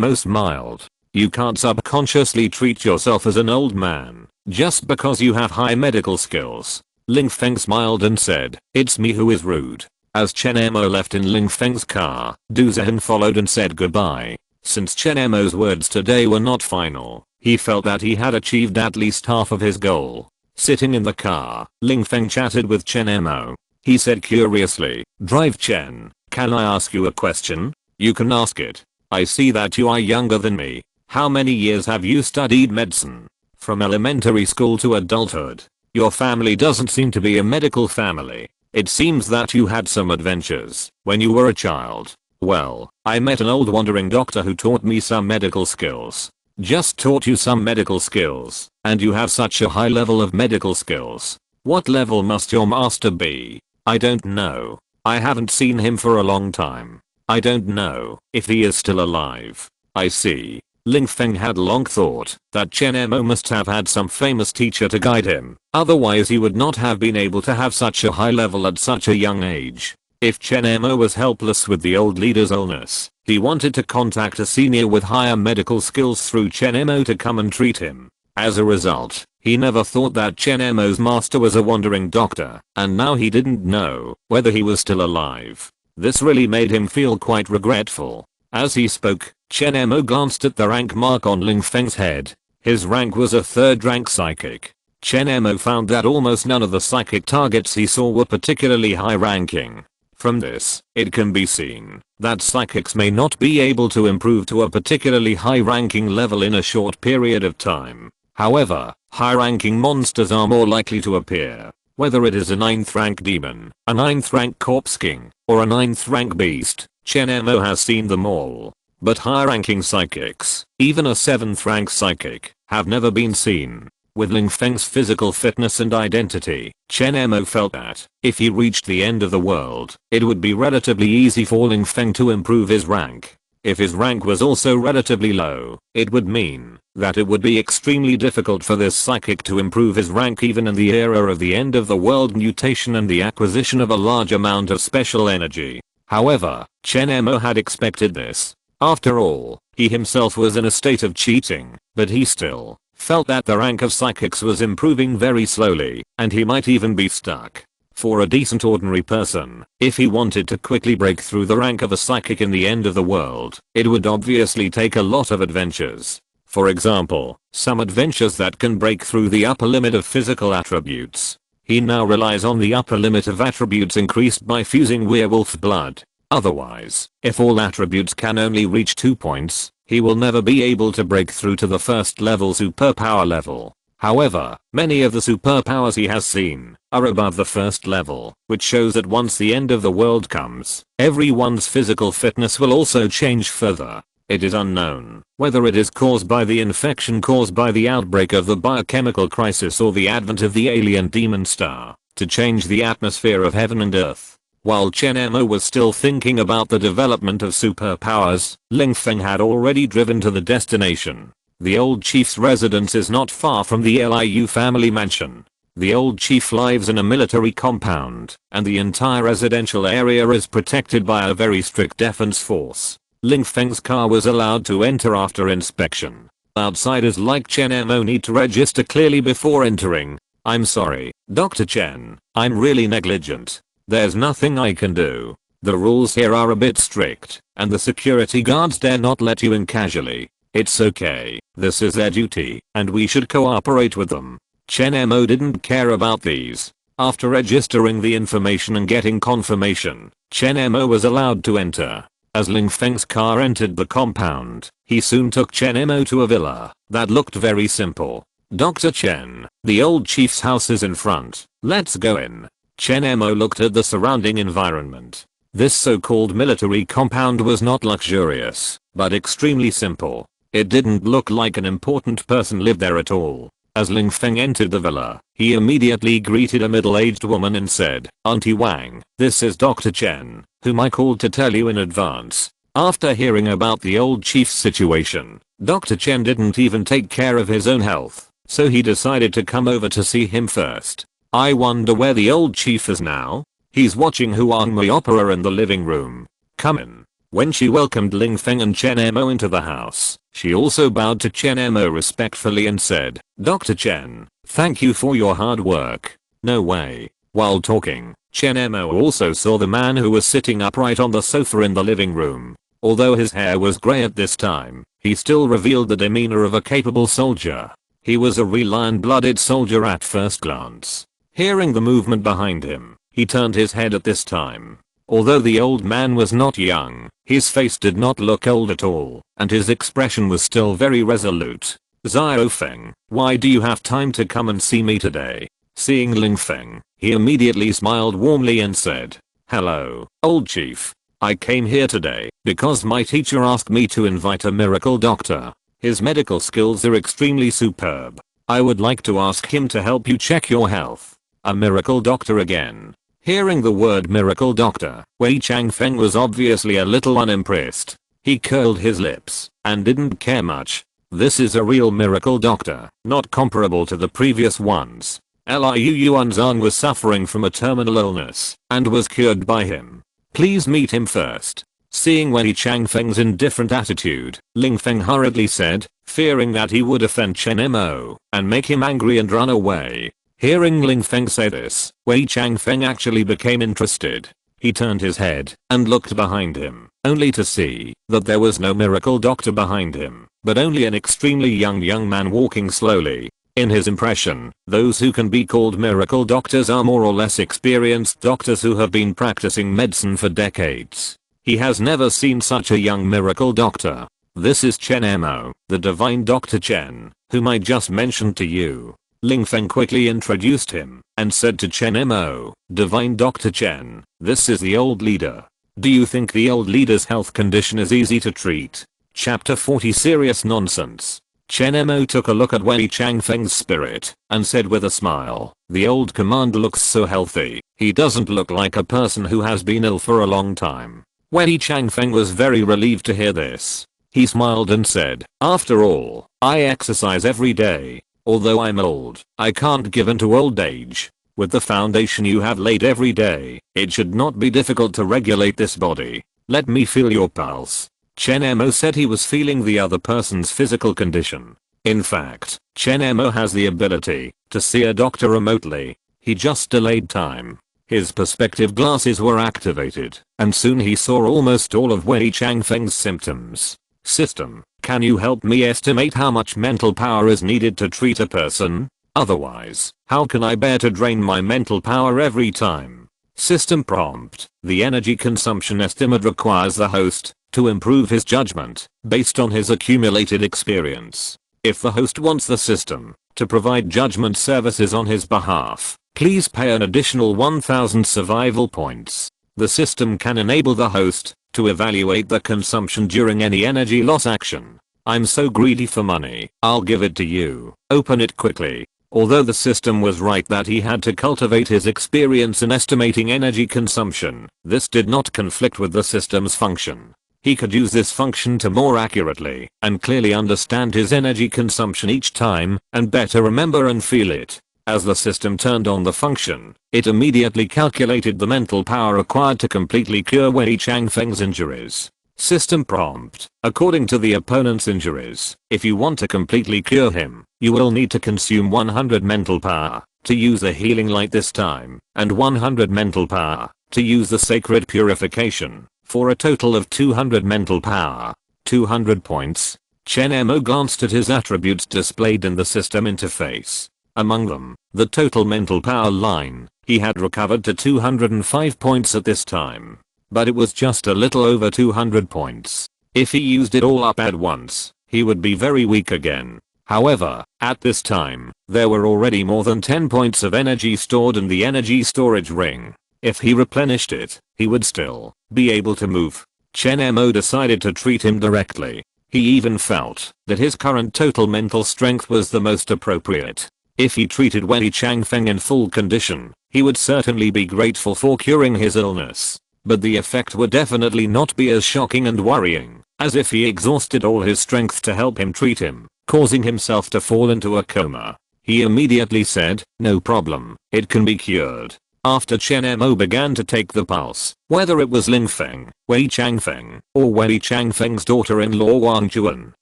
Mo smiled. You can't subconsciously treat yourself as an old man just because you have high medical skills. Ling Feng smiled and said, it's me who is rude. As Chen Mo left in Ling Feng's car, Du Zhen followed and said goodbye. Since Chen Mo's words today were not final, he felt that he had achieved at least half of his goal. Sitting in the car, Ling Feng chatted with Chen Mo. He said curiously, drive Chen, can I ask you a question? You can ask it. I see that you are younger than me. How many years have you studied medicine? From elementary school to adulthood. Your family doesn't seem to be a medical family. It seems that you had some adventures when you were a child. Well, I met an old wandering doctor who taught me some medical skills. Just taught you some medical skills, and you have such a high level of medical skills. What level must your master be? I don't know. I haven't seen him for a long time. I don't know if he is still alive. I see. Ling Feng had long thought that Chen Mo must have had some famous teacher to guide him, otherwise he would not have been able to have such a high level at such a young age. If Chen Mo was helpless with the old leader's illness, he wanted to contact a senior with higher medical skills through Chen Mo to come and treat him. As a result, he never thought that Chen Mo's master was a wandering doctor, and now he didn't know whether he was still alive. This really made him feel quite regretful. As he spoke, Chen Mo glanced at the rank mark on Ling Feng's head. His rank was a 3rd rank psychic. Chen Mo found that almost none of the psychic targets he saw were particularly high ranking. From this, it can be seen that psychics may not be able to improve to a particularly high ranking level in a short period of time. However, high ranking monsters are more likely to appear. Whether it is a 9th rank demon, a 9th rank corpse king, or a 9th rank beast, Chen Mo has seen them all. But high ranking psychics, even a 7th rank psychic, have never been seen. With Ling Feng's physical fitness and identity, Chen Mo felt that if he reached the end of the world, it would be relatively easy for Ling Feng to improve his rank. If his rank was also relatively low, it would mean that it would be extremely difficult for this psychic to improve his rank even in the era of the end of the world mutation and the acquisition of a large amount of special energy. However, Chen Mo had expected this. After all, he himself was in a state of cheating, but he still felt that the rank of psychics was improving very slowly, and he might even be stuck. For a decent ordinary person, if he wanted to quickly break through the rank of a psychic in the end of the world, it would obviously take a lot of adventures. For example, some adventures that can break through the upper limit of physical attributes. He now relies on the upper limit of attributes increased by fusing werewolf blood. Otherwise, if all attributes can only reach 2 points, he will never be able to break through to the first level superpower level. However, many of the superpowers he has seen are above the first level, which shows that once the end of the world comes, everyone's physical fitness will also change further. It is unknown whether it is caused by the infection caused by the outbreak of the biochemical crisis or the advent of the alien demon star to change the atmosphere of heaven and earth. While Chen Mo was still thinking about the development of superpowers, Ling Feng had already driven to the destination. The old chief's residence is not far from the Liu family mansion. The old chief lives in a military compound, and the entire residential area is protected by a very strict defense force. Ling Feng's car was allowed to enter after inspection. Outsiders like Chen Mo need to register clearly before entering. I'm sorry, Dr. Chen, I'm really negligent. There's nothing I can do. The rules here are a bit strict, and the security guards dare not let you in casually. It's okay, this is their duty, and we should cooperate with them. Chen Mo didn't care about these. After registering the information and getting confirmation, Chen Mo was allowed to enter. As Ling Feng's car entered the compound, he soon took Chen Mo to a villa that looked very simple. Dr. Chen, the old chief's house is in front. Let's go in. Chen Mo looked at the surrounding environment. This so-called military compound was not luxurious, but extremely simple. It didn't look like an important person lived there at all. As Ling Feng entered the villa, he immediately greeted a middle-aged woman and said, "Auntie Wang, this is Dr. Chen, whom I called to tell you in advance." After hearing about the old chief's situation, Dr. Chen didn't even take care of his own health, so he decided to come over to see him first. I wonder where the old chief is now? He's watching Huangmei opera in the living room. Come in. When she welcomed Ling Feng and Chen Mo into the house, she also bowed to Chen Mo respectfully and said, "Dr. Chen, thank you for your hard work." No way. While talking, Chen Mo also saw the man who was sitting upright on the sofa in the living room. Although his hair was grey at this time, he still revealed the demeanor of a capable soldier. He was a real iron-blooded soldier at first glance. Hearing the movement behind him, he turned his head at this time. Although the old man was not young, his face did not look old at all, and his expression was still very resolute. "Xiao Feng, why do you have time to come and see me today?" Seeing Ling Feng, he immediately smiled warmly and said, "Hello, old chief. I came here today because my teacher asked me to invite a miracle doctor. His medical skills are extremely superb. I would like to ask him to help you check your health." A miracle doctor again. Hearing the word miracle doctor, Wei Changfeng was obviously a little unimpressed. He curled his lips and didn't care much. This is a real miracle doctor, not comparable to the previous ones. Liu Yuanzhang was suffering from a terminal illness and was cured by him. Please meet him first. Seeing Wei Changfeng's indifferent attitude, Ling Feng hurriedly said, fearing that he would offend Chen Mo and make him angry and run away. Hearing Ling Feng say this, Wei Changfeng actually became interested. He turned his head and looked behind him, only to see that there was no miracle doctor behind him, but only an extremely young man walking slowly. In his impression, those who can be called miracle doctors are more or less experienced doctors who have been practicing medicine for decades. He has never seen such a young miracle doctor. "This is Chen Mo, the divine Dr. Chen, whom I just mentioned to you." Ling Feng quickly introduced him and said to Chen Mo, "Divine Dr. Chen, this is the old leader. Do you think the old leader's health condition is easy to treat?" Chapter 40 Serious Nonsense. Chen Mo took a look at Wei Changfeng's spirit and said with a smile, "The old commander looks so healthy. He doesn't look like a person who has been ill for a long time." Wei Changfeng was very relieved to hear this. He smiled and said, "After all, I exercise every day. Although I'm old, I can't give in to old age. With the foundation you have laid every day, it should not be difficult to regulate this body. Let me feel your pulse." Chen Mo said he was feeling the other person's physical condition. In fact, Chen Mo has the ability to see a doctor remotely. He just delayed time. His perspective glasses were activated, and soon he saw almost all of Wei Changfeng's symptoms. "System, can you help me estimate how much mental power is needed to treat a person? Otherwise, how can I bear to drain my mental power every time?" System prompt. The energy consumption estimate requires the host to improve his judgment based on his accumulated experience. If the host wants the system to provide judgment services on his behalf, please pay an additional 1000 survival points. The system can enable the host to evaluate the consumption during any energy loss action. "I'm so greedy for money, I'll give it to you. Open it quickly." Although the system was right that he had to cultivate his experience in estimating energy consumption, this did not conflict with the system's function. He could use this function to more accurately and clearly understand his energy consumption each time and better remember and feel it. As the system turned on the function, it immediately calculated the mental power required to completely cure Wei Changfeng's injuries. System prompt. According to the opponent's injuries, if you want to completely cure him, you will need to consume 100 mental power to use the healing light this time, and 100 mental power to use the sacred purification, for a total of 200 mental power. 200 points. Chen Mo glanced at his attributes displayed in the system interface. Among them, the total mental power line, he had recovered to 205 points at this time. But it was just a little over 200 points. If he used it all up at once, he would be very weak again. However, at this time, there were already more than 10 points of energy stored in the energy storage ring. If he replenished it, he would still be able to move. Chen Mo decided to treat him directly. He even felt that his current total mental strength was the most appropriate. If he treated Wei Changfeng in full condition, he would certainly be grateful for curing his illness. But the effect would definitely not be as shocking and worrying as if he exhausted all his strength to help him treat him, causing himself to fall into a coma. He immediately said, "No problem, it can be cured." After Chen Mo began to take the pulse, whether it was Lingfeng, Wei Changfeng, or Wei Changfeng's daughter-in-law Wang Juan,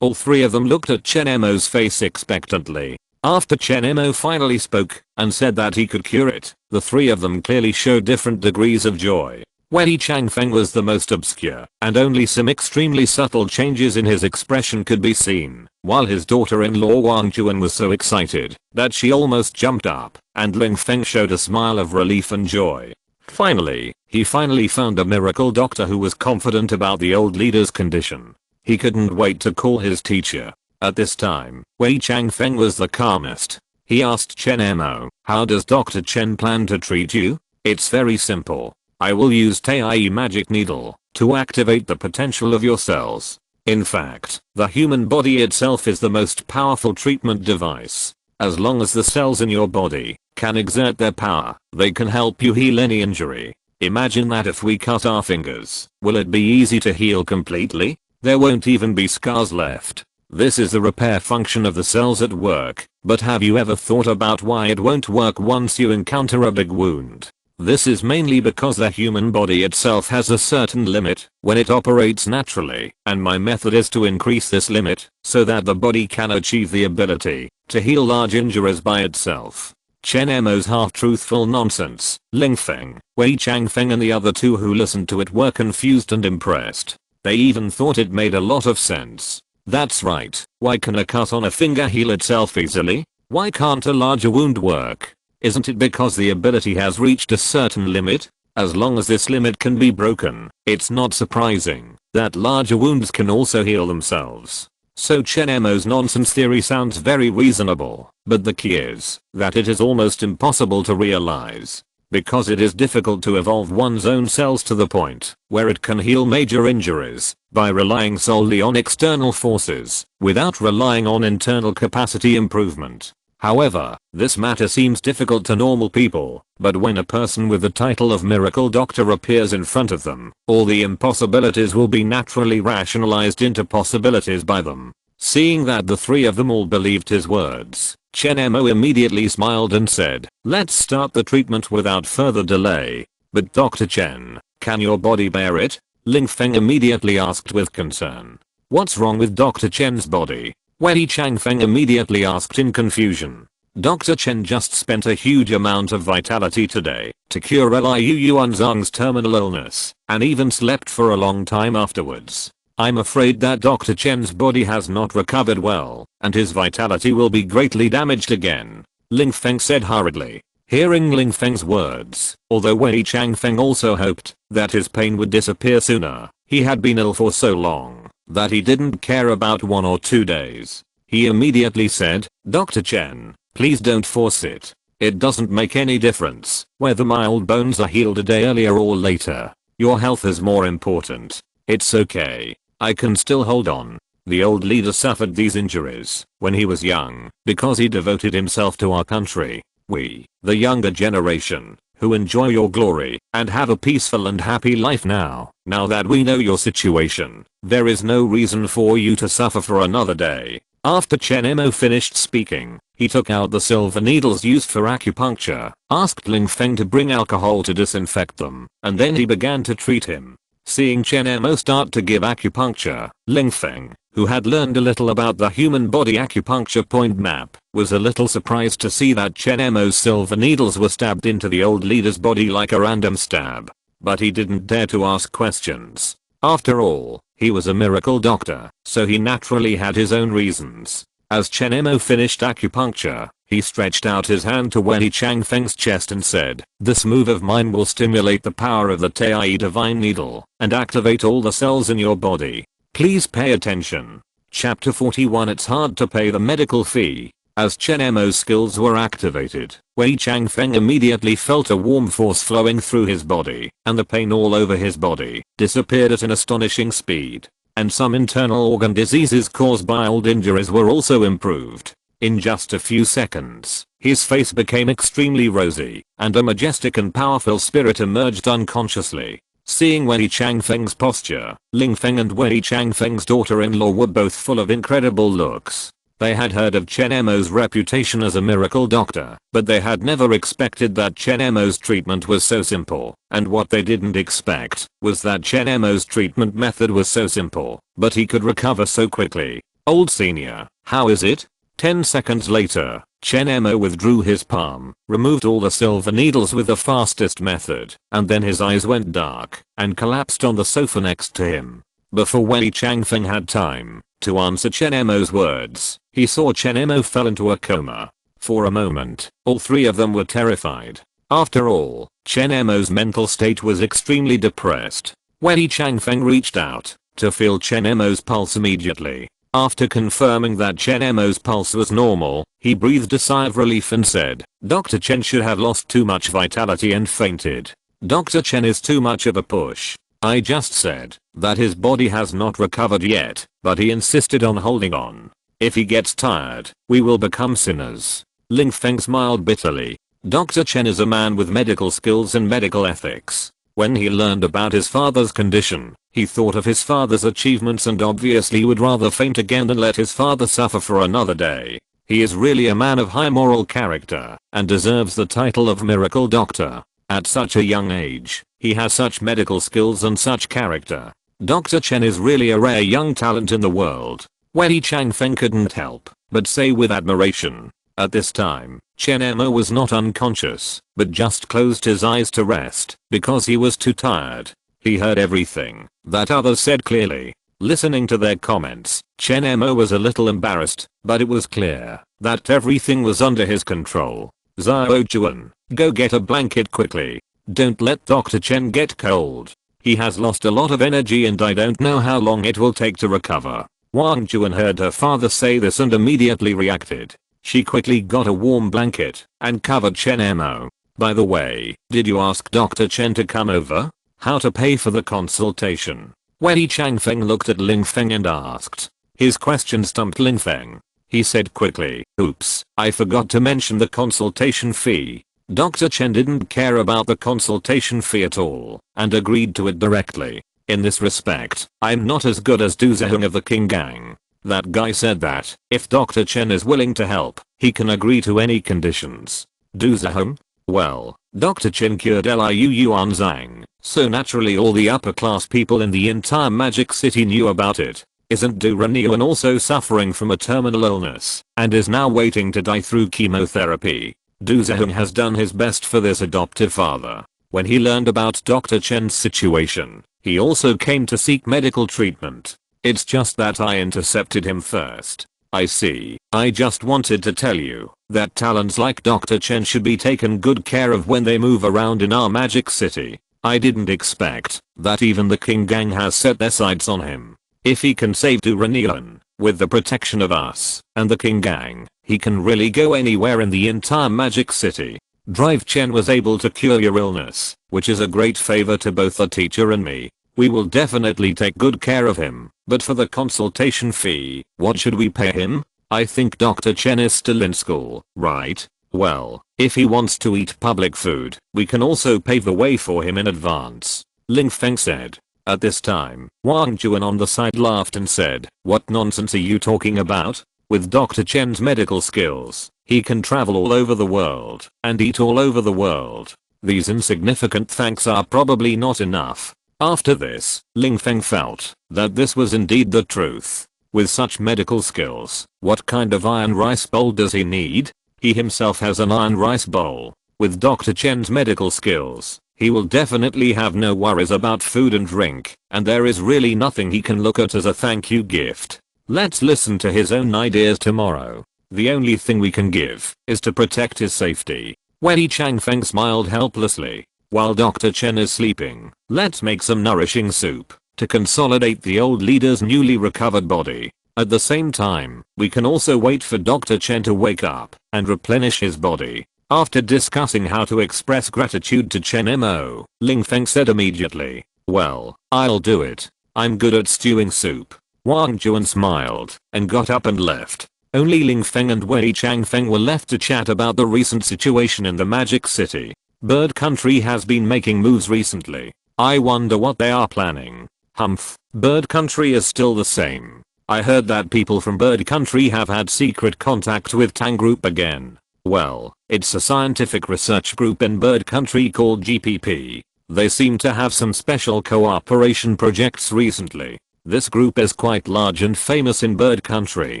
all three of them looked at Chen Mo's face expectantly. After Chen Mo finally spoke and said that he could cure it, the three of them clearly showed different degrees of joy. Wei Changfeng was the most obscure, and only some extremely subtle changes in his expression could be seen, while his daughter-in-law Wang Juan was so excited that she almost jumped up, and Lingfeng showed a smile of relief and joy. Finally, he found a miracle doctor who was confident about the old leader's condition. He couldn't wait to call his teacher. At this time, Wei Changfeng was the calmest. He asked Chen Mo, "How does Dr. Chen plan to treat you?" "It's very simple. I will use Tai magic needle to activate the potential of your cells. In fact, the human body itself is the most powerful treatment device. As long as the cells in your body can exert their power, they can help you heal any injury. Imagine that if we cut our fingers, will it be easy to heal completely? There won't even be scars left. This is the repair function of the cells at work, but have you ever thought about why it won't work once you encounter a big wound? This is mainly because the human body itself has a certain limit when it operates naturally, and my method is to increase this limit so that the body can achieve the ability to heal large injuries by itself." Chen Mo's half-truthful nonsense, Lingfeng, Wei Changfeng and the other two who listened to it were confused and impressed. They even thought it made a lot of sense. That's right, why can a cut on a finger heal itself easily? Why can't a larger wound work? Isn't it because the ability has reached a certain limit? As long as this limit can be broken, it's not surprising that larger wounds can also heal themselves. So Chen Mo's nonsense theory sounds very reasonable, but the key is that it is almost impossible to realize. Because it is difficult to evolve one's own cells to the point where it can heal major injuries by relying solely on external forces without relying on internal capacity improvement. However, this matter seems difficult to normal people, but when a person with the title of miracle doctor appears in front of them, all the impossibilities will be naturally rationalized into possibilities by them. Seeing that the three of them all believed his words, Chen Mo immediately smiled and said, "Let's start the treatment without further delay." "But Dr. Chen, can your body bear it?" Lingfeng immediately asked with concern. "What's wrong with Dr. Chen's body?" Wei Changfeng immediately asked in confusion. Dr. Chen just spent a huge amount of vitality today to cure Liu Yuanzhang's terminal illness, and even slept for a long time afterwards. I'm afraid that Dr. Chen's body has not recovered well, and his vitality will be greatly damaged again, Lingfeng said hurriedly. Hearing Lingfeng's words, although Wei Changfeng also hoped that his pain would disappear sooner, he had been ill for so long that he didn't care about 1 or 2 days. He immediately said, "Dr. Chen, please don't force it. It doesn't make any difference whether my old bones are healed a day earlier or later. Your health is more important. It's okay. I can still hold on." The old leader suffered these injuries when he was young because he devoted himself to our country. We, the younger generation, who enjoy your glory and have a peaceful and happy life now that we know your situation, there is no reason for you to suffer for another day. After Chen Mo finished speaking, he took out the silver needles used for acupuncture, asked Lingfeng to bring alcohol to disinfect them, and then he began to treat him. Seeing Chen Mo start to give acupuncture, Lingfeng, who had learned a little about the human body acupuncture point map, was a little surprised to see that Chen Mo's silver needles were stabbed into the old leader's body like a random stab. But he didn't dare to ask questions. After all, he was a miracle doctor, so he naturally had his own reasons. As Chen Mo finished acupuncture, he stretched out his hand to Wei Changfeng's chest and said, "This move of mine will stimulate the power of the Tai Divine Needle and activate all the cells in your body. Please pay attention." Chapter 41. It's hard to pay the medical fee. As Chen Mo's skills were activated, Wei Changfeng immediately felt a warm force flowing through his body, and the pain all over his body disappeared at an astonishing speed. And some internal organ diseases caused by old injuries were also improved. In just a few seconds, his face became extremely rosy, and a majestic and powerful spirit emerged unconsciously. Seeing Wei Changfeng's posture, Ling Feng and Wei Changfeng's daughter-in-law were both full of incredible looks. They had heard of Chen Mo's reputation as a miracle doctor, but they had never expected that Chen Mo's treatment was so simple. And what they didn't expect was that Chen Mo's treatment method was so simple, but he could recover so quickly. Old senior, how is it? 10 seconds later, Chen Mo withdrew his palm, removed all the silver needles with the fastest method, and then his eyes went dark and collapsed on the sofa next to him. Before Wei Changfeng had time to answer Chen Mo's words, he saw Chen Mo fell into a coma. For a moment, all three of them were terrified. After all, Chen Mo's mental state was extremely depressed. Wei Changfeng reached out to feel Chen Mo's pulse immediately. After confirming that Chen Mo's pulse was normal, he breathed a sigh of relief and said, Dr. Chen should have lost too much vitality and fainted. Dr. Chen is too much of a push. I just said that his body has not recovered yet, but he insisted on holding on. If he gets tired, we will become sinners. Ling Feng smiled bitterly. Dr. Chen is a man with medical skills and medical ethics. When he learned about his father's condition, he thought of his father's achievements and obviously would rather faint again than let his father suffer for another day. He is really a man of high moral character and deserves the title of miracle doctor. At such a young age, he has such medical skills and such character. Dr. Chen is really a rare young talent in the world. Wei Changfeng couldn't help but say with admiration. At this time, Chen Mo was not unconscious, but just closed his eyes to rest because he was too tired. He heard everything that others said clearly. Listening to their comments, Chen Mo was a little embarrassed, but it was clear that everything was under his control. Zhao Juan, go get a blanket quickly. Don't let Dr. Chen get cold. He has lost a lot of energy and I don't know how long it will take to recover. Wang Juan heard her father say this and immediately reacted. She quickly got a warm blanket and covered Chen Mo. By the way, did you ask Dr. Chen to come over? How to pay for the consultation? Wei Changfeng looked at Ling Feng and asked. His question stumped Ling Feng. He said quickly, oops, I forgot to mention the consultation fee. Dr. Chen didn't care about the consultation fee at all and agreed to it directly. In this respect, I'm not as good as Du Zehong of the King Gang. That guy said that if Dr. Chen is willing to help, he can agree to any conditions. Du Zehong? Well, Dr. Chen cured Liu Yuanzhang, so naturally all the upper class people in the entire Magic City knew about it. Isn't Du Renyuan also suffering from a terminal illness and is now waiting to die through chemotherapy? Du Zehong has done his best for this adoptive father. When he learned about Dr. Chen's situation, he also came to seek medical treatment. It's just that I intercepted him first. I see. I just wanted to tell you that talents like Dr. Chen should be taken good care of when they move around in our Magic City. I didn't expect that even the King Gang has set their sights on him. If he can save Du Renyuan, with the protection of us and the King Gang, he can really go anywhere in the entire Magic City. Drive Chen was able to cure your illness, which is a great favor to both the teacher and me. We will definitely take good care of him, but for the consultation fee, what should we pay him? I think Dr. Chen is still in school, right? Well, if he wants to eat public food, we can also pave the way for him in advance. Ling Feng said. At this time, Wang Juan on the side laughed and said, what nonsense are you talking about? With Dr. Chen's medical skills, he can travel all over the world and eat all over the world. These insignificant thanks are probably not enough. After this, Ling Feng felt that this was indeed the truth. With such medical skills, what kind of iron rice bowl does he need? He himself has an iron rice bowl. With Dr. Chen's medical skills, he will definitely have no worries about food and drink, and there is really nothing he can look at as a thank you gift. Let's listen to his own ideas tomorrow. The only thing we can give is to protect his safety. Wei Changfeng smiled helplessly. While Dr. Chen is sleeping, let's make some nourishing soup to consolidate the old leader's newly recovered body. At the same time, we can also wait for Dr. Chen to wake up and replenish his body. After discussing how to express gratitude to Chen Mo, Ling Feng said immediately, "Well, I'll do it. I'm good at stewing soup." Wang Juan smiled and got up and left. Only Ling Feng and Wei Changfeng were left to chat about the recent situation in the Magic City. Bird Country has been making moves recently. I wonder what they are planning. Humph, Bird Country is still the same. I heard that people from Bird Country have had secret contact with Tang Group again. Well, it's a scientific research group in Bird Country called GPP. They seem to have some special cooperation projects recently. This group is quite large and famous in Bird Country.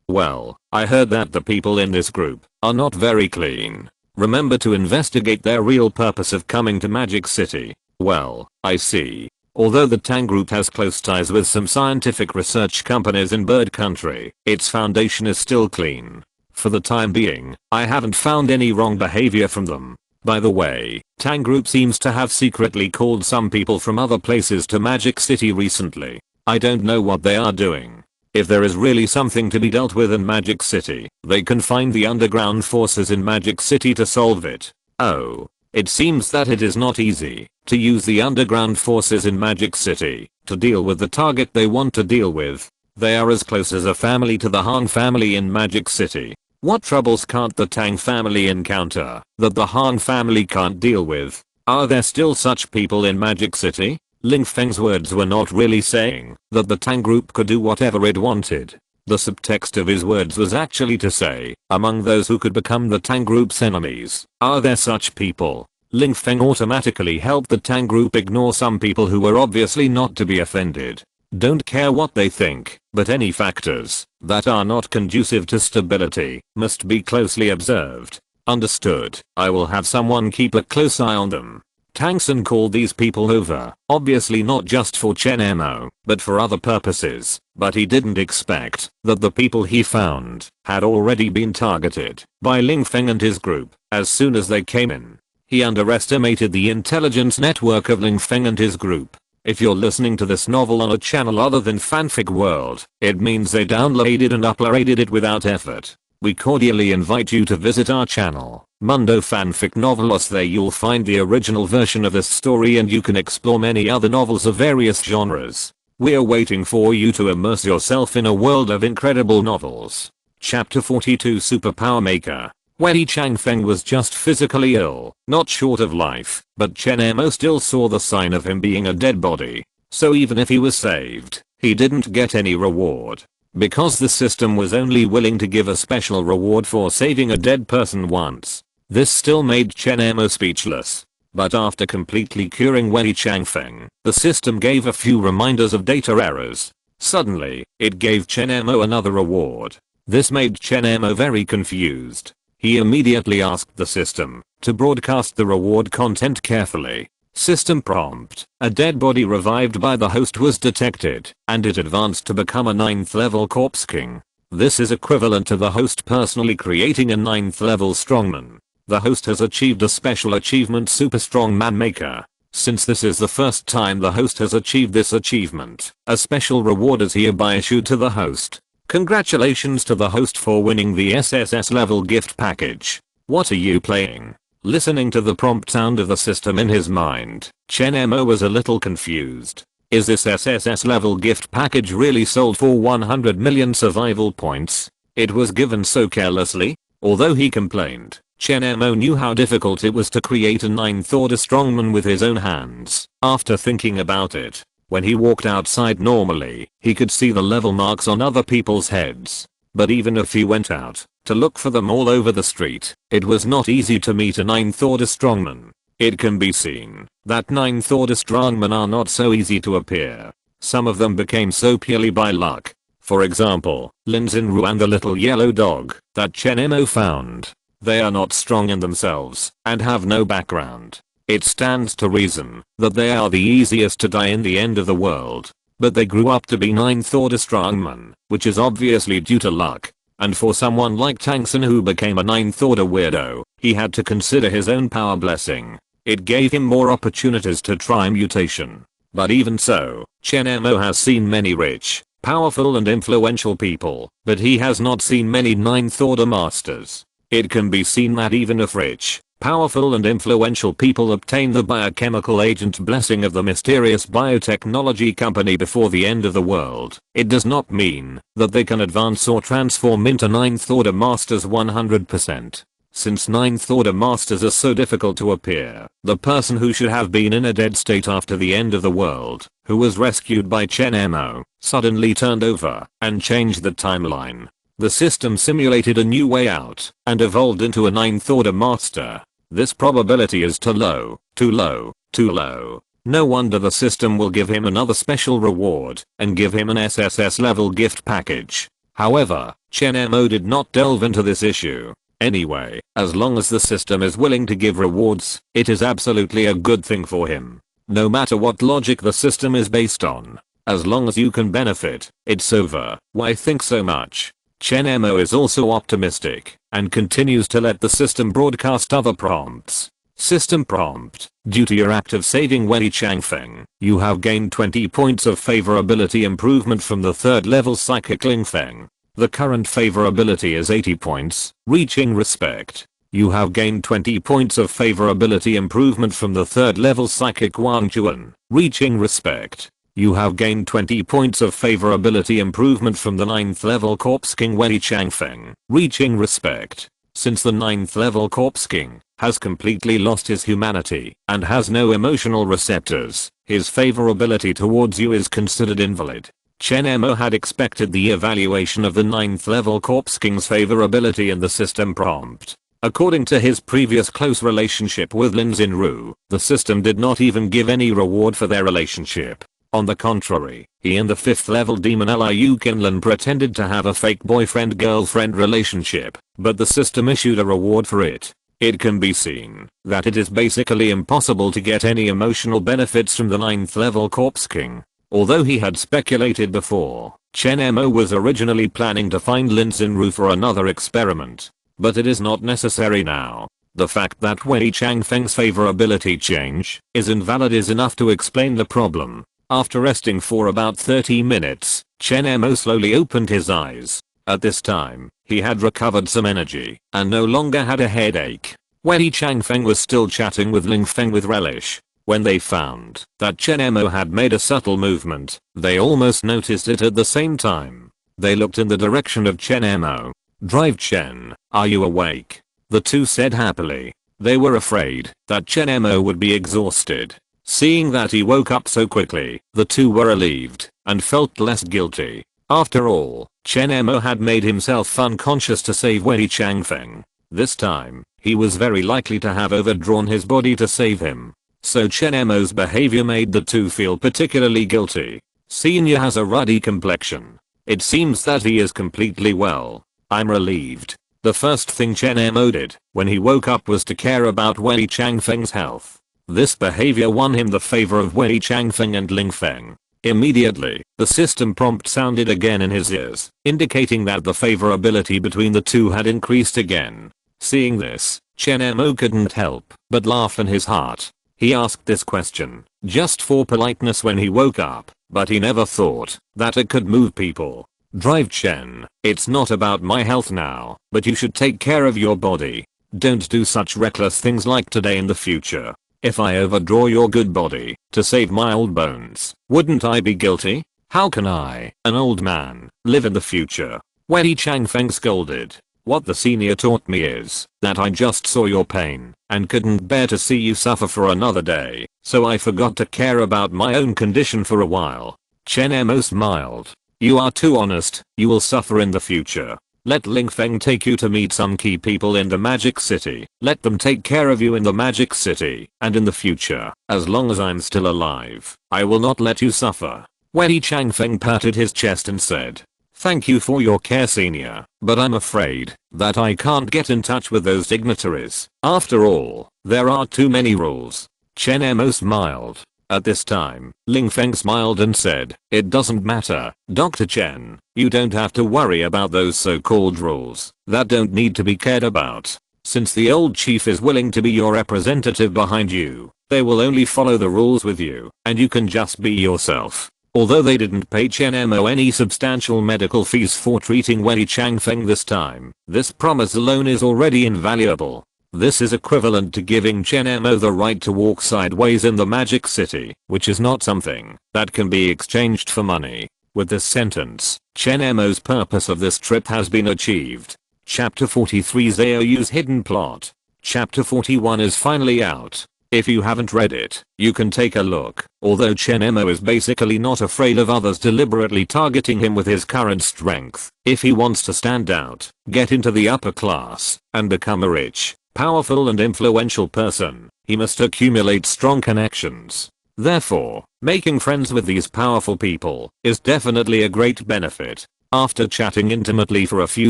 Well, I heard that the people in this group are not very clean. Remember to investigate their real purpose of coming to Magic City. Well, I see. Although the Tang Group has close ties with some scientific research companies in Bird Country, its foundation is still clean. For the time being, I haven't found any wrong behavior from them. By the way, Tang Group seems to have secretly called some people from other places to Magic City recently. I don't know what they are doing. If there is really something to be dealt with in Magic City, they can find the underground forces in Magic City to solve it. Oh. It seems that it is not easy to use the underground forces in Magic City to deal with the target they want to deal with. They are as close as a family to the Han family in Magic City. What troubles can't the Tang family encounter that the Han family can't deal with? Are there still such people in Magic City? Ling Feng's words were not really saying that the Tang Group could do whatever it wanted. The subtext of his words was actually to say, among those who could become the Tang Group's enemies, are there such people? Ling Feng automatically helped the Tang Group ignore some people who were obviously not to be offended. Don't care what they think, but any factors that are not conducive to stability must be closely observed. Understood. I will have someone keep a close eye on them. Tang San called these people over, obviously not just for Chen Mo, but for other purposes, but he didn't expect that the people he found had already been targeted by Ling Feng and his group as soon as they came in. He underestimated the intelligence network of Ling Feng and his group. If you're listening to this novel on a channel other than Fanfic World, it means they downloaded and uploaded it without effort. We cordially invite you to visit our channel, Mundo Fanfic Novelos. There you'll find the original version of this story and you can explore many other novels of various genres. We're waiting for you to immerse yourself in a world of incredible novels. Chapter 42 Superpower Maker. Wei Changfeng was just physically ill, not short of life, but Chen Mo still saw the sign of him being a dead body. So even if he was saved, he didn't get any reward. Because the system was only willing to give a special reward for saving a dead person once. This still made Chen Mo speechless. But after completely curing Wei Changfeng, the system gave a few reminders of data errors. Suddenly, it gave Chen Mo another reward. This made Chen Mo very confused. He immediately asked the system to broadcast the reward content carefully. System prompt. A dead body revived by the host was detected, and it advanced to become a 9th level corpse king. This is equivalent to the host personally creating a 9th level strongman. The host has achieved a special achievement Super Strongman Maker. Since this is the first time the host has achieved this achievement, a special reward is hereby issued to the host. Congratulations to the host for winning the SSS level gift package. What are you playing? Listening to the prompt sound of the system in his mind, Chen Mo was a little confused. Is this SSS level gift package really sold for 100 million survival points? It was given so carelessly? Although he complained, Chen Mo knew how difficult it was to create a 9th order strongman with his own hands. After thinking about it, when he walked outside normally, he could see the level marks on other people's heads. But even if he went out to look for them all over the street, it was not easy to meet a 9th order strongman. It can be seen that 9th order strongmen are not so easy to appear. Some of them became so purely by luck. For example, Lin Xinru and the little yellow dog that Chen Mo found. They are not strong in themselves and have no background. It stands to reason that they are the easiest to die in the end of the world. But they grew up to be 9th order strongmen, which is obviously due to luck. And for someone like Tang San who became a 9th order weirdo, he had to consider his own power blessing. It gave him more opportunities to try mutation. But even so, Chen Mo has seen many rich powerful and influential people, but he has not seen many ninth order masters. It can be seen that even if rich, powerful and influential people obtain the biochemical agent blessing of the mysterious biotechnology company before the end of the world, it does not mean that they can advance or transform into ninth order masters 100%. Since ninth order masters are so difficult to appear, the person who should have been in a dead state after the end of the world, who was rescued by Chen Mo, suddenly turned over and changed the timeline. The system simulated a new way out and evolved into a ninth order master. This probability is too low, too low, too low. No wonder the system will give him another special reward and give him an SSS level gift package. However, Chen Mo did not delve into this issue. Anyway, as long as the system is willing to give rewards, it is absolutely a good thing for him. No matter what logic the system is based on. As long as you can benefit, it's over. Why think so much? Chen Mo is also optimistic and continues to let the system broadcast other prompts. System prompt: due to your act of saving Wei Changfeng, you have gained 20 points of favorability improvement from the 3rd level psychic Lingfeng. The current favorability is 80 points, reaching respect. You have gained 20 points of favorability improvement from the 3rd level psychic Wang Juan, reaching respect. You have gained 20 points of favorability improvement from the 9th level Corpse King Wei Changfeng, reaching respect. Since the 9th level Corpse King has completely lost his humanity and has no emotional receptors, his favorability towards you is considered invalid. Chen Mo had expected the evaluation of the 9th level Corpse King's favorability in the system prompt. According to his previous close relationship with Lin Xinru, the system did not even give any reward for their relationship. On the contrary, he and the 5th level demon Liu Qinlan pretended to have a fake boyfriend-girlfriend relationship, but the system issued a reward for it. It can be seen that it is basically impossible to get any emotional benefits from the 9th level Corpse King. Although he had speculated before, Chen Mo was originally planning to find Lin Xinru for another experiment. But it is not necessary now. The fact that Wei Changfeng's favorability change is invalid is enough to explain the problem. After resting for about 30 minutes, Chen Mo slowly opened his eyes. At this time, he had recovered some energy and no longer had a headache. Wei Changfeng was still chatting with Ling Feng with relish. When they found that Chen Mo had made a subtle movement, they almost noticed it at the same time. They looked in the direction of Chen Mo. "Drive Chen, are you awake?" The two said happily. They were afraid that Chen Mo would be exhausted. Seeing that he woke up so quickly, the two were relieved and felt less guilty. After all, Chen Mo had made himself unconscious to save Wei Changfeng. This time, he was very likely to have overdrawn his body to save him. So Chen Mo's behavior made the two feel particularly guilty. Senior has a ruddy complexion. It seems that he is completely well. I'm relieved. The first thing Chen Mo did when he woke up was to care about Wei Changfeng's health. This behavior won him the favor of Wei Changfeng and Ling Feng. Immediately, the system prompt sounded again in his ears, indicating that the favorability between the two had increased again. Seeing this, Chen Mo couldn't help but laugh in his heart. He asked this question just for politeness when he woke up, but he never thought that it could move people. "Drive Chen, it's not about my health now, but you should take care of your body. Don't do such reckless things like today in the future. If I overdraw your good body to save my old bones, wouldn't I be guilty? How can I, an old man, live in the future?" Wei Changfeng scolded. "What the senior taught me is that I just saw your pain and couldn't bear to see you suffer for another day, so I forgot to care about my own condition for a while." Chen Mo smiled. "You are too honest. You will suffer in the future. Let Ling Feng take you to meet some key people in the Magic City. Let them take care of you in the Magic City, and in the future, as long as I'm still alive, I will not let you suffer." Wei Changfeng patted his chest and said, "Thank you for your care, senior, but I'm afraid that I can't get in touch with those dignitaries. After all, there are too many rules." Chen Mo smiled. At this time, Ling Feng smiled and said, "It doesn't matter, Dr. Chen. You don't have to worry about those so-called rules that don't need to be cared about. Since the old chief is willing to be your representative behind you, they will only follow the rules with you, and you can just be yourself." Although they didn't pay Chen Mo any substantial medical fees for treating Wei Changfeng this time, this promise alone is already invaluable. This is equivalent to giving Chen Mo the right to walk sideways in the Magic City, which is not something that can be exchanged for money. With this sentence, Chen Mo's purpose of this trip has been achieved. Chapter 43 Zhaoyu's Hidden Plot. Chapter 41 is finally out. If you haven't read it, you can take a look. Although Chen Mo is basically not afraid of others deliberately targeting him with his current strength, if he wants to stand out, get into the upper class, and become a rich, powerful and influential person, he must accumulate strong connections. Therefore, making friends with these powerful people is definitely a great benefit. After chatting intimately for a few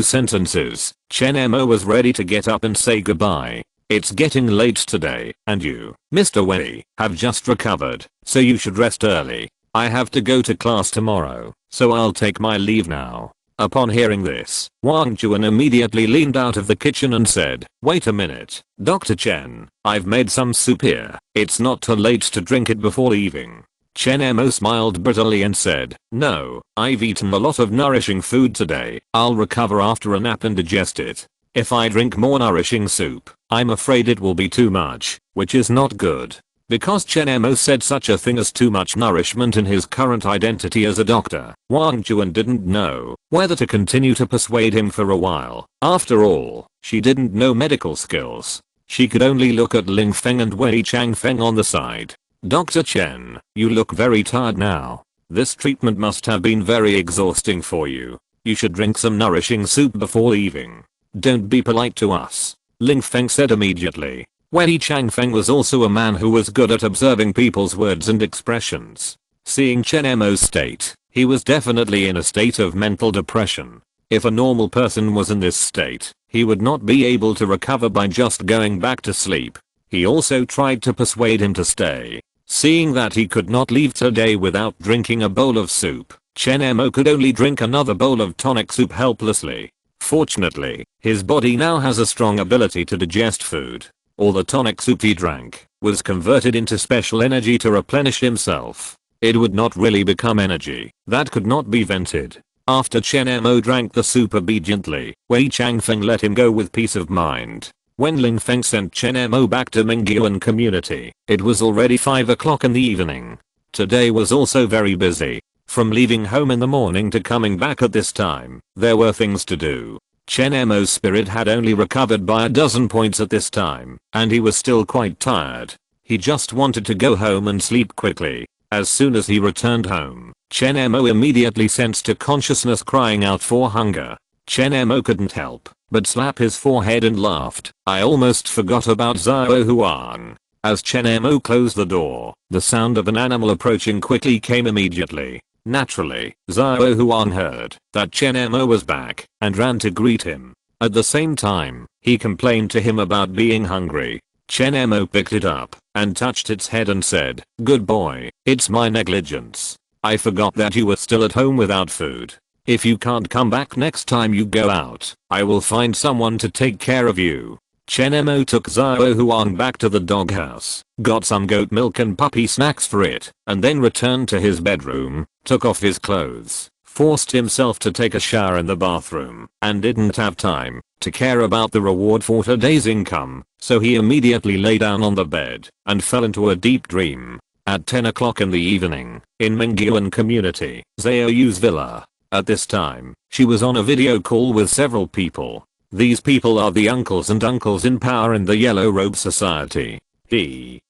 sentences, Chen Mo was ready to get up and say goodbye. It's getting late today, and you, Mr. Wei, have just recovered, so you should rest early. I have to go to class tomorrow, so I'll take my leave now. Upon hearing this, Wang Juan immediately leaned out of the kitchen and said, "Wait a minute, Dr. Chen, I've made some soup here. It's not too late to drink it before leaving." Chen Mo smiled bitterly and said, "No, I've eaten a lot of nourishing food today. I'll recover after a nap and digest it. If I drink more nourishing soup, I'm afraid it will be too much, which is not good." Because Chen Mo said such a thing as too much nourishment in his current identity as a doctor, Wang Juan didn't know whether to continue to persuade him for a while. After all, she didn't know medical skills. She could only look at Ling Feng and Wei Changfeng on the side. "Dr. Chen, you look very tired now. This treatment must have been very exhausting for you. You should drink some nourishing soup before leaving. Don't be polite to us," Ling Feng said immediately. Wei Changfeng was also a man who was good at observing people's words and expressions. Seeing Chen Mo's state, he was definitely in a state of mental depression. If a normal person was in this state, he would not be able to recover by just going back to sleep. He also tried to persuade him to stay. Seeing that he could not leave today without drinking a bowl of soup, Chen Mo could only drink another bowl of tonic soup helplessly. Fortunately, his body now has a strong ability to digest food. All the tonic soup he drank was converted into special energy to replenish himself. It would not really become energy that could not be vented. After Chen Mo drank the soup obediently, Wei Changfeng let him go with peace of mind. When Ling Feng sent Chen Mo back to Mingyuan community, it was already 5 o'clock in the evening. Today was also very busy. From leaving home in the morning to coming back at this time, there were things to do. Chen Mo's spirit had only recovered by a dozen points at this time, and he was still quite tired. He just wanted to go home and sleep quickly. As soon as he returned home, Chen Mo immediately sensed a consciousness crying out for hunger. Chen Mo couldn't help but slap his forehead and laughed. "I almost forgot about Zhao Huang." As Chen Mo closed the door, the sound of an animal approaching quickly came immediately. Naturally, Zhao Huang heard that Chen Mo was back and ran to greet him. At the same time, he complained to him about being hungry. Chen Mo picked it up and touched its head and said, "Good boy, it's my negligence. I forgot that you were still at home without food. If you can't come back next time you go out, I will find someone to take care of you." Chen Mo took Zhao Huang back to the doghouse, got some goat milk and puppy snacks for it, and then returned to his bedroom, took off his clothes, forced himself to take a shower in the bathroom, and didn't have time to care about the reward for today's income, so he immediately lay down on the bed and fell into a deep dream. At 10 o'clock in the evening, in Mingyuan community, Zhaoyu's villa. At this time, she was on a video call with several people. These people are the uncles in power in the Yellow Robe Society.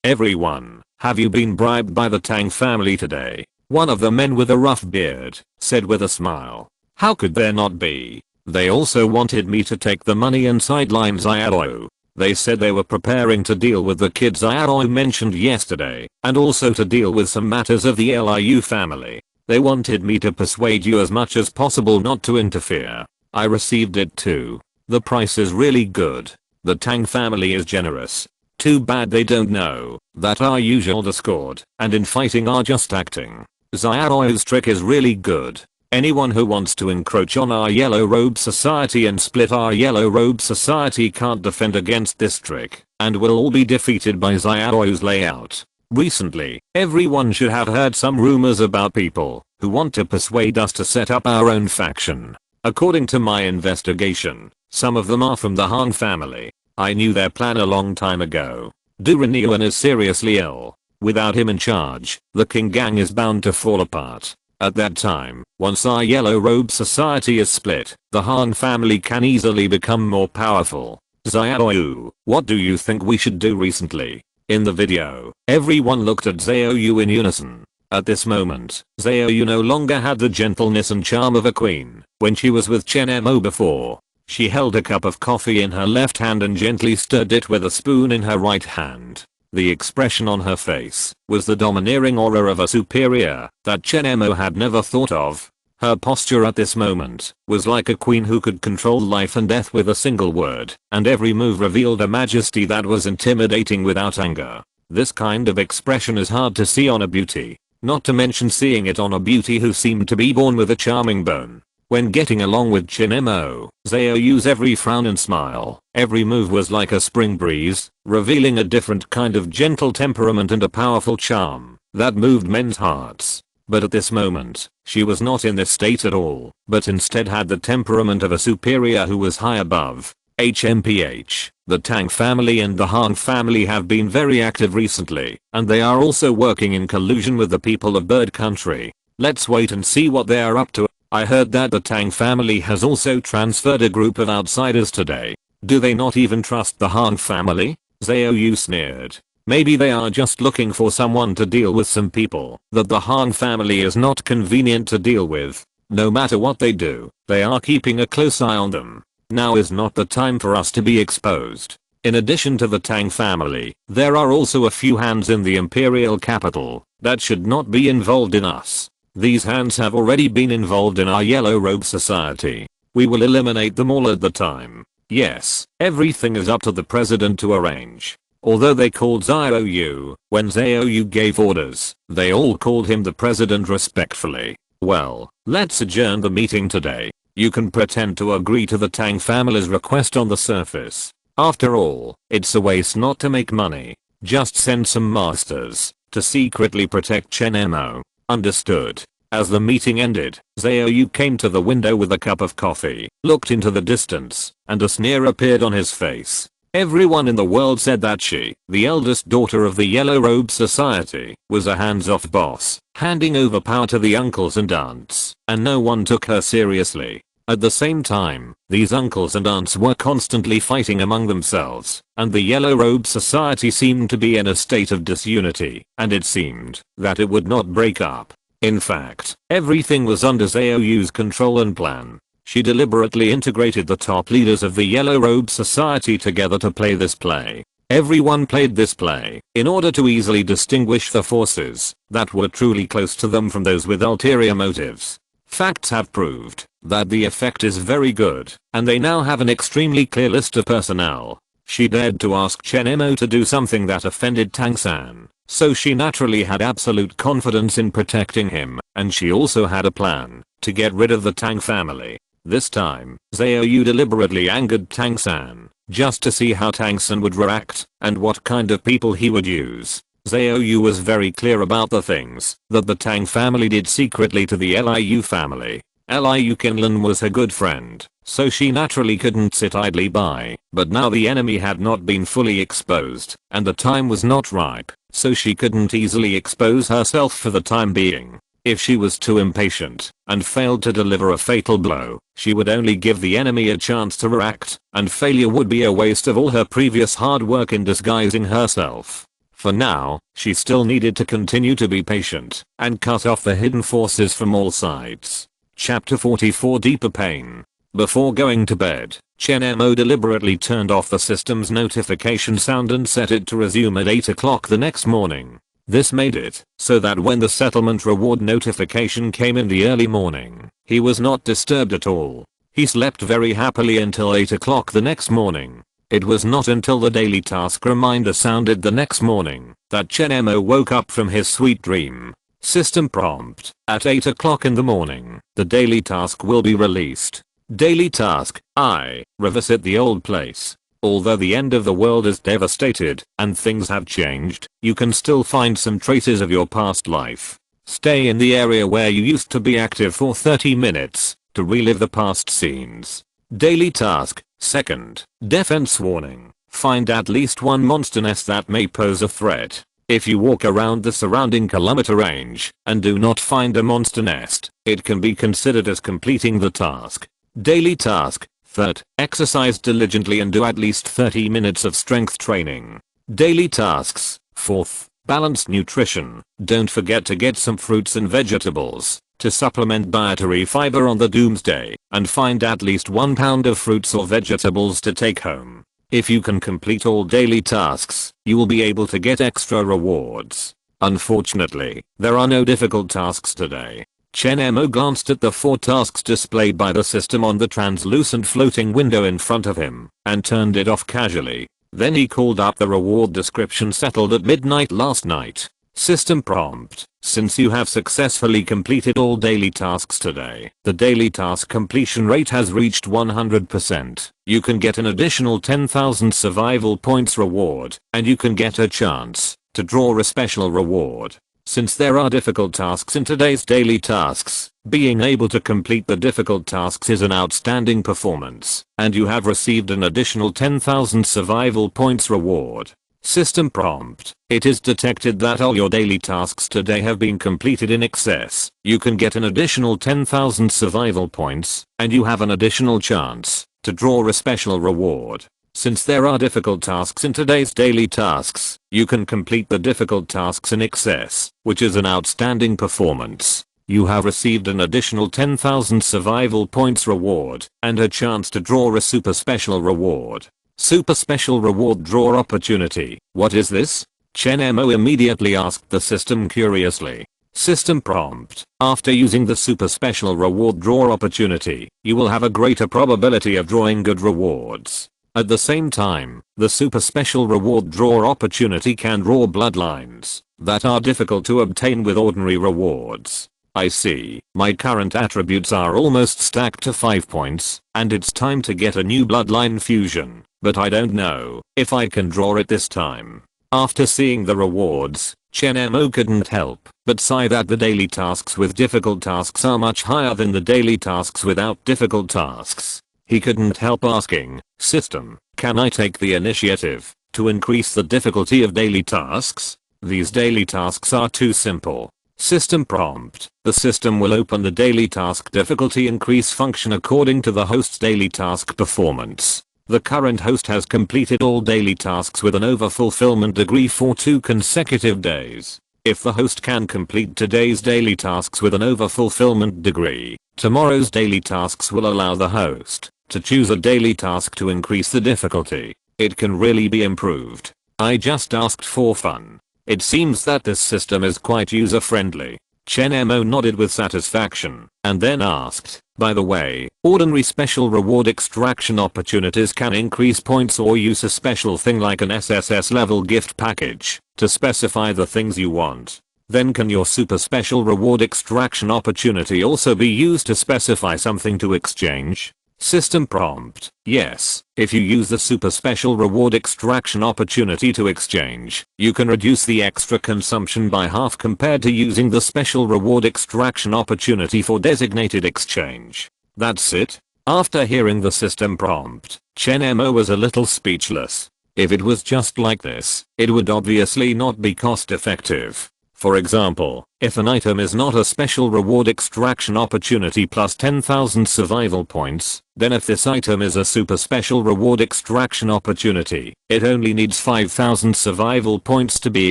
Everyone, have you been bribed by the Tang family today?" One of the men with a rough beard said with a smile. "How could there not be? They also wanted me to take the money and sideline Xiaoyu. They said they were preparing to deal with the kids Xiaoyu mentioned yesterday, and also to deal with some matters of the Liu family. They wanted me to persuade you as much as possible not to interfere. I received it too. The price is really good. The Tang family is generous. Too bad they don't know that our usual discord and infighting are just acting. Xiaoyu's trick is really good. Anyone who wants to encroach on our Yellow Robe Society and split our Yellow Robe Society can't defend against this trick, and will all be defeated by Xiaoyu's layout. Recently, everyone should have heard some rumors about people who want to persuade us to set up our own faction. According to my investigation, some of them are from the Han family. I knew their plan a long time ago. Duranian is seriously ill. Without him in charge, the King Gang is bound to fall apart. At that time, once our Yellow Robe society is split, the Han family can easily become more powerful. Xiaoyu, what do you think we should do recently? In the video, everyone looked at Xiaoyu in unison. At this moment, Xiaoyu no longer had the gentleness and charm of a queen when she was with Chen Mo before. She held a cup of coffee in her left hand and gently stirred it with a spoon in her right hand. The expression on her face was the domineering aura of a superior that Chen Mo had never thought of. Her posture at this moment was like a queen who could control life and death with a single word, and every move revealed a majesty that was intimidating without anger. This kind of expression is hard to see on a beauty, not to mention seeing it on a beauty who seemed to be born with a charming bone. When getting along with Chen Mo, Xiaoyu's every frown and smile, every move was like a spring breeze, revealing a different kind of gentle temperament and a powerful charm that moved men's hearts. But at this moment, she was not in this state at all, but instead had the temperament of a superior who was high above. HMPH, the Tang family and the Han family have been very active recently, and they are also working in collusion with the people of Bird Country. Let's wait and see what they are up to. I heard that the Tang family has also transferred a group of outsiders today. Do they not even trust the Han family? Xiaoyu sneered. Maybe they are just looking for someone to deal with some people that the Han family is not convenient to deal with. No matter what they do, they are keeping a close eye on them. Now is not the time for us to be exposed. In addition to the Tang family, there are also a few hands in the imperial capital that should not be involved in us. These hands have already been involved in our Yellow Robe society. We will eliminate them all at the time. Yes, everything is up to the president to arrange. Although they called Xiaoyu, when Xiaoyu gave orders, they all called him the president respectfully. Well, let's adjourn the meeting today. You can pretend to agree to the Tang family's request on the surface. After all, it's a waste not to make money. Just send some masters to secretly protect Chen Mo. Understood. As the meeting ended, Xiaoyu came to the window with a cup of coffee, looked into the distance, and a sneer appeared on his face. Everyone in the world said that she, the eldest daughter of the Yellow Robe Society, was a hands-off boss, handing over power to the uncles and aunts, and no one took her seriously. At the same time, these uncles and aunts were constantly fighting among themselves, and the Yellow Robe Society seemed to be in a state of disunity, and it seemed that it would not break up. In fact, everything was under Xiaoyu's control and plan. She deliberately integrated the top leaders of the Yellow Robe Society together to play this play. Everyone played this play in order to easily distinguish the forces that were truly close to them from those with ulterior motives. Facts have proved that the effect is very good, and they now have an extremely clear list of personnel. She dared to ask Chen Mo to do something that offended Tang-san, so she naturally had absolute confidence in protecting him, and she also had a plan to get rid of the Tang family. This time, Xiaoyu deliberately angered Tang-san, just to see how Tang-san would react, and what kind of people he would use. Xiaoyu was very clear about the things that the Tang family did secretly to the Liu family. Liu Qinlan was her good friend, so she naturally couldn't sit idly by, but now the enemy had not been fully exposed, and the time was not ripe, so she couldn't easily expose herself for the time being. If she was too impatient and failed to deliver a fatal blow, she would only give the enemy a chance to react, and failure would be a waste of all her previous hard work in disguising herself. For now, she still needed to continue to be patient and cut off the hidden forces from all sides. Chapter 44 Deeper Pain. Before going to bed, Chen Mo deliberately turned off the system's notification sound and set it to resume at 8 o'clock the next morning. This made it so that when the settlement reward notification came in the early morning, he was not disturbed at all. He slept very happily until 8 o'clock the next morning. It was not until the daily task reminder sounded the next morning that Chen Mo woke up from his sweet dream. System prompt: at 8 o'clock in the morning, the daily task will be released. Daily task: I revisit the old place. Although the end of the world is devastated and things have changed, you can still find some traces of your past life. Stay in the area where you used to be active for 30 minutes to relive the past scenes. Daily task. Second, defense warning. Find at least one monster nest that may pose a threat. If you walk around the surrounding kilometer range and do not find a monster nest, it can be considered as completing the task. Daily task. Third, exercise diligently and do at least 30 minutes of strength training. Daily tasks. Fourth, balanced nutrition. Don't forget to get some fruits and vegetables to supplement dietary fiber on the doomsday, and find at least 1 pound of fruits or vegetables to take home. If you can complete all daily tasks, you will be able to get extra rewards. Unfortunately, there are no difficult tasks today. Chen Mo glanced at the 4 tasks displayed by the system on the translucent floating window in front of him, and turned it off casually. Then he called up the reward description settled at midnight last night. System prompt. Since you have successfully completed all daily tasks today, the daily task completion rate has reached 100%. You can get an additional 10,000 survival points reward, and you can get a chance to draw a special reward. Since there are difficult tasks in today's daily tasks, being able to complete the difficult tasks is an outstanding performance, and you have received an additional 10,000 survival points reward. System prompt. It is detected that all your daily tasks today have been completed in excess. You can get an additional 10,000 survival points, and you have an additional chance to draw a special reward. Since there are difficult tasks in today's daily tasks, you can complete the difficult tasks in excess, which is an outstanding performance. You have received an additional 10,000 survival points reward, and a chance to draw a super special reward. Super special reward draw opportunity. What is this? Chen Mo immediately asked the system curiously. System prompt. After using the super special reward draw opportunity, you will have a greater probability of drawing good rewards. At the same time, the super special reward draw opportunity can draw bloodlines that are difficult to obtain with ordinary rewards. I see. My current attributes are almost stacked to 5 points, and it's time to get a new bloodline fusion, but I don't know if I can draw it this time. After seeing the rewards, Chen Mo couldn't help but sigh that the daily tasks with difficult tasks are much higher than the daily tasks without difficult tasks. He couldn't help asking, "System, can I take the initiative to increase the difficulty of daily tasks? These daily tasks are too simple." System prompt. The system will open the daily task difficulty increase function according to the host's daily task performance. The current host has completed all daily tasks with an overfulfillment degree for 2 consecutive days. If the host can complete today's daily tasks with an overfulfillment degree, tomorrow's daily tasks will allow the host to choose a daily task to increase the difficulty. It can really be improved. I just asked for fun. It seems that this system is quite user-friendly. Chen Mo nodded with satisfaction, and then asked, "By the way, ordinary special reward extraction opportunities can increase points or use a special thing like an SSS level gift package to specify the things you want. Then can your super special reward extraction opportunity also be used to specify something to exchange?" System prompt. Yes, if you use the super special reward extraction opportunity to exchange, you can reduce the extra consumption by half compared to using the special reward extraction opportunity for designated exchange. That's it? After hearing the system prompt, Chen Mo was a little speechless. If it was just like this, it would obviously not be cost effective. For example, if an item is not a special reward extraction opportunity plus 10,000 survival points, then if this item is a super special reward extraction opportunity, it only needs 5,000 survival points to be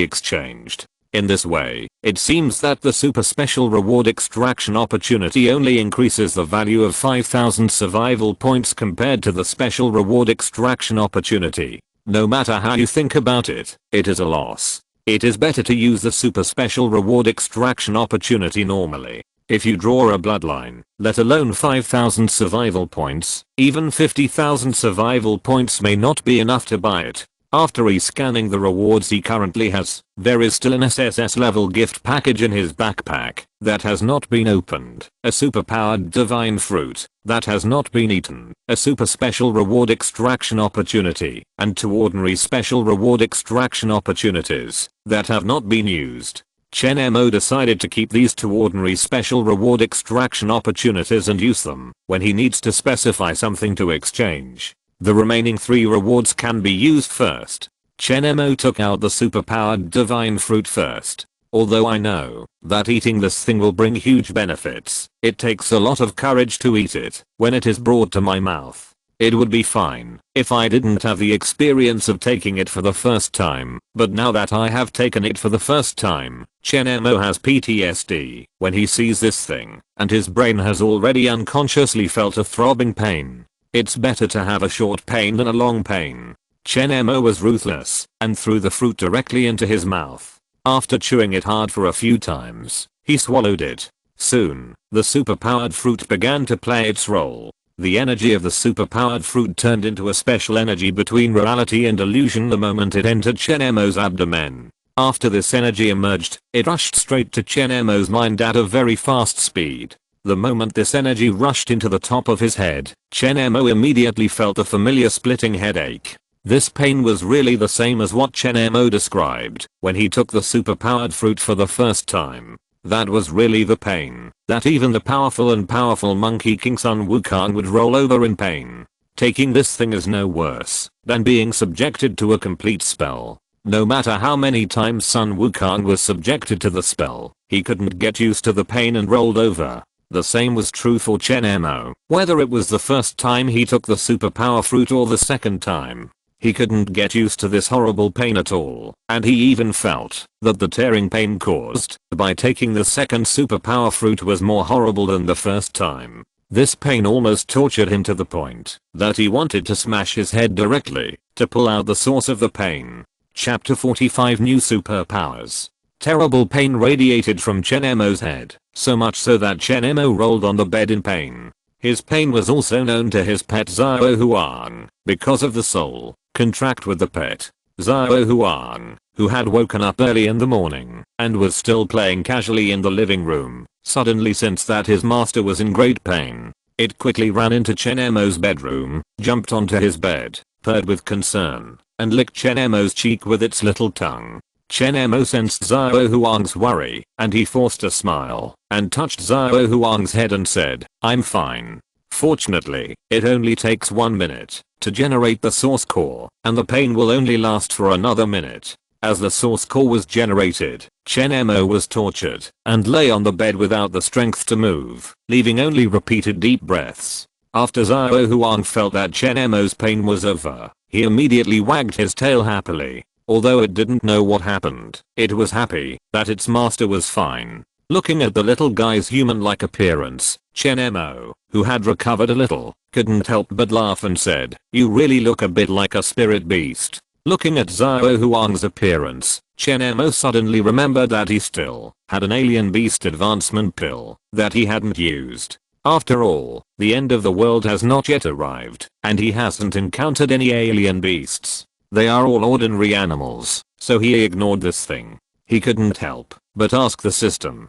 exchanged. In this way, it seems that the super special reward extraction opportunity only increases the value of 5,000 survival points compared to the special reward extraction opportunity. No matter how you think about it, it is a loss. It is better to use the super special reward extraction opportunity normally. If you draw a bloodline, let alone 5,000 survival points, even 50,000 survival points may not be enough to buy it. After rescanning the rewards he currently has, there is still an SSS level gift package in his backpack that has not been opened, a superpowered divine fruit that has not been eaten, a super special reward extraction opportunity, and 2 ordinary special reward extraction opportunities that have not been used. Chen Mo decided to keep these 2 ordinary special reward extraction opportunities and use them when he needs to specify something to exchange. The remaining 3 rewards can be used first. Chen Mo took out the superpowered divine fruit first. Although I know that eating this thing will bring huge benefits, it takes a lot of courage to eat it when it is brought to my mouth. It would be fine if I didn't have the experience of taking it for the first time, but now that I have taken it for the first time, Chen Mo has PTSD when he sees this thing, and his brain has already unconsciously felt a throbbing pain. It's better to have a short pain than a long pain. Chen Mo was ruthless and threw the fruit directly into his mouth. After chewing it hard for a few times, he swallowed it. Soon, the superpowered fruit began to play its role. The energy of the superpowered fruit turned into a special energy between reality and illusion the moment it entered Chen Mo's abdomen. After this energy emerged, it rushed straight to Chen Mo's mind at a very fast speed. The moment this energy rushed into the top of his head, Chen Mo immediately felt a familiar splitting headache. This pain was really the same as what Chen Mo described when he took the superpowered fruit for the first time. That was really the pain that even the powerful Monkey King Sun Wukong would roll over in pain. Taking this thing is no worse than being subjected to a complete spell. No matter how many times Sun Wukong was subjected to the spell, he couldn't get used to the pain and rolled over. The same was true for Chen Mo, whether it was the first time he took the superpower fruit or the second time. He couldn't get used to this horrible pain at all, and he even felt that the tearing pain caused by taking the second superpower fruit was more horrible than the first time. This pain almost tortured him to the point that he wanted to smash his head directly to pull out the source of the pain. Chapter 45 New Superpowers. Terrible pain radiated from Chen Mo's head, so much so that Chen Mo rolled on the bed in pain. His pain was also known to his pet Xiao Huang, because of the soul contract with the pet. Xiao Huang, who had woken up early in the morning and was still playing casually in the living room, suddenly sensed that his master was in great pain. It quickly ran into Chen Mo's bedroom, jumped onto his bed, purred with concern, and licked Chen Mo's cheek with its little tongue. Chen Mo sensed Xiao Huang's worry, and he forced a smile and touched Xiao Huang's head and said, "I'm fine." Fortunately, it only takes 1 minute to generate the source core, and the pain will only last for another minute. As the source core was generated, Chen Mo was tortured and lay on the bed without the strength to move, leaving only repeated deep breaths. After Xiao Huang felt that Chen Mo's pain was over, he immediately wagged his tail happily. Although it didn't know what happened, it was happy that its master was fine. Looking at the little guy's human-like appearance, Chen Mo, who had recovered a little, couldn't help but laugh and said, "You really look a bit like a spirit beast." Looking at Xiao Huang's appearance, Chen Mo suddenly remembered that he still had an alien beast advancement pill that he hadn't used. After all, the end of the world has not yet arrived, and he hasn't encountered any alien beasts. They are all ordinary animals, so he ignored this thing. He couldn't help but ask the system,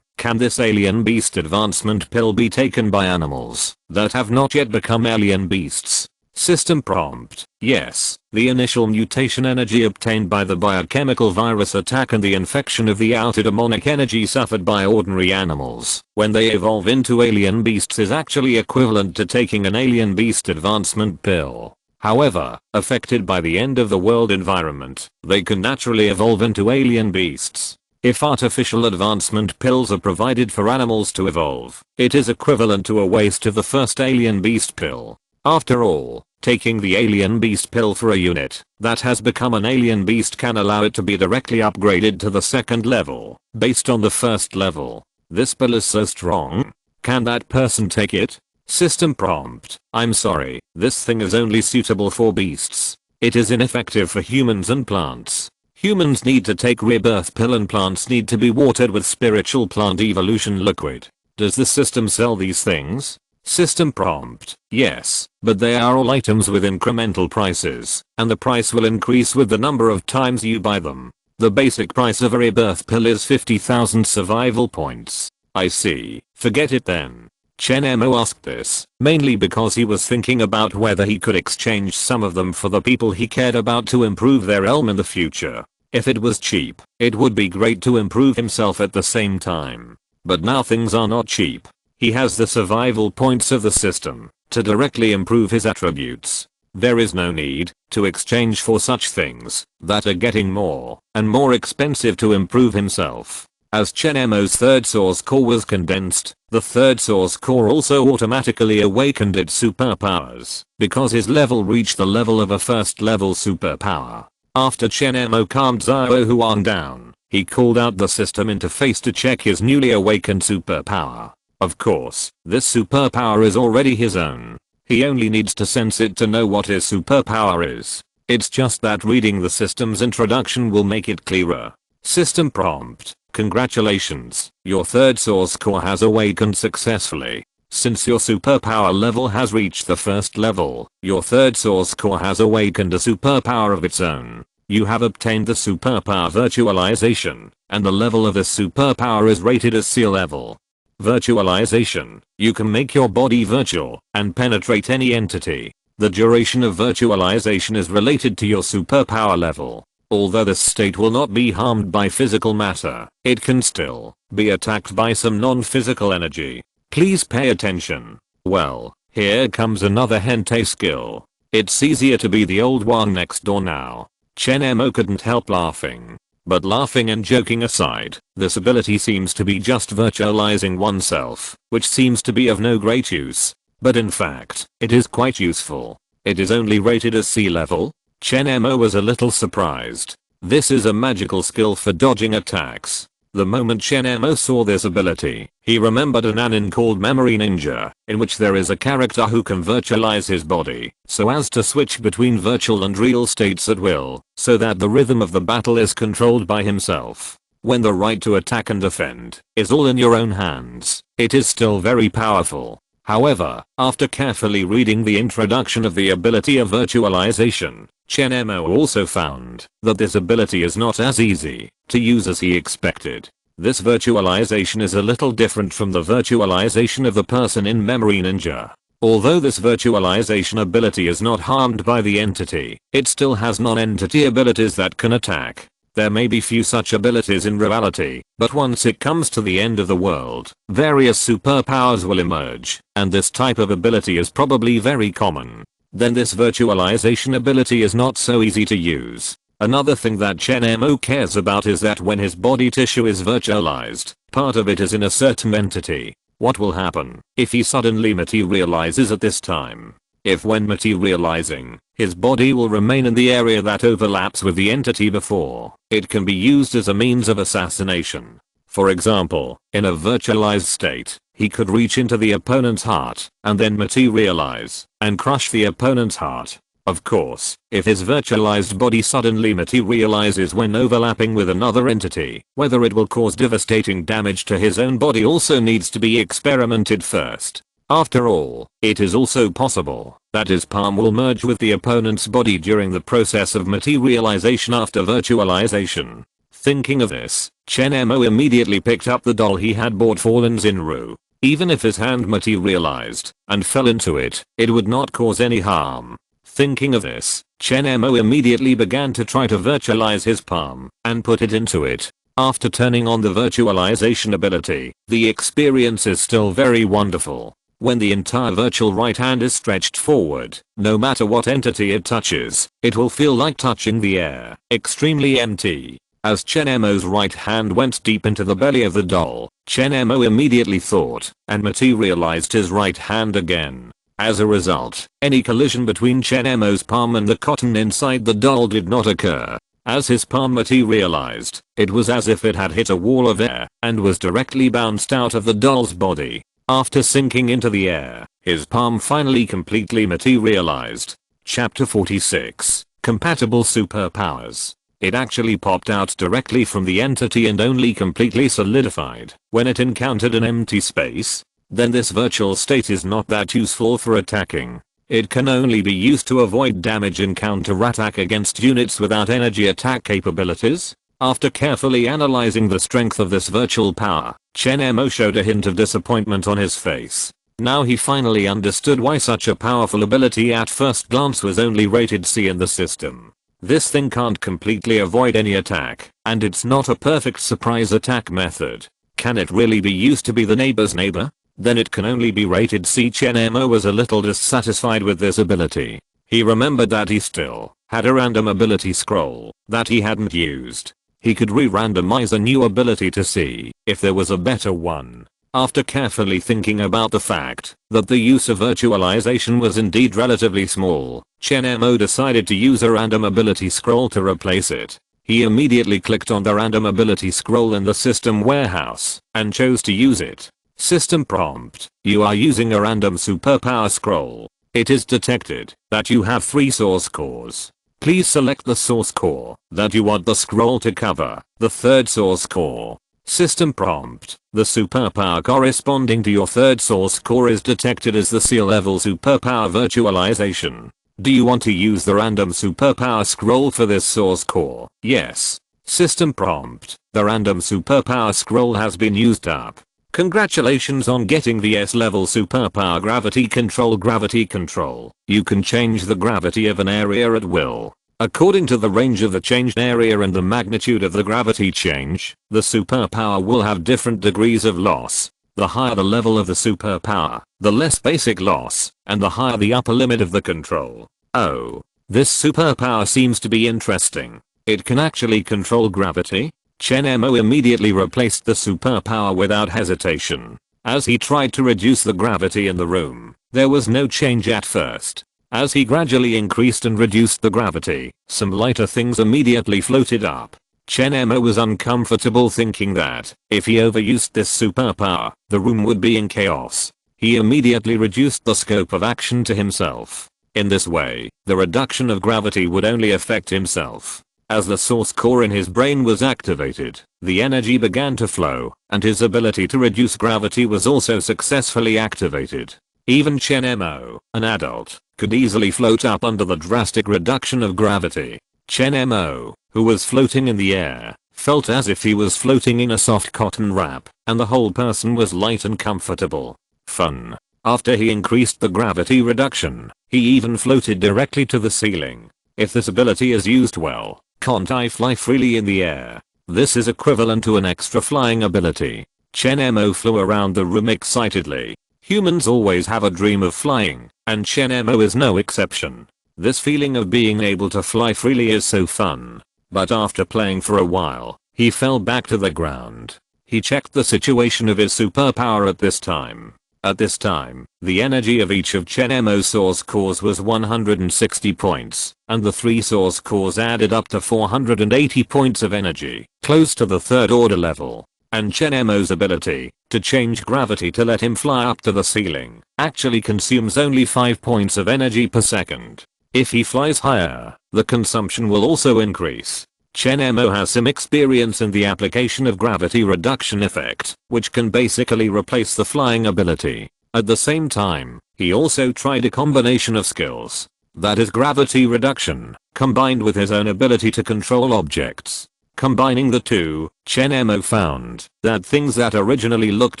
can this alien beast advancement pill be taken by animals that have not yet become alien beasts? System prompt, yes. The initial mutation energy obtained by the biochemical virus attack and the infection of the outer demonic energy suffered by ordinary animals when they evolve into alien beasts is actually equivalent to taking an alien beast advancement pill. However, affected by the end of the world environment, they can naturally evolve into alien beasts. If artificial advancement pills are provided for animals to evolve, it is equivalent to a waste of the first alien beast pill. After all, taking the alien beast pill for a unit that has become an alien beast can allow it to be directly upgraded to the second level, based on the first level. This pill is so strong. Can that person take it? System prompt, I'm sorry, this thing is only suitable for beasts. It is ineffective for humans and plants. Humans need to take rebirth pill and plants need to be watered with spiritual plant evolution liquid. Does the system sell these things? System prompt: yes, but they are all items with incremental prices, and the price will increase with the number of times you buy them. The basic price of a rebirth pill is 50,000 survival points. I see, forget it then. Chen Mo asked this, mainly because he was thinking about whether he could exchange some of them for the people he cared about to improve their realm in the future. If it was cheap, it would be great to improve himself at the same time. But now things are not cheap. He has the survival points of the system to directly improve his attributes. There is no need to exchange for such things that are getting more and more expensive to improve himself. As Chen Mo's third source core was condensed, the third source core also automatically awakened its superpowers because his level reached the level of a first level superpower. After Chen Mo calmed Xiao Huang down, he called out the system interface to check his newly awakened superpower. Of course, this superpower is already his own. He only needs to sense it to know what his superpower is. It's just that reading the system's introduction will make it clearer. System prompt: congratulations, your third source core has awakened successfully. Since your superpower level has reached the first level, your third source core has awakened a superpower of its own. You have obtained the superpower virtualization, and the level of this superpower is rated as C level. Virtualization: you can make your body virtual and penetrate any entity. The duration of virtualization is related to your superpower level. Although this state will not be harmed by physical matter, it can still be attacked by some non-physical energy. Please pay attention. Well, here comes another hentai skill. It's easier to be the old one next door now. Chen Mo couldn't help laughing. But laughing and joking aside, this ability seems to be just virtualizing oneself, which seems to be of no great use. But in fact, it is quite useful. It is only rated as C level. Chen Mo was a little surprised. This is a magical skill for dodging attacks. The moment Chen Mo saw this ability, he remembered an anime called Memory Ninja, in which there is a character who can virtualize his body, so as to switch between virtual and real states at will, so that the rhythm of the battle is controlled by himself. When the right to attack and defend is all in your own hands, it is still very powerful. However, after carefully reading the introduction of the ability of virtualization, Chen Mo also found that this ability is not as easy to use as he expected. This virtualization is a little different from the virtualization of the person in Memory Ninja. Although this virtualization ability is not harmed by the entity, it still has non-entity abilities that can attack. There may be few such abilities in reality, but once it comes to the end of the world, various superpowers will emerge, and this type of ability is probably very common. Then this virtualization ability is not so easy to use. Another thing that Chen Mo cares about is that when his body tissue is virtualized, part of it is in a certain entity. What will happen if he suddenly materializes at this time? If when materializing, his body will remain in the area that overlaps with the entity before, it can be used as a means of assassination. For example, in a virtualized state, he could reach into the opponent's heart and then materialize and crush the opponent's heart. Of course, if his virtualized body suddenly materializes when overlapping with another entity, whether it will cause devastating damage to his own body also needs to be experimented first. After all, it is also possible that his palm will merge with the opponent's body during the process of materialization after virtualization. Thinking of this, Chen Mo immediately picked up the doll he had bought for Lin Xinru. Even if his hand materialized and fell into it, it would not cause any harm. Thinking of this, Chen Mo immediately began to try to virtualize his palm and put it into it. After turning on the virtualization ability, the experience is still very wonderful. When the entire virtual right hand is stretched forward, no matter what entity it touches, it will feel like touching the air, extremely empty. As Chen Mo's right hand went deep into the belly of the doll, Chen Mo immediately thought and materialized his right hand again. As a result, any collision between Chen Mo's palm and the cotton inside the doll did not occur. As his palm materialized, it was as if it had hit a wall of air and was directly bounced out of the doll's body. After sinking into the air, his palm finally completely materialized. Chapter 46. Compatible Superpowers. It actually popped out directly from the entity and only completely solidified when it encountered an empty space. then this virtual state is not that useful for attacking. It can only be used to avoid damage in counterattack against units without energy attack capabilities. After carefully analyzing the strength of this virtual power, Chen Mo showed a hint of disappointment on his face. Now he finally understood why such a powerful ability at first glance was only rated C in the system. This thing can't completely avoid any attack, and it's not a perfect surprise attack method. Can it really be used to be the neighbor's neighbor? Then it can only be rated C. Chen Mo was a little dissatisfied with this ability. He remembered that he still had a random ability scroll that he hadn't used. He could re-randomize a new ability to see if there was a better one. After carefully thinking about the fact that the use of virtualization was indeed relatively small, Chen Mo decided to use a random ability scroll to replace it. He immediately clicked on the random ability scroll in the system warehouse and chose to use it. System prompt: you are using a random superpower scroll. It is detected that you have 3 source cores. Please select the source core that you want the scroll to cover. The third source core. System prompt: the superpower corresponding to your third source core is detected as the C level superpower virtualization. Do you want to use the random superpower scroll for this source core? Yes. System prompt: the random superpower scroll has been used up. Congratulations on getting the S level superpower gravity control. Gravity control. You can change the gravity of an area at will. According to the range of the changed area and the magnitude of the gravity change, the superpower will have different degrees of loss. The higher the level of the superpower, the less basic loss, and the higher the upper limit of the control. Oh, this superpower seems to be interesting. It can actually control gravity? Chen Mo immediately replaced the superpower without hesitation. As he tried to reduce the gravity in the room, there was no change at first. As he gradually increased and reduced the gravity, some lighter things immediately floated up. Chen Mo was uncomfortable thinking that, if he overused this superpower, the room would be in chaos. He immediately reduced the scope of action to himself. In this way, the reduction of gravity would only affect himself. As the source core in his brain was activated, the energy began to flow, and his ability to reduce gravity was also successfully activated. Even Chen Mo, an adult, could easily float up under the drastic reduction of gravity. Chen Mo, who was floating in the air, felt as if he was floating in a soft cotton wrap, and the whole person was light and comfortable. Fun. After he increased the gravity reduction, he even floated directly to the ceiling. If this ability is used well, can't I fly freely in the air? This is equivalent to an extra flying ability. Chen Mo flew around the room excitedly. Humans always have a dream of flying, and Chen Mo is no exception. This feeling of being able to fly freely is so fun. But after playing for a while, he fell back to the ground. He checked the situation of his superpower at this time. At this time, the energy of each of Chen Mo's source cores was 160 points, and the 3 source cores added up to 480 points of energy, close to the third order level. And Chen Mo's ability to change gravity to let him fly up to the ceiling actually consumes only 5 points of energy per second. If he flies higher, the consumption will also increase. Chen Mo has some experience in the application of gravity reduction effect, which can basically replace the flying ability. At the same time, he also tried a combination of skills. That is gravity reduction, combined with his own ability to control objects. Combining the two, Chen Mo found that things that originally looked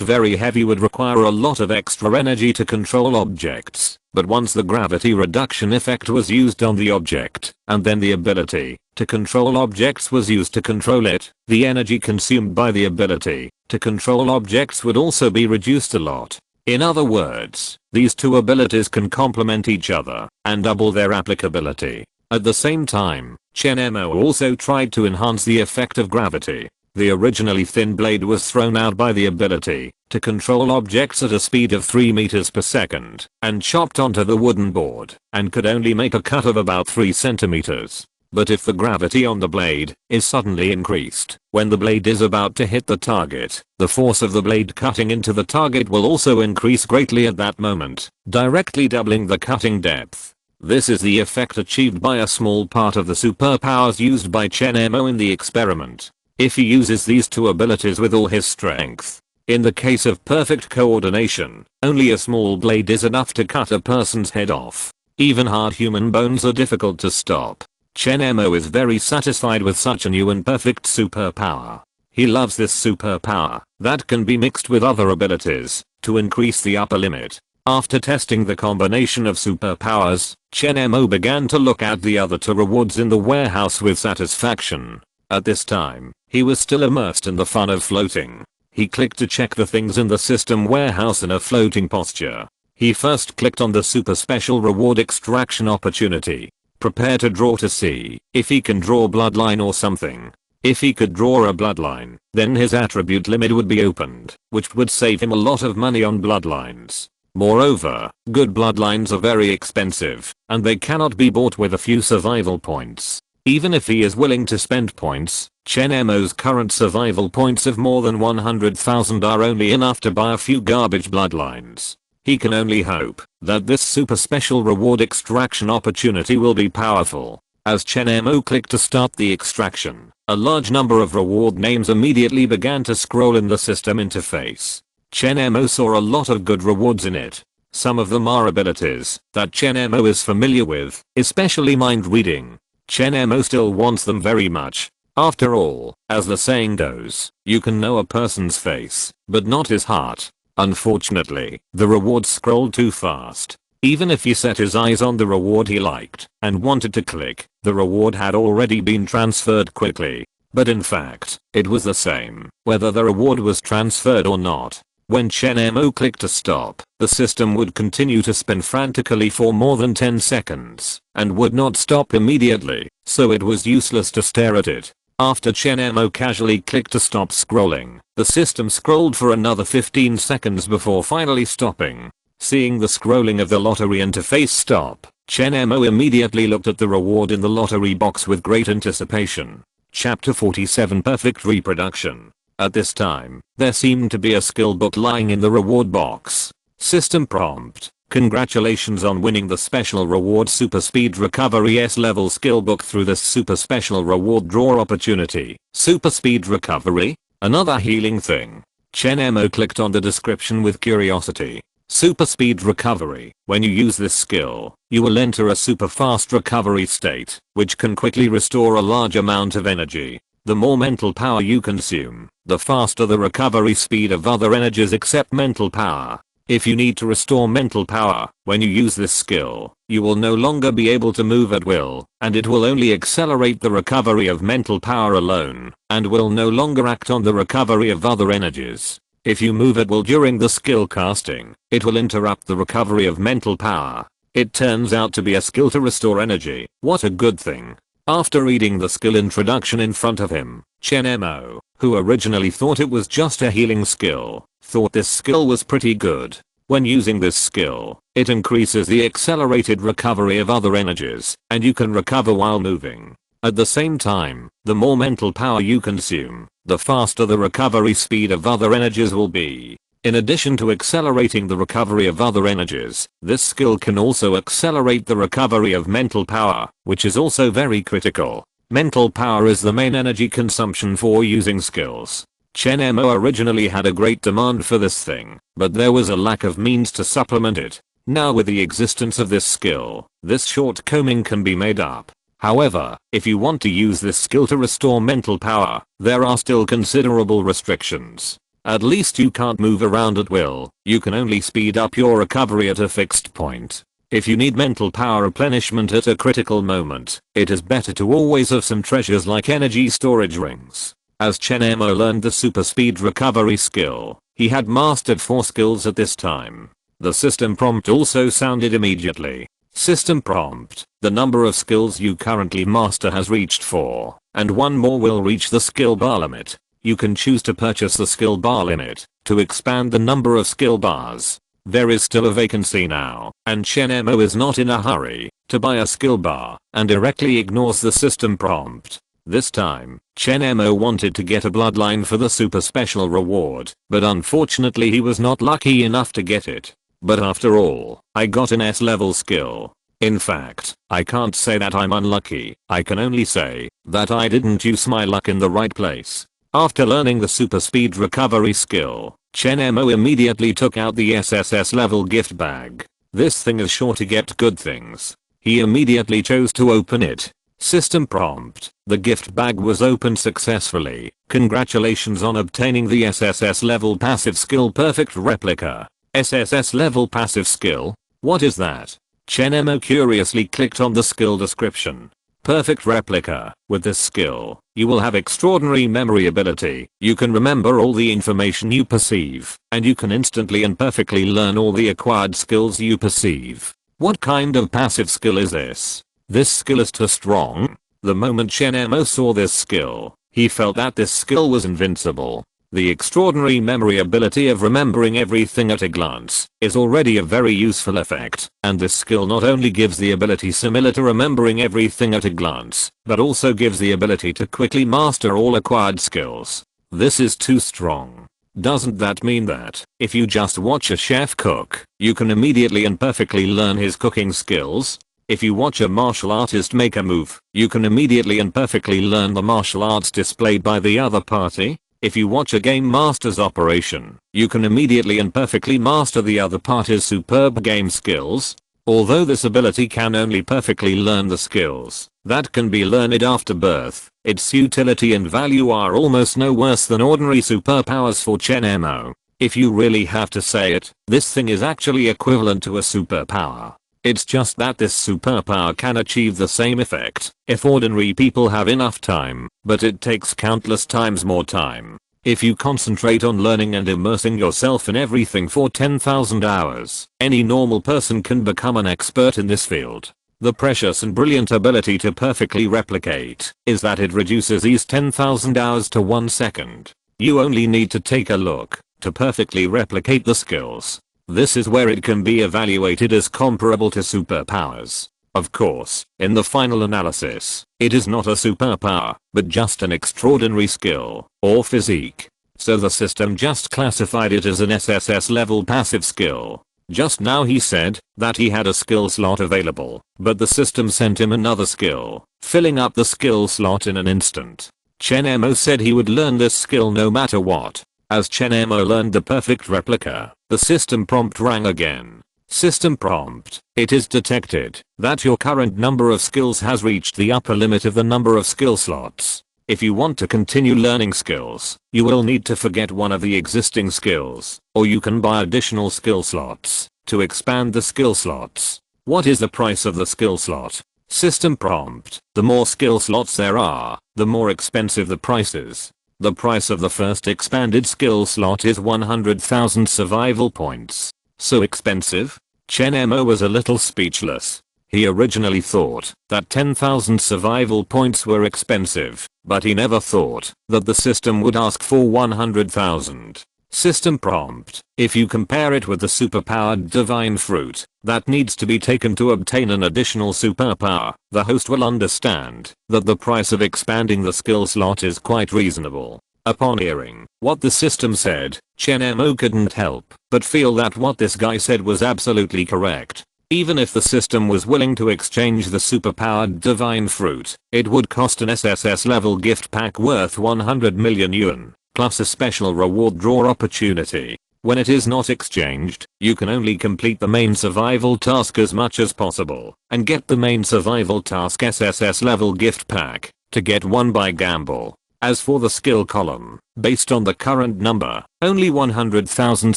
very heavy would require a lot of extra energy to control objects. But once the gravity reduction effect was used on the object, and then the ability to control objects was used to control it, the energy consumed by the ability to control objects would also be reduced a lot. In other words, these two abilities can complement each other and double their applicability. At the same time, Chen Mo also tried to enhance the effect of gravity. The originally thin blade was thrown out by the ability to control objects at a speed of 3 meters per second and chopped onto the wooden board and could only make a cut of about 3 centimeters. But if the gravity on the blade is suddenly increased when the blade is about to hit the target, the force of the blade cutting into the target will also increase greatly at that moment, directly doubling the cutting depth. This is the effect achieved by a small part of the superpowers used by Chen Mo in the experiment. If he uses these two abilities with all his strength, In the case of perfect coordination, only a small blade is enough to cut a person's head off. Even hard human bones are difficult to stop. Chen Mo is very satisfied with such a new and perfect superpower. He loves this superpower that can be mixed with other abilities to increase the upper limit. After testing the combination of superpowers, Chen Mo began to look at the other two rewards in the warehouse with satisfaction. At this time, he was still immersed in the fun of floating. He clicked to check the things in the system warehouse in a floating posture. He first clicked on the super special reward extraction opportunity. Prepare to draw to see if he can draw bloodline or something. If he could draw a bloodline, then his attribute limit would be opened, which would save him a lot of money on bloodlines. Moreover, good bloodlines are very expensive, and they cannot be bought with a few survival points. Even if he is willing to spend points, Chen Mo's current survival points of more than 100,000 are only enough to buy a few garbage bloodlines. He can only hope that this super special reward extraction opportunity will be powerful. As Chen Mo clicked to start the extraction, a large number of reward names immediately began to scroll in the system interface. Chen Mo saw a lot of good rewards in it. Some of them are abilities that Chen Mo is familiar with, especially mind reading. Chen Mo still wants them very much. After all, as the saying goes, you can know a person's face, but not his heart. Unfortunately, the rewards scrolled too fast. Even if he set his eyes on the reward he liked and wanted to click, the reward had already been transferred quickly. But in fact, it was the same, whether the reward was transferred or not. When Chen Mo clicked to stop, the system would continue to spin frantically for more than 10 seconds and would not stop immediately, so it was useless to stare at it. After Chen Mo casually clicked to stop scrolling, the system scrolled for another 15 seconds before finally stopping. Seeing the scrolling of the lottery interface stop, Chen Mo immediately looked at the reward in the lottery box with great anticipation. Chapter 47 Perfect Reproduction. At this time, there seemed to be a skill book lying in the reward box. System prompt: congratulations on winning the special reward Super Speed Recovery S-level skill book through this super special reward draw opportunity. Super Speed Recovery? Another healing thing. Chen Mo clicked on the description with curiosity. Super Speed Recovery. When you use this skill, you will enter a super fast recovery state, which can quickly restore a large amount of energy. The more mental power you consume, the faster the recovery speed of other energies except mental power. If you need to restore mental power, when you use this skill, you will no longer be able to move at will, and it will only accelerate the recovery of mental power alone, and will no longer act on the recovery of other energies. If you move at will during the skill casting, it will interrupt the recovery of mental power. It turns out to be a skill to restore energy. What a good thing. After reading the skill introduction in front of him, Chen Mo, who originally thought it was just a healing skill, thought this skill was pretty good. When using this skill, it increases the accelerated recovery of other energies, and you can recover while moving. At the same time, the more mental power you consume, the faster the recovery speed of other energies will be. In addition to accelerating the recovery of other energies, this skill can also accelerate the recovery of mental power, which is also very critical. Mental power is the main energy consumption for using skills. Chen Mo originally had a great demand for this thing, but there was a lack of means to supplement it. Now with the existence of this skill, this shortcoming can be made up. However, if you want to use this skill to restore mental power, there are still considerable restrictions. At least you can't move around at will, you can only speed up your recovery at a fixed point. If you need mental power replenishment at a critical moment, it is better to always have some treasures like energy storage rings. As Chen Mo learned the super speed recovery skill, he had mastered 4 skills at this time. The system prompt also sounded immediately. System prompt: the number of skills you currently master has reached 4, and 1 more will reach the skill bar limit. You can choose to purchase the skill bar limit to expand the number of skill bars. There is still a vacancy now, and Chen Mo is not in a hurry to buy a skill bar and directly ignores the system prompt. This time, Chen Mo wanted to get a bloodline for the super special reward, but unfortunately he was not lucky enough to get it. But after all, I got an S-level skill. In fact, I can't say that I'm unlucky, I can only say that I didn't use my luck in the right place. After learning the super speed recovery skill, Chen Mo immediately took out the SSS level gift bag. This thing is sure to get good things. He immediately chose to open it. System prompt. The gift bag was opened successfully. Congratulations on obtaining the SSS level passive skill perfect replica. SSS level passive skill? What is that? Chen Mo curiously clicked on the skill description. Perfect replica. With this skill, you will have extraordinary memory ability. You can remember all the information you perceive, and you can instantly and perfectly learn all the acquired skills you perceive. What kind of passive skill is this? This skill is too strong. The moment Chen Mo saw this skill, he felt that this skill was invincible. The extraordinary memory ability of remembering everything at a glance is already a very useful effect, and this skill not only gives the ability similar to remembering everything at a glance, but also gives the ability to quickly master all acquired skills. This is too strong. Doesn't that mean that, if you just watch a chef cook, you can immediately and perfectly learn his cooking skills? If you watch a martial artist make a move, you can immediately and perfectly learn the martial arts displayed by the other party? If you watch a game master's operation, you can immediately and perfectly master the other party's superb game skills. Although this ability can only perfectly learn the skills that can be learned after birth, its utility and value are almost no worse than ordinary superpowers for Chen Mo. If you really have to say it, this thing is actually equivalent to a superpower. It's just that this superpower can achieve the same effect if ordinary people have enough time, but it takes countless times more time. If you concentrate on learning and immersing yourself in everything for 10,000 hours, any normal person can become an expert in this field. The precious and brilliant ability to perfectly replicate is that it reduces these 10,000 hours to 1 second. You only need to take a look to perfectly replicate the skills. This is where it can be evaluated as comparable to superpowers. Of course, in the final analysis, it is not a superpower, but just an extraordinary skill, or physique. So the system just classified it as an SSS level passive skill. Just now he said that he had a skill slot available, but the system sent him another skill, filling up the skill slot in an instant. Chen Mo said he would learn this skill no matter what. As Chen Mo learned the perfect replica, the system prompt rang again. System prompt. It is detected that your current number of skills has reached the upper limit of the number of skill slots. If you want to continue learning skills, you will need to forget one of the existing skills, or you can buy additional skill slots to expand the skill slots. What is the price of the skill slot? System prompt. The more skill slots there are, the more expensive the price is. The price of the first expanded skill slot is 100,000 survival points. So expensive? Chen Mo was a little speechless. He originally thought that 10,000 survival points were expensive, but he never thought that the system would ask for 100,000. System prompt. If you compare it with the superpowered divine fruit that needs to be taken to obtain an additional superpower, the host will understand that the price of expanding the skill slot is quite reasonable. Upon hearing what the system said, Chen Mo couldn't help but feel that what this guy said was absolutely correct. Even if the system was willing to exchange the superpowered divine fruit, it would cost an SSS level gift pack worth 100 million yuan, plus a special reward draw opportunity. When it is not exchanged, you can only complete the main survival task as much as possible, and get the main survival task SSS level gift pack, to get one by gamble. As for the skill column, based on the current number, only 100,000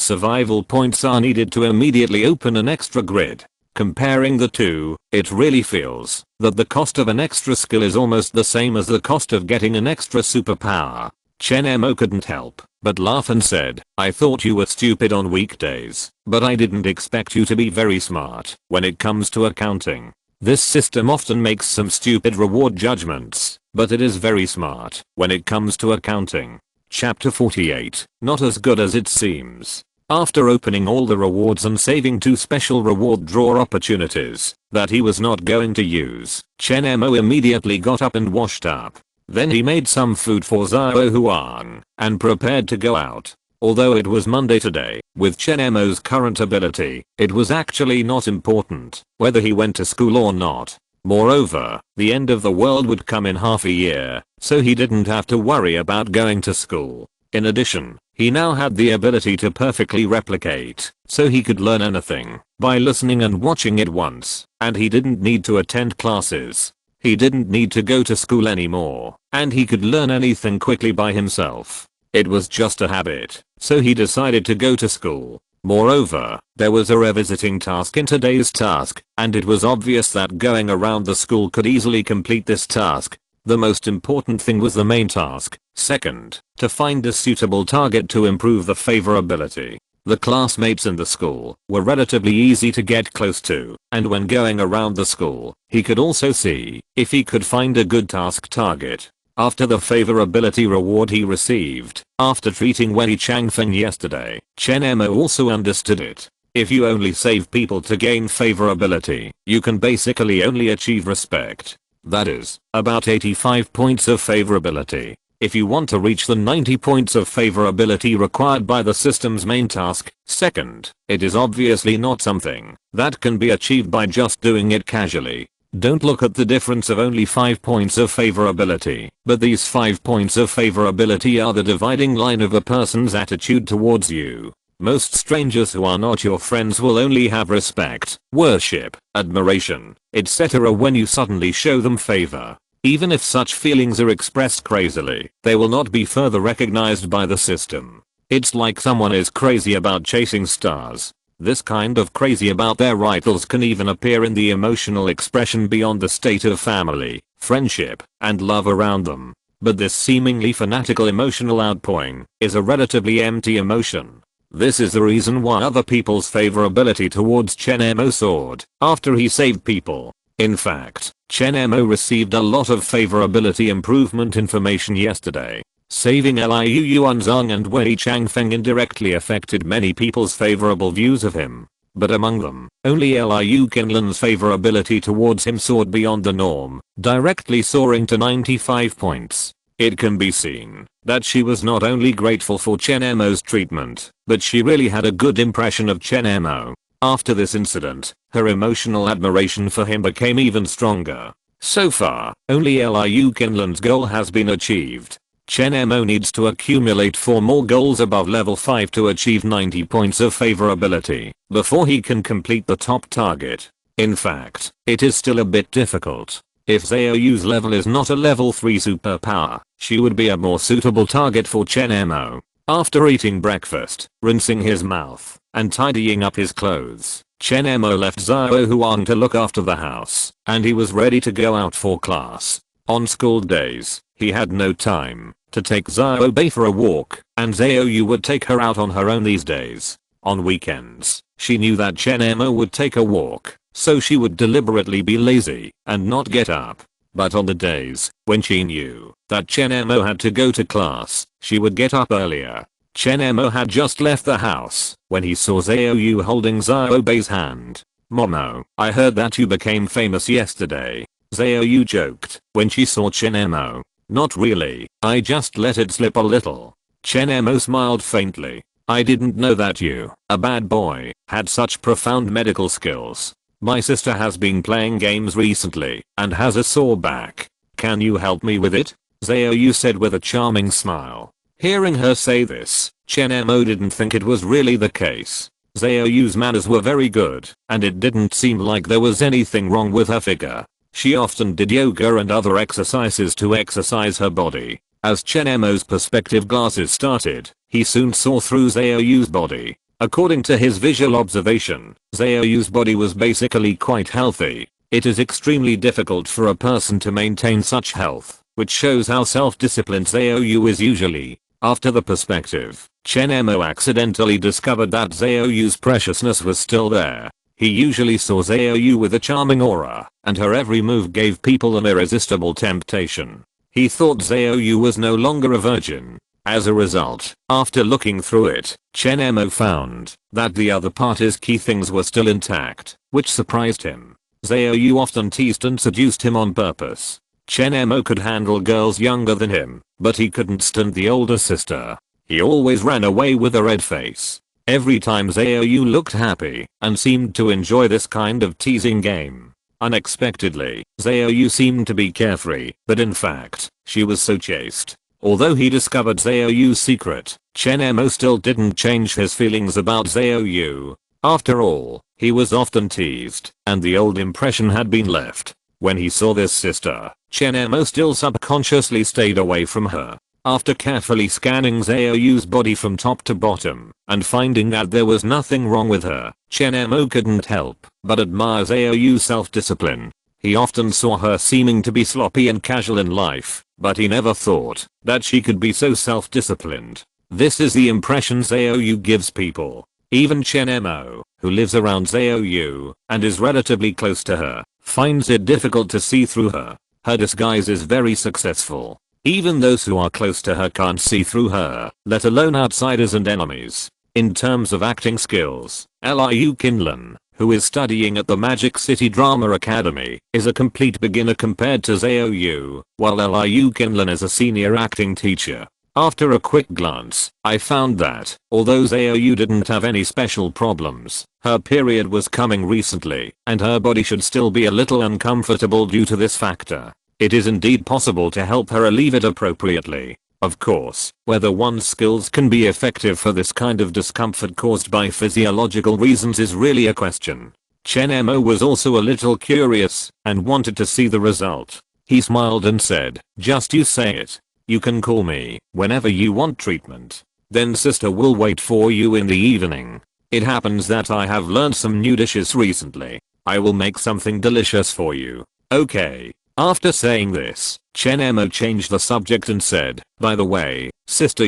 survival points are needed to immediately open an extra grid. Comparing the two, it really feels that the cost of an extra skill is almost the same as the cost of getting an extra superpower. Chen Mo couldn't help but laugh and said, I thought you were stupid on weekdays, but I didn't expect you to be very smart when it comes to accounting. This system often makes some stupid reward judgments, but it is very smart when it comes to accounting. Chapter 48. Not as good as it seems. After opening all the rewards and saving 2 special reward draw opportunities that he was not going to use, Chen Mo immediately got up and washed up. Then he made some food for Zhao Huang and prepared to go out. Although it was Monday today, with Chen Mo's current ability, it was actually not important whether he went to school or not. Moreover, the end of the world would come in half a year, so he didn't have to worry about going to school. In addition, He now had the ability to perfectly replicate, so he could learn anything by listening and watching it once, and he didn't need to attend classes. He didn't need to go to school anymore, and he could learn anything quickly by himself. It was just a habit, so he decided to go to school. Moreover, there was a revisiting task in today's task, and it was obvious that going around the school could easily complete this task. The most important thing was the main task. Second, to find a suitable target to improve the favorability. The classmates in the school were relatively easy to get close to, and when going around the school, he could also see if he could find a good task target. After the favorability reward he received, after treating Wei Changfeng yesterday, Chen Mo also understood it. If you only save people to gain favorability, you can basically only achieve respect. That is, about 85 points of favorability. If you want to reach the 90 points of favorability required by the system's main task, second, it is obviously not something that can be achieved by just doing it casually. Don't look at the difference of only 5 points of favorability, but these 5 points of favorability are the dividing line of a person's attitude towards you. Most strangers who are not your friends will only have respect, worship, admiration, etc. when you suddenly show them favor. Even if such feelings are expressed crazily, they will not be further recognized by the system. It's like someone is crazy about chasing stars. This kind of crazy about their idols can even appear in the emotional expression beyond the state of family, friendship, and love around them. But this seemingly fanatical emotional outpouring is a relatively empty emotion. This is the reason why other people's favorability towards Chen Mo soared after he saved people. In fact, Chen Mo received a lot of favorability improvement information yesterday. Saving Liu Yuanzhang and Wei Changfeng indirectly affected many people's favorable views of him. But among them, only Liu Qinlan's favorability towards him soared beyond the norm, directly soaring to 95 points. It can be seen that she was not only grateful for Chen Mo's treatment, but she really had a good impression of Chen Mo. After this incident, her emotional admiration for him became even stronger. So far, only Liu Qinlan's goal has been achieved. Chen Mo needs to accumulate 4 more goals above level 5 to achieve 90 points of favorability before he can complete the top target. In fact, it is still a bit difficult. If Xiaoyu's level is not a level 3 superpower, she would be a more suitable target for Chen Mo. After eating breakfast, rinsing his mouth, and tidying up his clothes, Chen Mo left Xiao Huang to look after the house, and he was ready to go out for class. On school days, he had no time to take Xiao Bei for a walk, and Xiaoyu would take her out on her own these days. On weekends, she knew that Chen Mo would take a walk, so she would deliberately be lazy and not get up. But on the days when she knew that Chen Mo had to go to class, she would get up earlier. Chen Mo had just left the house when he saw Xiaoyu holding Xiao Bei's hand. "Momo, I heard that you became famous yesterday," Xiaoyu joked when she saw Chen Mo. "Not really, I just let it slip a little." Chen Mo smiled faintly. "I didn't know that you, a bad boy, had such profound medical skills. My sister has been playing games recently and has a sore back. Can you help me with it?" Xiaoyu said with a charming smile. Hearing her say this, Chen Mo didn't think it was really the case. Xiaoyu's manners were very good, and it didn't seem like there was anything wrong with her figure. She often did yoga and other exercises to exercise her body. As Chen Mo's perspective glasses started, he soon saw through Xiaoyu's body. According to his visual observation, Xiaoyu's body was basically quite healthy. It is extremely difficult for a person to maintain such health, which shows how self-disciplined Xiaoyu is usually. After the perspective, Chen Mo accidentally discovered that Xiaoyu's preciousness was still there. He usually saw Xiaoyu with a charming aura, and her every move gave people an irresistible temptation. He thought Xiaoyu was no longer a virgin. As a result, after looking through it, Chen Mo found that the other party's key things were still intact, which surprised him. Xiaoyu often teased and seduced him on purpose. Chen Mo could handle girls younger than him, but he couldn't stand the older sister. He always ran away with a red face. Every time Xiaoyu looked happy and seemed to enjoy this kind of teasing game. Unexpectedly, Xiaoyu seemed to be carefree, but in fact, she was so chaste. Although he discovered Zhaoyu's secret, Chen Mo still didn't change his feelings about Zhaoyu. After all, he was often teased, and the old impression had been left. When he saw this sister, Chen Mo still subconsciously stayed away from her. After carefully scanning Zhaoyu's body from top to bottom, and finding that there was nothing wrong with her, Chen Mo couldn't help but admire Zhaoyu's self-discipline. He often saw her seeming to be sloppy and casual in life, but he never thought that she could be so self-disciplined. This is the impression Zhaoyu gives people. Even Chen Mo, who lives around Zhaoyu and is relatively close to her, finds it difficult to see through her. Her disguise is very successful. Even those who are close to her can't see through her, let alone outsiders and enemies. In terms of acting skills, Liu Qinlan, who is studying at the Magic City Drama Academy, is a complete beginner compared to Zhaoyu, while Liu Qinlan is a senior acting teacher. After a quick glance, I found that, although Zhaoyu didn't have any special problems, her period was coming recently, and her body should still be a little uncomfortable due to this factor. It is indeed possible to help her relieve it appropriately. Of course, whether one's skills can be effective for this kind of discomfort caused by physiological reasons is really a question. Chen Mo was also a little curious, and wanted to see the result. He smiled and said, "Just you say it. You can call me whenever you want treatment. Then sister will wait for you in the evening. It happens that I have learned some new dishes recently. I will make something delicious for you. Okay?" After saying this, Chen Mo changed the subject and said, "By the way, sister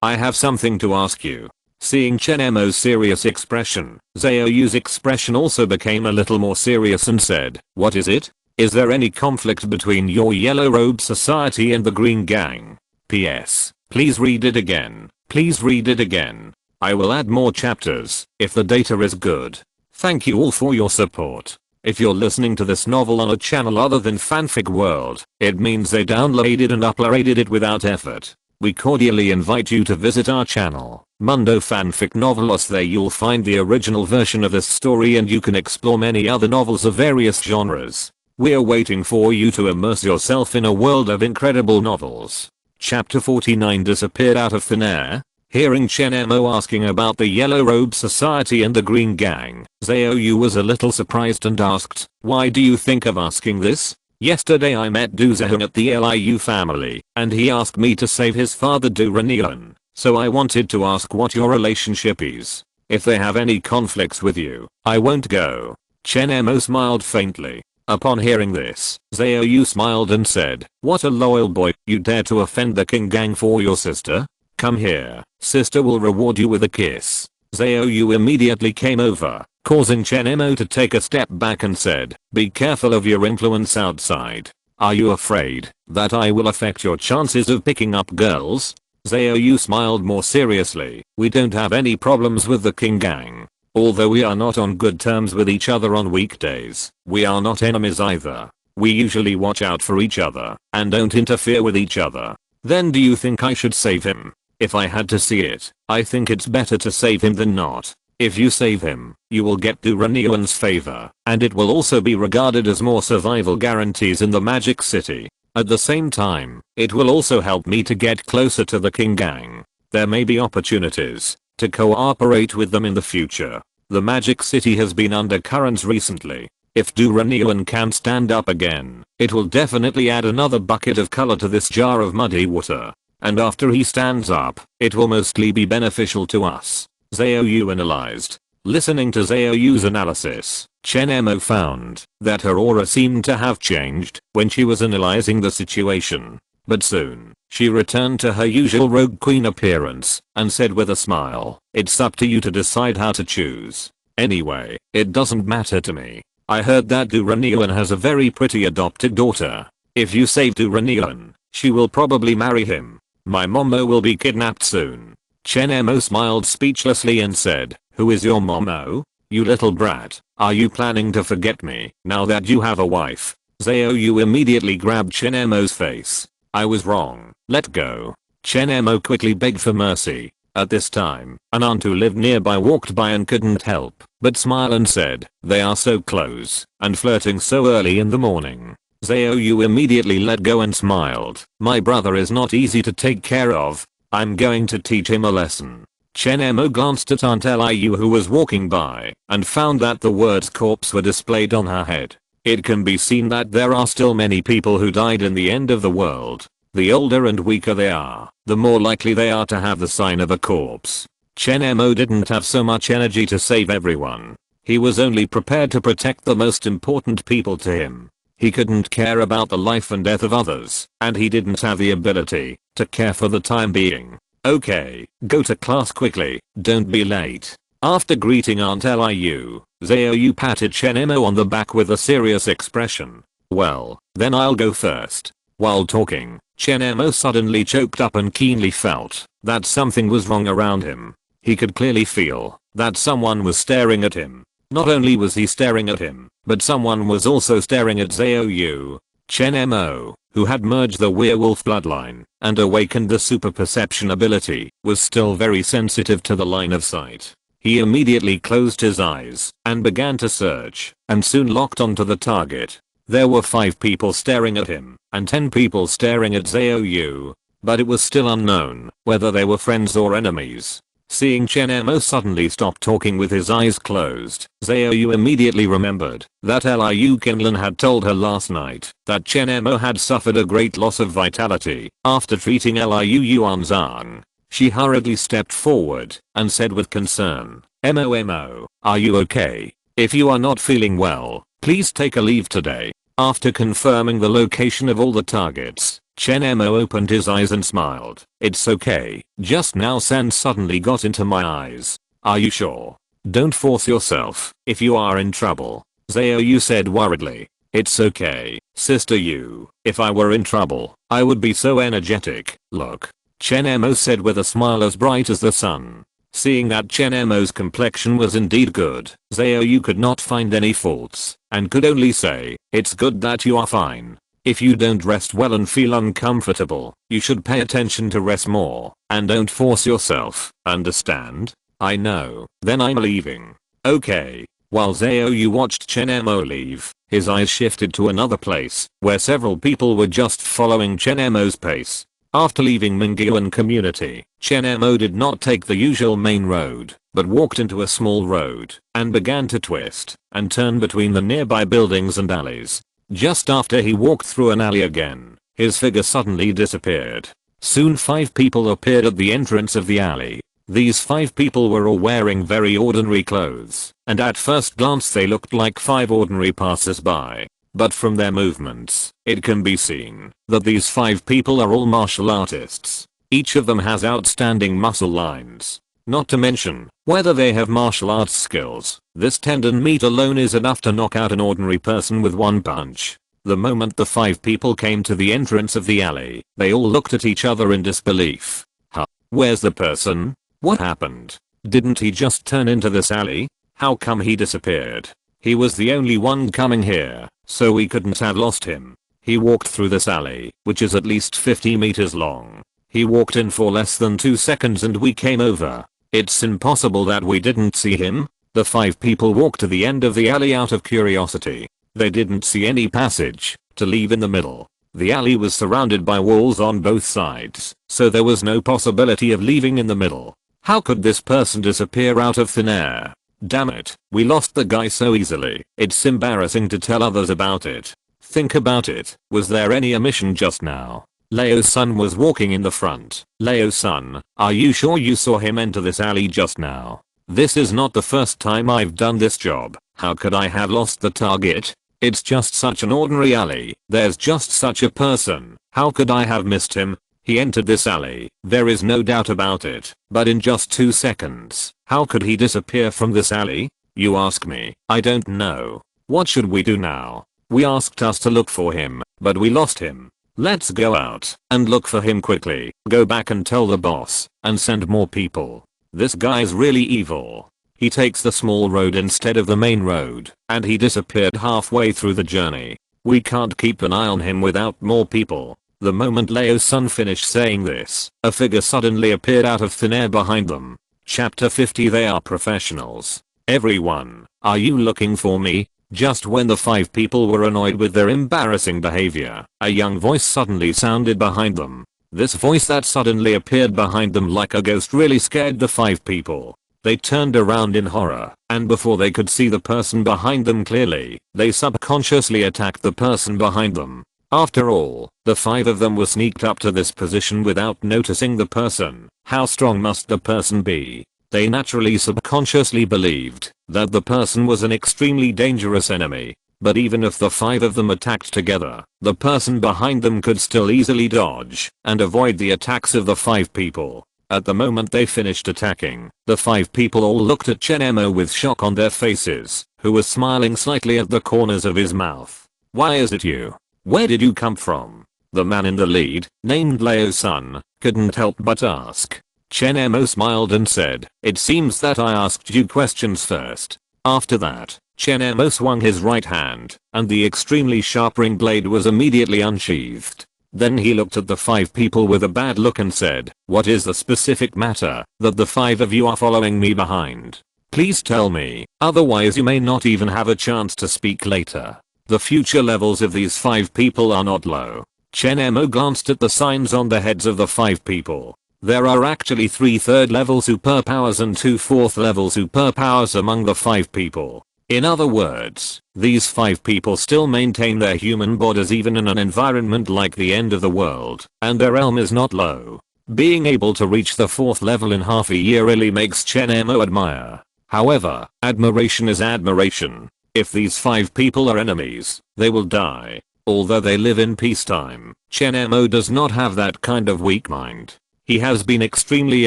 I have something to ask you." Seeing Chen Mo's serious expression, Zhaoyu's expression also became a little more serious and said, "What is it? Is there any conflict between your Yellow Robe Society and the Green Gang? PS. Please read it again. Please read it again. I will add more chapters if the data is good. Thank you all for your support. If you're listening to this novel on a channel other than Fanfic World, it means they downloaded and uploaded it without effort. We cordially invite you to visit our channel, Mundo Fanfic Novelos. There you'll find the original version of this story and you can explore many other novels of various genres. We're waiting for you to immerse yourself in a world of incredible novels. Chapter 49 disappeared out of thin air. Hearing Chen Mo asking about the Yellow Robe Society and the Green Gang, Zhaoyu was a little surprised and asked, "Why do you think of asking this? Yesterday I met Du Zehun at the Liu family, and he asked me to save his father Du Renian, so I wanted to ask what your relationship is. If they have any conflicts with you, I won't go." Chen Mo smiled faintly. Upon hearing this, Zhaoyu smiled and said, "What a loyal boy, you dare to offend the King Gang for your sister? Come here, sister will reward you with a kiss." Zhaoyu immediately came over, causing Chen Mo to take a step back and said, "Be careful of your influence outside. Are you afraid that I will affect your chances of picking up girls?" Zhaoyu smiled more seriously. "We don't have any problems with the King Gang. Although we are not on good terms with each other on weekdays, we are not enemies either. We usually watch out for each other and don't interfere with each other. Then do you think I should save him? If I had to see it, I think it's better to save him than not. If you save him, you will get Du Renian's favor, and it will also be regarded as more survival guarantees in the Magic City. At the same time, it will also help me to get closer to the King Gang. There may be opportunities to cooperate with them in the future. The Magic City has been under currents recently. If Du Renian can stand up again, it will definitely add another bucket of color to this jar of muddy water. And after he stands up, it will mostly be beneficial to us." Zhaoyu analyzed. Listening to Zhaoyu's analysis, Chen Mo found that her aura seemed to have changed when she was analyzing the situation. But soon, she returned to her usual rogue queen appearance and said with a smile, "It's up to you to decide how to choose. Anyway, it doesn't matter to me. I heard that Du Renian has a very pretty adopted daughter. If you save Du Renian, she will probably marry him. My Momo will be kidnapped soon." Chen Mo smiled speechlessly and said, "Who is your Momo? You little brat, are you planning to forget me now that you have a wife?" Zhaoyu immediately grabbed Chen Mo's face. "I was wrong, let go." Chen Mo quickly begged for mercy. At this time, an aunt who lived nearby walked by and couldn't help but smile and said, "They are so close and flirting so early in the morning." Zhao immediately let go and smiled. My brother is not easy to take care of. I'm going to teach him a lesson. Chen Mo glanced at Aunt Liu who was walking by and found that the words corpse were displayed on her head. It can be seen that there are still many people who died in the end of the world. The older and weaker they are, the more likely they are to have the sign of a corpse. Chen Mo didn't have so much energy to save everyone. He was only prepared to protect the most important people to him. He couldn't care about the life and death of others, and he didn't have the ability to care for the time being. Okay, go to class quickly, don't be late. After greeting Aunt Liu, Zhao patted Chen Mo on the back with a serious expression. Well, then I'll go first. While talking, Chen Mo suddenly choked up and keenly felt that something was wrong around him. He could clearly feel that someone was staring at him. Not only was he staring at him, but someone was also staring at Zhao. Chen Mo, who had merged the werewolf bloodline and awakened the super perception ability, was still very sensitive to the line of sight. He immediately closed his eyes and began to search, and soon locked onto the target. There were 5 people staring at him and 10 people staring at Zhao, but it was still unknown whether they were friends or enemies. Seeing Chen Mo suddenly stop talking with his eyes closed, Zhao immediately remembered that Liu Qinlan had told her last night that Chen Mo had suffered a great loss of vitality after treating Liu Yuanzhang. She hurriedly stepped forward and said with concern, Mo, are you okay? If you are not feeling well, please take a leave today. After confirming the location of all the targets, Chen Mo opened his eyes and smiled. It's okay, just now sand suddenly got into my eyes. Are you sure? Don't force yourself if you are in trouble, Zhao said worriedly. It's okay, sister Yu. If I were in trouble, I would be so energetic. Look, Chen Mo said with a smile as bright as the sun. Seeing that Chen Mo's complexion was indeed good, Zhao could not find any faults and could only say, it's good that you are fine. If you don't rest well and feel uncomfortable, you should pay attention to rest more and don't force yourself, understand? I know. Then I'm leaving. Okay. While Zhao watched Chen Mo leave, his eyes shifted to another place where several people were just following Chen Mo's pace. After leaving Mingyuan community, Chen Mo did not take the usual main road, but walked into a small road and began to twist and turn between the nearby buildings and alleys. Just after he walked through an alley again, his figure suddenly disappeared. Soon 5 people appeared at the entrance of the alley. These 5 people were all wearing very ordinary clothes, and at first glance they looked like 5 ordinary passers-by. But from their movements, it can be seen that these 5 people are all martial artists. Each of them has outstanding muscle lines. Not to mention whether they have martial arts skills. This tendon meat alone is enough to knock out an ordinary person with one punch. The moment the 5 people came to the entrance of the alley, they all looked at each other in disbelief. Huh? Where's the person? What happened? Didn't he just turn into this alley? How come he disappeared? He was the only one coming here, so we couldn't have lost him. He walked through this alley, which is at least 50 meters long. He walked in for less than 2 seconds and we came over. It's impossible that we didn't see him. The 5 people walked to the end of the alley out of curiosity. They didn't see any passage to leave in the middle. The alley was surrounded by walls on both sides, so there was no possibility of leaving in the middle. How could this person disappear out of thin air? Damn it, we lost the guy so easily. It's embarrassing to tell others about it. Think about it, was there any omission just now? Leo-san was walking in the front. Leo-san, are you sure you saw him enter this alley just now? This is not the first time I've done this job. How could I have lost the target? It's just such an ordinary alley. There's just such a person. How could I have missed him? He entered this alley, there is no doubt about it, but in just 2 seconds, how could he disappear from this alley? You ask me, I don't know. What should we do now? We asked us to look for him, but we lost him. Let's go out and look for him quickly. Go back and tell the boss and send more people. This guy's really evil. He takes the small road instead of the main road, and he disappeared halfway through the journey. We can't keep an eye on him without more people. The moment Leo-san finished saying this, a figure suddenly appeared out of thin air behind them. Chapter 50. They are professionals. Everyone, are you looking for me? Just when the 5 people were annoyed with their embarrassing behavior, a young voice suddenly sounded behind them. This voice that suddenly appeared behind them like a ghost really scared the 5 people. They turned around in horror, and before they could see the person behind them clearly, they subconsciously attacked the person behind them. After all, the 5 of them were sneaked up to this position without noticing the person. How strong must the person be? They naturally subconsciously believed that the person was an extremely dangerous enemy. But even if the 5 of them attacked together, the person behind them could still easily dodge and avoid the attacks of the 5 people. At the moment they finished attacking, the 5 people all looked at Chen Mo with shock on their faces, who was smiling slightly at the corners of his mouth. "Why is it you? Where did you come from?" The man in the lead, named Leo-san, couldn't help but ask. Chen Mo smiled and said, "It seems that I asked you questions first." After that, Chen Mo swung his right hand, and the extremely sharp ring blade was immediately unsheathed. Then he looked at the 5 people with a bad look and said, "What is the specific matter that the 5 of you are following me behind? Please tell me, otherwise you may not even have a chance to speak later." The future levels of these 5 people are not low. Chen Mo glanced at the signs on the heads of the 5 people. There are actually 3 third-level superpowers and 2 fourth-level superpowers among the 5 people. In other words, these 5 people still maintain their human bodies even in an environment like the end of the world, and their realm is not low. Being able to reach the 4th level in half a year really makes Chen Mo admire. However, admiration is admiration. If these 5 people are enemies, they will die. Although they live in peacetime, Chen Mo does not have that kind of weak mind. He has been extremely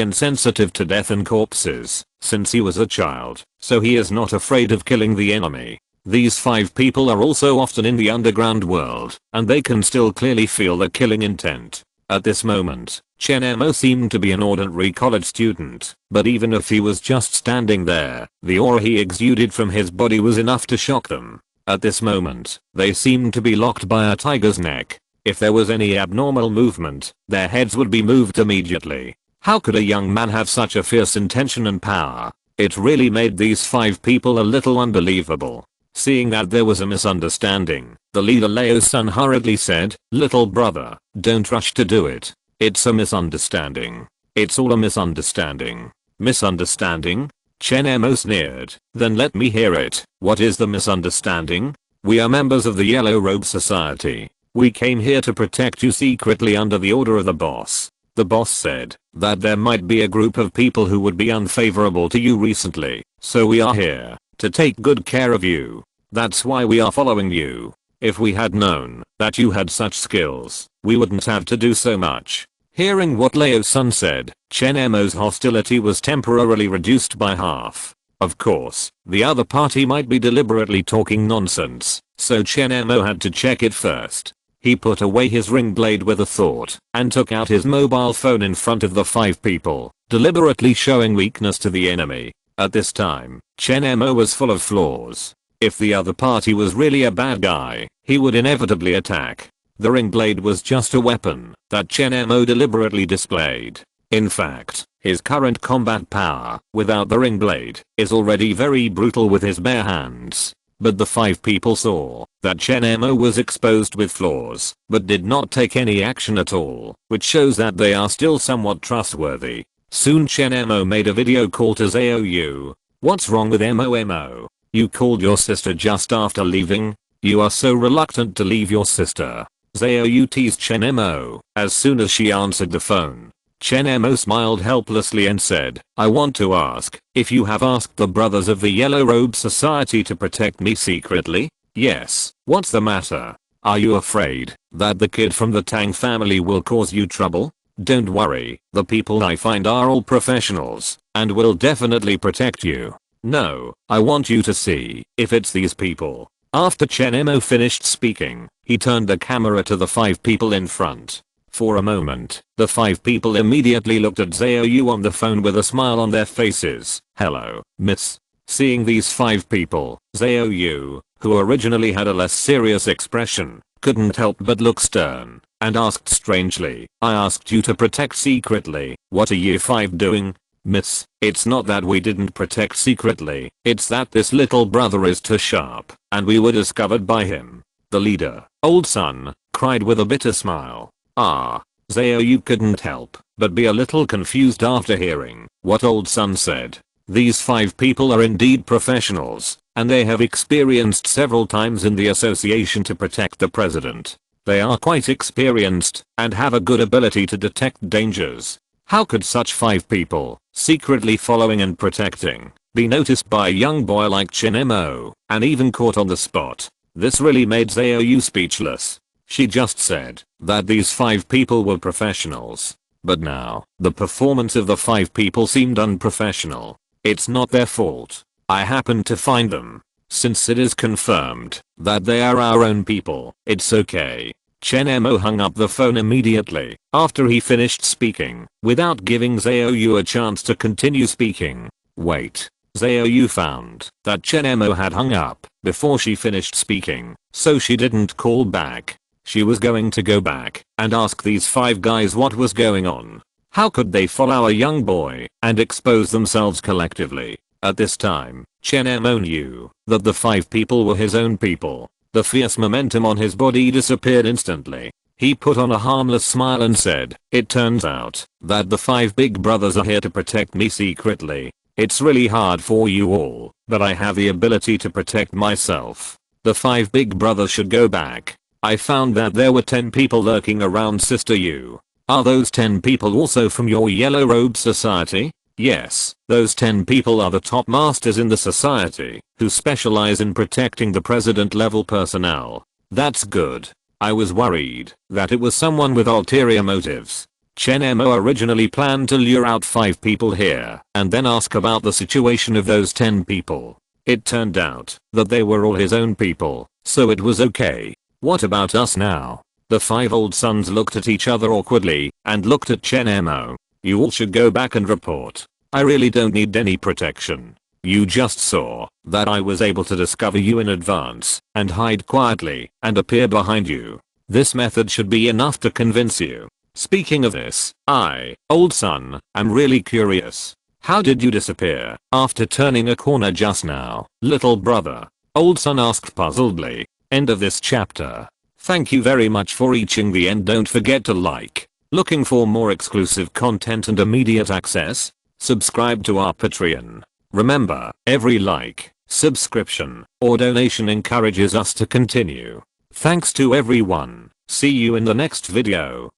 insensitive to death and corpses since he was a child, so he is not afraid of killing the enemy. These 5 people are also often in the underground world, and they can still clearly feel the killing intent. At this moment, Chen Mo seemed to be an ordinary college student, but even if he was just standing there, the aura he exuded from his body was enough to shock them. At this moment, they seemed to be locked by a tiger's neck. If there was any abnormal movement, their heads would be moved immediately. How could a young man have such a fierce intention and power? It really made these 5 people a little unbelievable. Seeing that there was a misunderstanding, the leader Leo-san hurriedly said, "Little brother, don't rush to do it. It's a misunderstanding. It's all a misunderstanding." "Misunderstanding?" Chen Mo sneered. "Then let me hear it. What is the misunderstanding?" "We are members of the Yellow Robe Society. We came here to protect you secretly under the order of the boss. The boss said that there might be a group of people who would be unfavorable to you recently, so we are here to take good care of you. That's why we are following you. If we had known that you had such skills, we wouldn't have to do so much." Hearing what Leo-san said, Chen Mo's hostility was temporarily reduced by half. Of course, the other party might be deliberately talking nonsense, so Chen Mo had to check it first. He put away his ring blade with a thought, and took out his mobile phone in front of the 5 people, deliberately showing weakness to the enemy. At this time, Chen Mo was full of flaws. If the other party was really a bad guy, he would inevitably attack. The ring blade was just a weapon that Chen Mo deliberately displayed. In fact, his current combat power, without the ring blade, is already very brutal with his bare hands. But the 5 people saw that Chen Mo was exposed with flaws, but did not take any action at all, which shows that they are still somewhat trustworthy. Soon Chen Mo made a video call to Zhao. "What's wrong with Mo? You called your sister just after leaving? You are so reluctant to leave your sister." Zhao teased Chen Mo as soon as she answered the phone. Chen Mo smiled helplessly and said, "I want to ask if you have asked the brothers of the Yellow Robe Society to protect me secretly?" "Yes. What's the matter? Are you afraid that the kid from the Tang family will cause you trouble?" "Don't worry, the people I find are all professionals and will definitely protect you." "No, I want you to see if it's these people." After Chen Mo finished speaking, he turned the camera to the 5 people in front. For a moment, the 5 people immediately looked at Zhao on the phone with a smile on their faces. "Hello, miss." Seeing these 5 people, Zhao, who originally had a less serious expression, couldn't help but look stern, and asked strangely, "I asked you to protect secretly, what are you 5 doing?" Miss, it's not that we didn't protect secretly, it's that this little brother is too sharp, and we were discovered by him. The leader, old son, cried with a bitter smile. Zao, you couldn't help but be a little confused after hearing what old son said. These 5 people are indeed professionals, and they have experienced several times in the association to protect the president. They are quite experienced and have a good ability to detect dangers. How could such 5 people, secretly following and protecting, be noticed by a young boy like Chen Mo, and even caught on the spot? This really made Zhao speechless. She just said that these 5 people were professionals. But now, the performance of the 5 people seemed unprofessional. It's not their fault. I happened to find them. Since it is confirmed that they are our own people, it's okay. Chen Mo hung up the phone immediately after he finished speaking, without giving Zhao a chance to continue speaking. Wait. Zhao found that Chen Mo had hung up before she finished speaking, so she didn't call back. She was going to go back and ask these 5 guys what was going on. How could they follow a young boy and expose themselves collectively? At this time, Chen Mo knew that the 5 people were his own people. The fierce momentum on his body disappeared instantly. He put on a harmless smile and said, "It turns out that the 5 big brothers are here to protect me secretly. It's really hard for you all, but I have the ability to protect myself. The 5 big brothers should go back. I found that there were 10 people lurking around Sister Yu. Are those 10 people also from your Yellow Robe Society?" Yes, those 10 people are the top masters in the society, who specialize in protecting the president level personnel. That's good. I was worried that it was someone with ulterior motives. Chen Mo originally planned to lure out 5 people here and then ask about the situation of those 10 people. It turned out that they were all his own people, so it was okay. What about us now? The 5 old sons looked at each other awkwardly and looked at Chen Mo. You all should go back and report. I really don't need any protection. You just saw that I was able to discover you in advance and hide quietly and appear behind you. This method should be enough to convince you. Speaking of this, old son, am really curious. How did you disappear after turning a corner just now, little brother? Old son asked puzzledly. End of this chapter. Thank you very much for reaching the end. Don't forget to like. Looking for more exclusive content and immediate access? Subscribe to our Patreon. Remember, every like, subscription, or donation encourages us to continue. Thanks to everyone. See you in the next video.